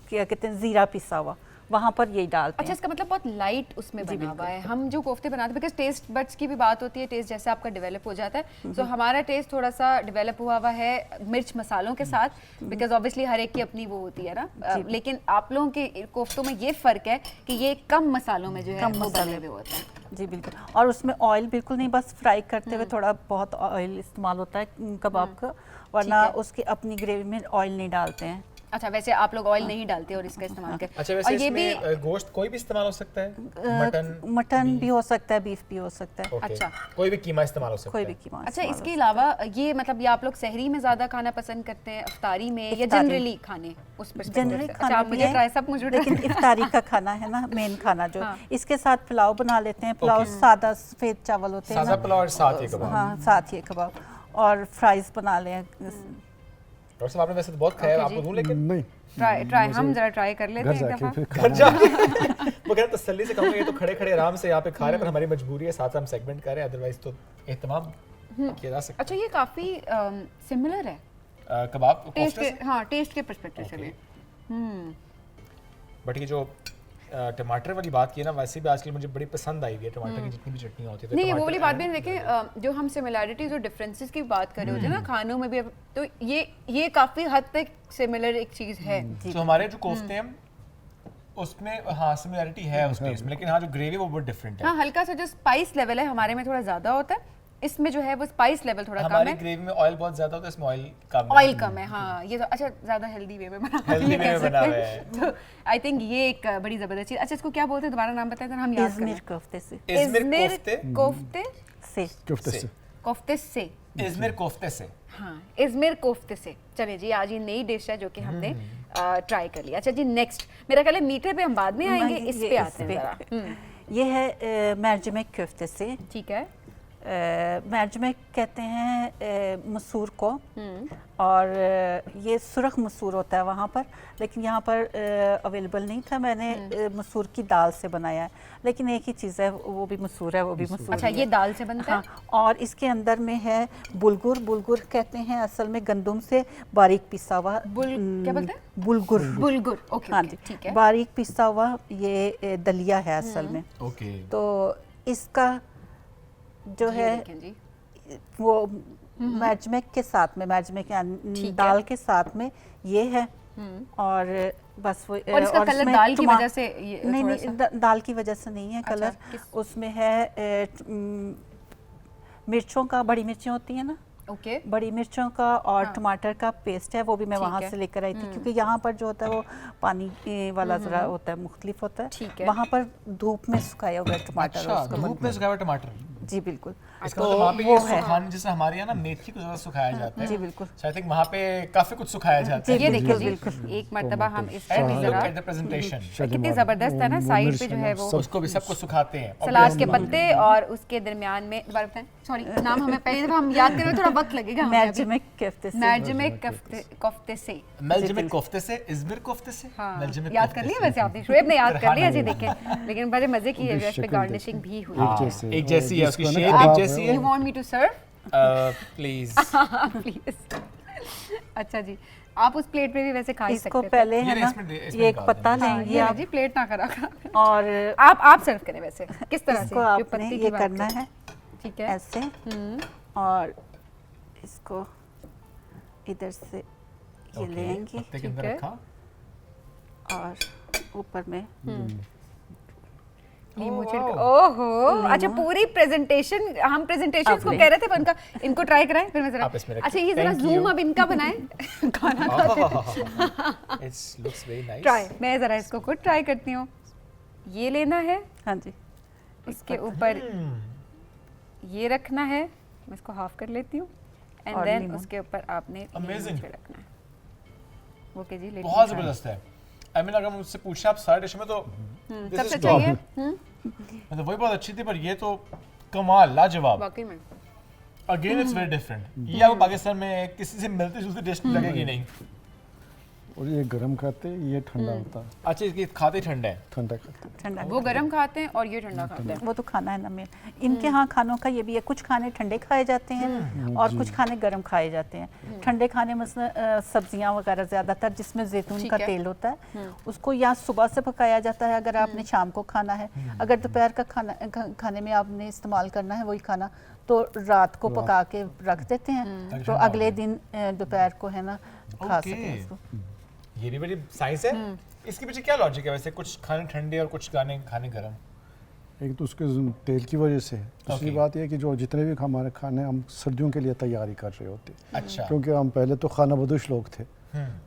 क्या कहते हैं ज़ीरा पिसा हुआ, वहाँ पर यही डालते अच्छा, हैं। इसका मतलब बहुत लाइट उसमें बना हुआ है। हम जो कोफ्ते बनाते हैं, बिकॉज टेस्ट बड्स की भी बात होती है, टेस्ट जैसे आपका डेवलप हो जाता है, तो हमारा टेस्ट थोड़ा सा डेवलप हुआ हुआ है मिर्च मसालों के साथ, बिकॉज ऑब्वियसली हर एक की अपनी वो होती है ना। लेकिन आप लोगों के कोफ्तों में ये फ़र्क है कि ये कम मसालों में जो है कम वो मसाले बने हुए होते हैं। जी बिल्कुल, और उसमें ऑयल बिल्कुल नहीं, बस फ्राई करते हुए थोड़ा बहुत ऑयल इस्तेमाल होता है कबाब का, वरना उसकी अपनी ग्रेवी में ऑयल नहीं डालते हैं। अच्छा, वैसे आप लोग ऑयल नहीं डालते और इसका इस्तेमाल करते। अच्छा, वैसे इसमें गोश्त कोई भी इस्तेमाल हो सकता है? मटन भी हो सकता है, बीफ भी हो सकता है, ओके, अच्छा। कोई भी कीमा इस्तेमाल हो सकता कोई है? भी कीमा। अच्छा, इसके अलावा ये मतलब ये आप लोग सहरी में ज़्यादा खाना पसंद करते हैं, इफ्तारी में, या इफ्तारी। जनरली खाने उस पर? जनरली अच्छा, खाना आप भी मुझे है, ट्राई सब मुझे लेकिन इफ्तारी का खाना है ना मेन खाना जो हाँ। इसके साथ पुलाव बना लेते हैं। पुलाव सादा सफ़ेद चावल होते हैं सादा ना, पुलाव और साथ ही कबाब। हाँ साथ ही कबाब और फ्राइज बना लें। डॉक्टर साहब, आपने वैसे तो बहुत खाया है, आपको दूं लेकिन नहीं, ट्राई हम जरा ट्राई कर लेते घर हैं एक जाके दफा। फिर घर जाके वो कह रहे तसल्ली से कहूँगा ये तो खड़े खड़े आराम से यहाँ पे खा रहे हैं, पर हमारी मजबूरी है, साथ हम सेगमेंट कर रहे हैं, अदरवाइज तो एहतमाम किया जा सकता अच्छा, ये काफ़ी सिमिलर है है कबाब को टेस्ट कोफ्ते के, हाँ टेस्ट के पर्सपेक्टिव से भी। बट ये जो टमाटर वाली बात की है ना, वैसे भी आजकल मुझे बड़ी पसंद आई हुई है टमाटर की जितनी भी चटनियाँ होती है। नहीं, वो वाली बात भी देखें, जो हम सिमिलैरिटीज और डिफरेंसेस की बात कर रहे होते हैं ना खानों में भी, तो ये काफ़ी हद तक सिमिलर एक चीज़ है। तो हमारे जो कोफ्ते हैं उसमें हाँ सिमिलरिटी है उस टेस्ट में, लेकिन हाँ जो ग्रेवी वो बहुत डिफरेंट है। हाँ, हल्का सा जो स्पाइस लेवल है हमारे में थोड़ा ज़्यादा होता है, इसमें जो है वो स्पाइस लेवल थोड़ा कम हमारी है। ग्रेवी में ऑयल बहुत ज्यादा होता है, इसमें ऑयल कम है। ऑयल कम है, हाँ। ये तो अच्छा ज़्यादा हेल्दी वे में बना, Healthy ये way कह में बना सकते हुआ हैं। तो आई थिंक ये एक बड़ी ज़बरदस्त चीज़। अच्छा, इसको क्या बोलते हैं, दोबारा नाम बताएं तो हम याद करें। इज़मिर कोफ्ते से इज़मिर कोफ्ते कोफ्ते से कोफ्ते से कोफ्ते से इज़मिर कोफ्ते से हाँ, इज़मिर कोफ्ते से। चलिए जी, आज ये नई डिश है जो कि हमने ट्राई कर लिया। अच्छा जी, नेक्स्ट मेरा ख्याल है मीठे पे हम बाद में आएंगे, इस पे आते हैं ज़रा। ये है मर्जमेक कोफ्ते से। ठीक है। मर्जमेक कहते हैं मसूर को, और ये सुरख मसूर होता है वहाँ पर, लेकिन यहाँ पर अवेलेबल नहीं था। मैंने मसूर की दाल से बनाया है, लेकिन एक ही चीज़ है, वो भी मसूर है, वो भी मसूर। अच्छा, ये दाल से बनता है? हाँ, और इसके अंदर में है बुलगुर। बुलगुर कहते हैं असल में गंदम से बारीक पिसा हुआ। क्या बोलते हैं? बुलगुर। बुलगुर, ओके। हाँ जी, ठीक है। बारीक पिसा हुआ ये दलिया है असल में। ओके। तो इसका जो है जी, वो मैजमेक के साथ में, मैजमेक दाल के साथ में ये है, और बस वो और इसका कलर इसमें दाल की वजह से ये नहीं थोड़ा नहीं दाल की वजह से नहीं है अच्छा, कलर। उसमें है मिर्चों का, बड़ी मिर्चें होती हैं ना, ओके। बड़ी मिर्चों का और टमाटर का पेस्ट है, वो भी मैं वहाँ से लेकर आई थी, क्योंकि यहाँ पर जो होता है वो पानी वाला ज़रा होता है, मुख्तलिफ होता है। ठीक है। वहाँ पर धूप में सुखाया हुआ टमाटर। अच्छा, उसका धूप में सुखाया हुआ टमाटर। जी बिल्कुल। इसका मतलब वहाँ पे ये सुखाने, जैसे हमारे यहाँ ना मेथी को ज़्यादा सुखाया जाता है। जी बिल्कुल। आई थिंक वहाँ पे काफी कुछ सुखाया जाता है। ये देखिए जी, एक मरतबा हम इस पे भी And look जरा, at the presentation. कितनी जबरदस्त है ना, साइड पे जो है वो उसको भी सबको सुखाते हैं। सलाद के पत्ते, और उसके दरमियान में, दोबारा बताएं, सॉरी नाम हमें पहली दफा हम याद करें, थोड़ा वक्त लगेगा हमें अभी। मैजमेक कोफ्ते से। मैजमेक कोफ्ते से। मेलजमिक कोफ्ते से, इज़मिर कोफ्ते से, हाँ, मेलजमिक याद कोफ्ते कर लिया से। वैसे आपने, शुएब ने याद कर लिया जी, देखें। लेकिन बड़े मजे की है, इस पे गार्निशिंग भी हुई है। एक जैसी है उसकी जिसको ना शेप, कबाब एक जैसी है। You want me to serve? Please. Please. अच्छा जी, आप उस प्लेट में भी वैसे खा ही सकते इसको हैं। पहले ये है ना ना, इसमें ये एक निकाल पत्ता देना। लेंगे ये आप, जी, प्लेट ना करा और आप सर्व करें वैसे किस तरह से, इसको जो आपने पत्ते की ये बात करना करें। है ठीक है। ऐसे, और इसको इधर से ये लेंगे, पत्ते के अंदर ठीक है। रखा। और ऊपर में नींबू छिड़का। ओहो, अच्छा पूरी प्रेजेंटेशन, हम प्रेजेंटेशन को कह रहे थे, पर उनका इनको ट्राई कराएं फिर मैं जरा। आप इसमें रखें। अच्छा, ये जरा Thank जूम you. अब इनका बनाएं खाना खाते। It looks very nice. Try, मैं जरा इसको खुद ट्राई करती हूँ। ये लेना है, हाँ जी, इसके ऊपर ये रखना है, मैं इसको हाफ कर लेती हूँ। एंड और देन लीमन। उसके ऊपर आपने Amazing. छिड़कना है। ओके जी, लेकिन बहुत ज़बरदस्त है। आई मीन अगर मुझसे पूछे आप सारे डिश में तो this सबसे is top. चाहिए मतलब वही बहुत अच्छी थी, पर ये तो कमाल, लाजवाब। वाकई में। Again it's very different. ये आपको पाकिस्तान में किसी से मिलती जुलती डिश लगेगी नहीं। और ये गर्म खाते हैं, ये ठंडा होता है, अच्छा, इसकी खाते ठंडा है। ठंडा खाते हैं। ठंडा वो गरम खाते हैं और ये ठंडा खाते हैं। वो तो खाना है ना में इनके यहाँ खानों का ये भी है, कुछ खाने ठंडे खाए जाते हैं और कुछ खाने गर्म खाए जाते हैं। ठंडे खाने में सब्जियां वगैरह ज़्यादातर जिसमें जैतून ठीक का है। तेल होता है, उसको या सुबह से पकाया जाता है अगर आपने शाम को खाना है, अगर दोपहर का खाने में आपने इस्तेमाल करना है वही खाना, तो रात को पका के रख देते हैं तो अगले दिन दोपहर को है ना खा Okay. सकें उसको। ये भी बड़ी साइंस है। इसके पीछे क्या लॉजिक है वैसे, कुछ खाने ठंडे और कुछ खाने गर्म? एक तो उसके तेल की वजह से है, दूसरी Okay. बात यह है कि जो जितने भी हमारे खाने हम सर्दियों के लिए तैयारी कर रहे होते हैं, अच्छा। क्योंकि हम पहले तो खाना बदोश लोग थे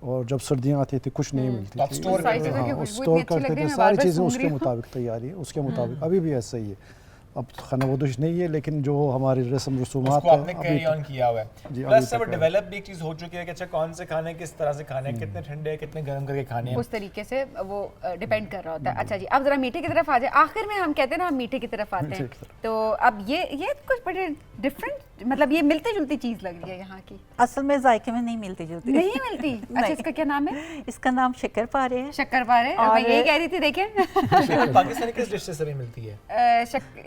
और जब सर्दियाँ आती थी कुछ नहीं मिलती तो आप थी, store सारी करते चीज़ों हो। की हाँ, खुशबू स्टोर इतनी अच्छी लग करते रही है, थे, मैं सारी बार-बार चीज़ें सूंघ उसके रही हूँ। मुताबिक तैयारी है, उसके मुताबिक अभी भी ऐसा ही है। अब खाना बदोश नहीं है, लेकिन जो हमारी रस्म रसूमात उसको आपने कैरी ऑन किया हुआ है। जी, प्लस अभी अब तक है। डेवलप भी एक चीज हो चुकी है कि अच्छा कौन से खाने किस तरह से खाने हैं, कितने ठंडे कितने गर्म करके खाने हैं। उस तरीके से वो डिपेंड कर रहा होता है। अच्छा जी, अब जरा मीठे की तरफ आ जाए। आखिर में हम कहते हैं ना, हम मीठे की तरफ आते हैं, तो अब ये कुछ बड़े डिफरेंट, मतलब ये मिलती जुलती चीज लग रही है यहाँ की। असल में जायके में नहीं मिलती जुलती। नहीं मिलती? अच्छा, नहीं। इसका क्या नाम है? इसका नाम शक्करपारे है। शक्करपारे। और- मैं यही कह रही थी, देखें। पाकिस्तानी किस डिश से सभी मिलती है?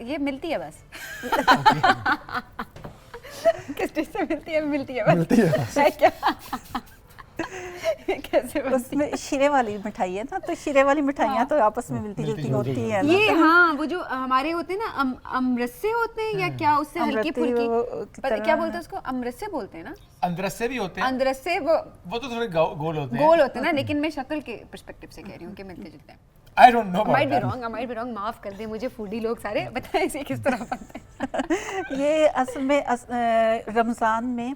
ये मिलती है बस। किस डिश से मिलती है? मिलती है बस। मिलती है है क्या? कैसे बनती है? उसमें शीरे वाली मिठाई है ना, तो शीरे वाली मिठाइयाँ तो आपस में मिलती जुलती होती है ना। ये हाँ, वो जो हमारे होते हैं ना, अमरस्से होते हैं या क्या, उससे हल्की अमरती फुल्की, वो की क्या तरह बोलते हैं उसको? अमरस्से बोलते हैं ना? अंदरसे भी होते हैं, अंदरस्से वो वो तो थोड़े गोल होते हैं। गोल होते हैं ना, लेकिन मैं शक्ल के पर्सपेक्टिव से कह रही हूँ कि मिलते जुलते हैं। I don't know might be about wrong, माफ कर दे मुझे फूडी लोग सारे। बताएं इसे किस तरह बनते हैं? ये असल में रमज़ान में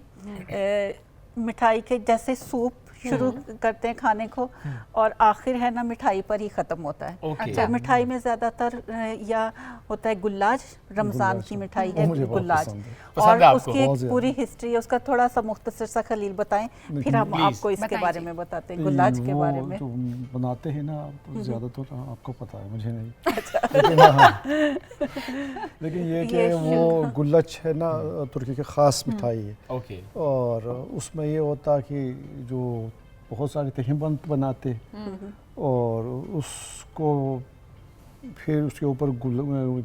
मिठाई के जैसे सूप शुरू करते हैं खाने को और आखिर है ना मिठाई पर ही ख़त्म होता है। Okay. तो मिठाई में ज़्यादातर या होता है गुल्लाज, रमज़ान की मिठाई है वो मुझे बहुत गुल्लाज, पसंद है। पसंद और है आपको? उसकी बहुत एक ज़्यादा। पूरी हिस्ट्री है, उसका थोड़ा सा मुख्तसर सा खलील बताएं, फिर हम Please. आपको इसके बताएं बारे जी। में बताते हैं, गुल्लाज के वो बारे में। जो बनाते हैं ना, तो ज़्यादातर आपको पता है, मुझे नहीं। लेकिन हाँ, लेकिन ये कि ये वो गुल्लच है ना, तुर्की की ख़ास मिठाई है ओके। और उसमें ये होता कि जो बहुत सारे तहबंद बनाते और उसको फिर उसके ऊपर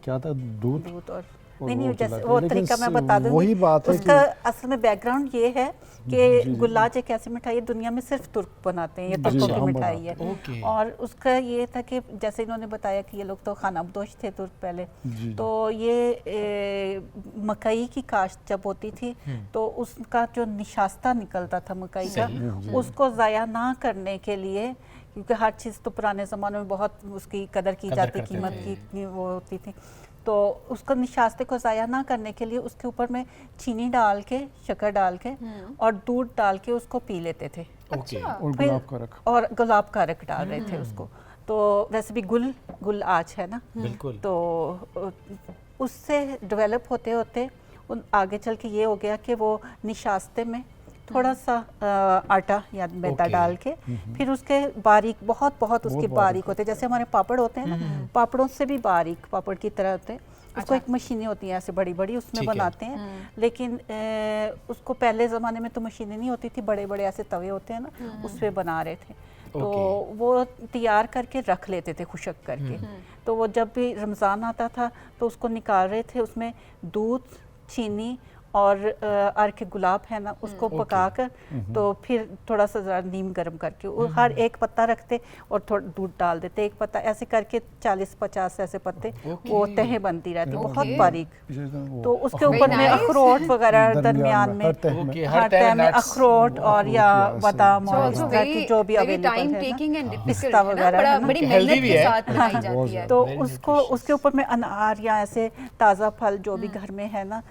क्या था, दूध दूध और और नहीं वो जैसे खिलाते वो हैं। लेकिन तरीका मैं बता दूंगी। वही बात है उसका कि असल में बैकग्राउंड ये है जी, कि जी। गुल्लाज एक ऐसी मिठाई है दुनिया में सिर्फ तुर्क बनाते हैं, ये जी, तुर्कों की हम मिठाई है। बनाते ओके। और उसका ये था कि जैसे इन्होंने बताया कि ये लोग तो खानाबदोश थे तुर्क पहले, जी। तो ये मकई की काश्त जब होती थी तो उसका जो निशास्ता निकलता था मकई का, उसको ज़ाया ना करने के लिए, क्योंकि हर चीज़ तो पुराने ज़माने में बहुत उसकी कदर की कदर जाती, करते कीमत थे। की वो होती थी, तो उसको निशास्ते को ज़ाया ना करने के लिए उसके ऊपर में चीनी डाल के, शक्कर डाल के और दूध डाल के उसको पी लेते थे। ओके। और फिर- गुलाब का रख और गुलाब का रख डाल रहे थे उसको, तो वैसे भी गुल आज है ना, बिल्कुल। तो उससे डेवलप होते होते उन आगे चल के ये हो गया कि वो निशास्ते में थोड़ा सा आटा या मैदा ओके। डाल के फिर उसके बारीक बहुत बहुत उसके बहुत बारीक होते हैं, जैसे हमारे पापड़ होते हैं ना, पापड़ों से भी बारीक पापड़ की तरह होते हैं। उसको एक मशीनें होती हैं ऐसे बड़ी बड़ी, उसमें ठीक है। बनाते हैं, लेकिन उसको पहले ज़माने में तो मशीनें नहीं होती थी, बड़े बड़े ऐसे तवे होते हैं ना, उस पर बना रहे थे, तो वो तैयार करके रख लेते थे खुशक करके, तो वो जब भी रमज़ान आता था तो उसको निकाल रहे थे, उसमें दूध, चीनी और अर्क गुलाब है ना, उसको पकाकर तो फिर थोड़ा सा ज़रा नीम गर्म करके वो हर एक पत्ता रखते और थोड़ा दूध डाल देते, एक पत्ता ऐसे करके 40-50 ऐसे पत्ते, वो तह बनती रहती बहुत बारीक, तो उसके ऊपर में nice. अखरोट वगैरह दरमियान में, ओके, हर तह में nuts। अखरोट और या बादाम और इस Also तरह की जो भी very time अवेलेबल है taking and ना, difficult पिस्ता है ना, वगैरह बड़ा है ना। बड़ी Healthy मेहनत भी के है। साथ बनाई जाती है। तो Very उसको उसके ऊपर में अनार या ऐसे ताज़ा फल जो भी घर में है ना,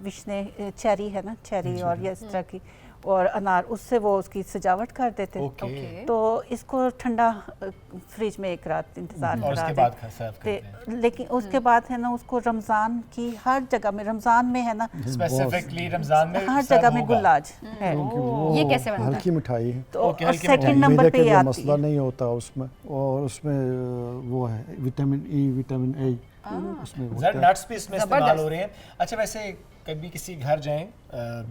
विशने चेरी है ना, चेरी और ये इस तरह की, और अनार, उससे वो उसकी सजावट कर देते। ओके। तो इसको ठंडा फ्रिज में एक रात इंतजार और उसके करा बाद सर्व करते हैं। दें। लेकिन उसके बाद है ना उसको रमज़ान की हर जगह में, रमज़ान में है ना स्पेसिफिकली रमजान में हर सर्व जगह में होगा। गुलाज है। ये कैसे बनता है? हल्की मिठाई है, तो ओके, हल्की सेकंड मिठाई। नंबर मैदे पे के ये लिए आती मसला है। नहीं होता उसमें, और उसमें वो है विटामिन ई, विटामिन ए उसमें ज़रा होता है। नट्स भी इसमें इस्तेमाल हो रहे हैं। अच्छा, वैसे कभी किसी घर जाएं,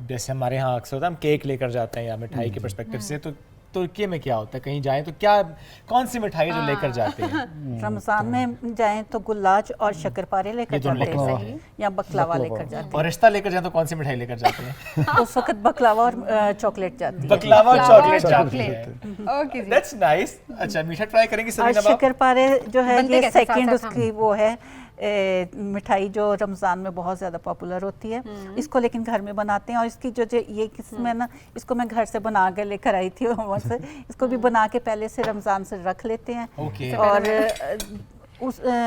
जैसे हमारे यहाँ अक्सर होता है, हम केक लेकर जाते हैं या मिठाई के पर्सपेक्टिव से, तो तुर्की में क्या होता है? कहीं जाएं तो क्या, कौन सी मिठाई जो लेकर जाते हैं? रमज़ान में जाएं तो गुलाज और शक्करपारे लेकर ये दोनों जाते लेकर हैं, जाते हैं। या बकलावा लेकर जाते और रिश्ता लेकर जाएं तो कौन सी मिठाई लेकर जाते हैं? हैं। उस वक्त बकलावा और चॉकलेट जाती है। बकलावा और चॉकलेट जाती चॉकलेट। है। ओके जी। That's nice. अच्छा, मीठा ट्राई करेंगे और समीना बाब? शक्करपारे जो है बनते ये कैसे सेकंड साथ-साथ उसकी वो है मिठाई जो रमज़ान में बहुत ज़्यादा पॉपुलर होती है। इसको लेकिन घर में बनाते हैं, और इसकी जो ये किस्म है ना, इसको मैं घर से बना के लेकर आई थी वहाँ से। इसको भी बना के पहले से रमज़ान से रख लेते हैं। ओके। और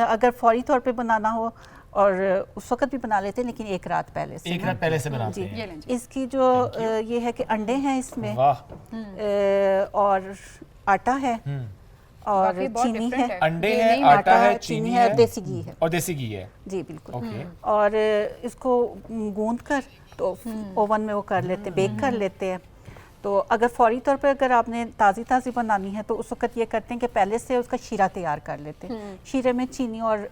अगर फौरी तौर पे बनाना हो और उस वक्त भी बना लेते हैं, लेकिन एक रात पहले से। एक रात पहले से बनाते जी। हैं। ये लें जी। इसकी जो ये है कि अंडे हैं इसमें, वाह। और आटा है, और काफी बहुत चीनी different है। है। अंडे ये है, नहीं आटा है, चीनी है है और देसी घी है। और देसी घी है। जी बिल्कुल। ओके। और इसको गूंद कर तो ओवन में वो कर लेते हैं, बेक कर लेते हैं। तो अगर फौरी तौर पे अगर आपने ताज़ी बनानी है तो उस वक्त ये करते हैं कि पहले से उसका शीरा तैयार कर लेते हैं। शीरे में चीनी और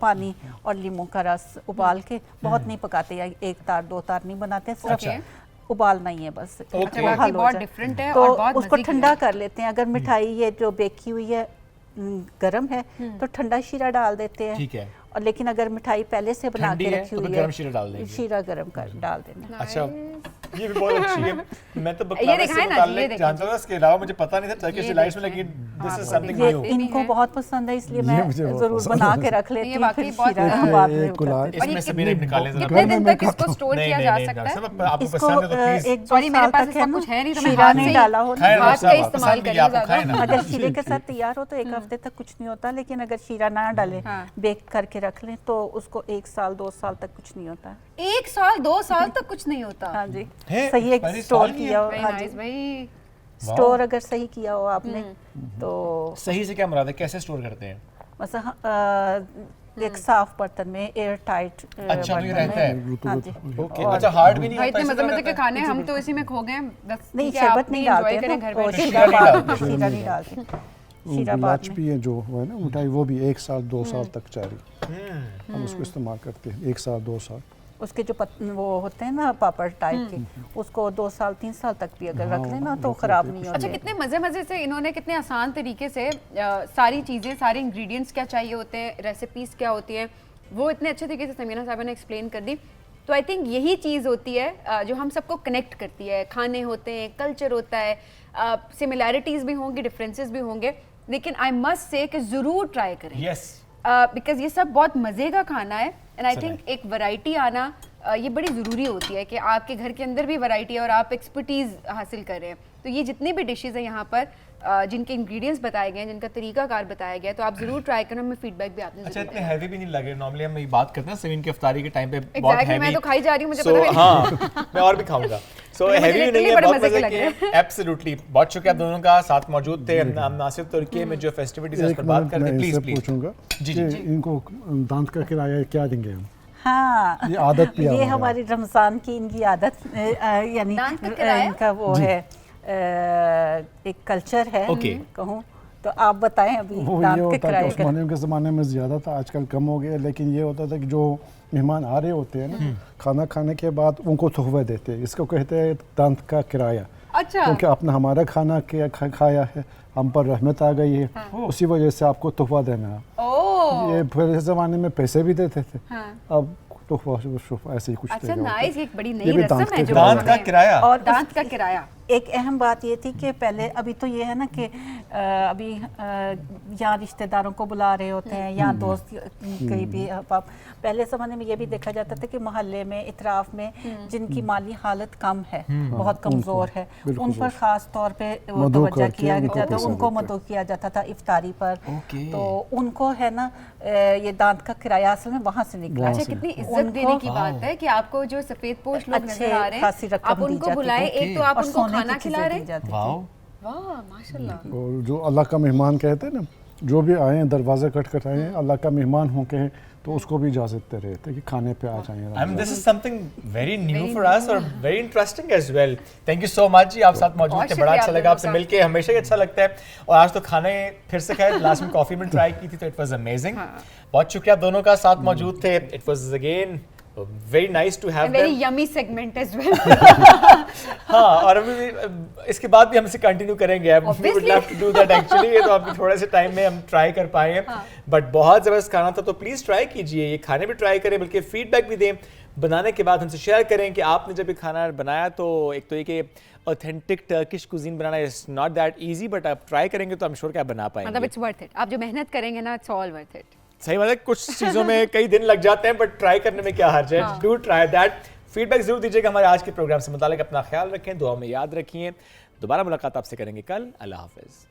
पानी और लीमू का रस उबाल के, बहुत नहीं पकाते, या एक तार दो तार नहीं बनाते, सिर्फ उबालना ही है बस। ओके। वो हल बाकी हो बहुत जाए। डिफरेंट है तो और बहुत उसको मज़े की ठंडा है। कर लेते हैं। अगर मिठाई ये जो बेकी हुई है गरम है तो ठंडा शीरा डाल देते हैं। ठीक है। और लेकिन अगर मिठाई पहले से बना ठंडी के है रखी तो हुई फिर है, गरम शीरा डाल देंगे। शीरा गरम कर डाल देना। अच्छा, ये भी बहुत अच्छी है। मैं तो ये बकलावे दिखाएं से ना जी, ये मुताल्लिक देखें जानता था, इसके अलावा मुझे पता नहीं था टर्किश ये डिलाइट्स में, देखें। लेकिन दिस हाँ, इज वो समथिंग ये न्यू। इनको है। बहुत पसंद है, इसलिए ये मैं मुझे बहुत जरूर पसंद बना है। के रख लेती ये हूँ, वाकई फिर बहुत शीरा अच्छा बाद है। में एक गुलाब- करते हैं। इसमें से भी निकालें जरा। कितने दिन में तक इसको स्टोर नहीं किया नहीं जा नहीं सकता डॉक्टर है? साहब, आपको इसको पसंद है तो प्लीज एक दो सॉरी, मेरे साल पास तक इसका है ना, कुछ है नहीं, तो मैं शीरा हाथ नहीं से डाला हो खाएं हाथ डॉक्टर का साहब, इस्तेमाल पसंद भी करिए आप ज़्यादा। खाएं ना। अगर शीरे के साथ तैयार हो तो एक हफ्ते तक कुछ नहीं होता, लेकिन अगर शीरा ना डालें, हाँ। बेक करके रख लें तो उसको 1 साल 2 साल तक कुछ नहीं होता। 1 साल 2 साल तक कुछ नहीं होता। हाँ जी, है? सही एक expiry स्टोर साल की है? किया हो। वेरी हाँ जी, नाइस भाई। स्टोर अगर सही किया हो आपने तो सही से क्या मुराद है, कैसे स्टोर करते हैं? मतलब एक साफ बर्तन में एयर टाइट अच्छा, तो ये रहता है। हाँ जी। ओके। अच्छा, हार्ड भी नहीं भाई होता इतने इसी मजे तरह मजे के रहता है? खाने हम तो इसी में खो गए हैं। बस नहीं, ठीक है, शरबत आप नहीं enjoy डालते हैं करें ना, घर वो बैठे। शीरा नहीं बाद डालते। शीरा नहीं डालते, शीरा बाद गुलाच में। भी है जो है ना मिठाई, वो भी 1 साल 2 साल तक जारी हम उसको इस्तेमाल करते हैं, 1 साल 2 साल। उसके जो वो होते हैं ना पापड़ टाइप के, उसको 2 साल 3 साल तक भी अगर रख लेना तो खराब नहीं अच्छा, होते। कितने मजे मजे से इन्होंने कितने आसान तरीके से सारी चीज़ें, सारे इंग्रेडिएंट्स क्या चाहिए होते हैं, रेसिपीज क्या होती हैं, वो इतने अच्छे तरीके से समीना साहब ने एक्सप्लेन कर दी। तो आई थिंक यही चीज़ होती है जो हम सबको कनेक्ट करती है। खाने होते हैं, कल्चर होता है, सिमिलैरिटीज़ भी होंगी, डिफरेंसेस भी होंगे, लेकिन आई मस्ट से कि ज़रूर ट्राई करें। यस। बिकॉज ये सब बहुत मज़े का खाना है, एंड आई थिंक एक वैरायटी आना ये बड़ी ज़रूरी होती है कि आपके घर के अंदर भी वैरायटी है और आप एक्सपर्टीज़ हासिल कर रहे हैं। तो ये जितनी भी डिशेज़ हैं यहाँ पर, जिनके इंग्रेडिएंट्स बताए गए हैं, जिनका तरीकाकार बताया गया है, तो आप ज़रूर ट्राई करें। हमें फीडबैक भी आपने अच्छा, ज़रूर इतने देना। हैवी भी नहीं लगे। नॉर्मली हम ये बात करते हैं समीन की इफ्तारी के टाइम पे बहुत Exactly, हैवी। मैं तो खाई जा रही हूँ, मुझे So, पता भी नहीं। हाँ, मैं और भी खाऊंगा। सो मुझे हैवी भी literally नहीं है, बड़े बहुत मजे के मजे लग रहे के। एब्सोल्युटली। बहुत शुक्रिया आप दोनों का, साथ मौजूद थे नासिर तुर्की में जो फेस्टिविटीज है उस एक पर बात मिनट करते मैं हैं। इनसे प्लीज पूछूंगा जी, कि जी। इनको दांत का किराया क्या देंगे हम? हाँ, ये आदत भी ये हमारे हमारी रमज़ान की इनकी आदत यानी दांत का किराया? इनका वो है एक कल्चर है Okay. कहूँ तो। आप बताएं अभी वो ये दांत के होता है कि किराए का। उस्मानियों के ज़माने में ज़्यादा था, आजकल कम हो गया, लेकिन ये होता था कि जो मेहमान आ रहे होते हैं ना, खाना खाने के बाद उनको तोहफा देते हैं, इसको कहते हैं दांत का किराया। अच्छा, क्योंकि आपने हमारा खाना खाया है, हम पर रहमत आ गई है, उसी वजह से आपको तोहफा देना है। ओह, ये पहले ज़माने में पैसे भी देते थे, हाँ। अब तोहफा ऐसे ही कुछ अच्छा, देगा होता है। नाइस, एक बड़ी ये नई भी रस्म दांत है के जो दांत का उन्होंने- किराया। और दांत का किराया। एक अहम बात ये थी कि पहले, अभी तो ये है ना कि अभी यहाँ रिश्तेदारों को बुला रहे होते हैं, यहाँ दोस्त करीबी अहबाब। पहले ज़माने में ये भी देखा जाता था कि मोहल्ले में, इतराफ़ में जिनकी माली हालत कम है, बहुत कमज़ोर है, उन पर ख़ास तौर पे तवज्जो किया जाता, उनको मदऊ किया जाता था इफ्तारी पर। तो उनको है ना ये दांत का किराया असल में वहाँ से निकला। अच्छा, कितनी इज्जत देने की बात है कि आपको जो सफेद पोश लोग नजर आ रहे हैं, आप उनको बुलाए, एक तो आप उनको खाना खिला रहे हैं। वाह माशाल्लाह। और जो अल्लाह का मेहमान कहते हैं ना, जो भी आए हैं दरवाज़ा खटखट आए हैं, अल्लाह का मेहमान हो कहें तो उसको भी इजाज़त दे रहे थे कि खाने पे आ जाएं। I mean, this is something very new for us और very interesting as well. Thank you so much जी, आप साथ मौजूद थे, बड़ा अच्छा लगा आपसे मिलके, हमेशा ही अच्छा लगता है। और आज तो खाने फिर से खाए, लास्ट में कॉफ़ी में ट्राई की थी तो इट वाज अमेजिंग। बहुत शुक्रिया आप दोनों का, साथ मौजूद थे। It was again very nice to have very them. yummy segment as well. हाँ, और अभी इसके बाद भी हमसे कंटिन्यू करेंगे। We would love to do that actually. ये तो अभी थोड़े से टाइम में हम ट्राई कर पाएंगे, बट बहुत ज़बरदस्त खाना था, तो प्लीज़ ट्राई कीजिए, ये खाने भी ट्राई करें, बल्कि फीडबैक भी दें, बनाने के बाद हमसे शेयर करें कि आपने जब ये खाना बनाया तो एक तो ये कि authentic Turkish cuisine banana is not that easy, but आप ट्राई करेंगे तो आई एम श्योर कि आप बना पाएंगे। मतलब इट्स वर्थ इट, आप जो मेहनत करेंगे ना, इट्स ऑल वर्थ इट। सही बात है, कुछ चीज़ों में कई दिन लग जाते हैं, बट ट्राई करने में क्या हर्ज है। Do try that. फीडबैक जरूर दीजिएगा हमारे आज के प्रोग्राम से मुताल्लिक। अपना ख्याल रखें, दुआ में याद रखिए। दोबारा मुलाकात आपसे करेंगे कल। अल्लाह हाफिज़।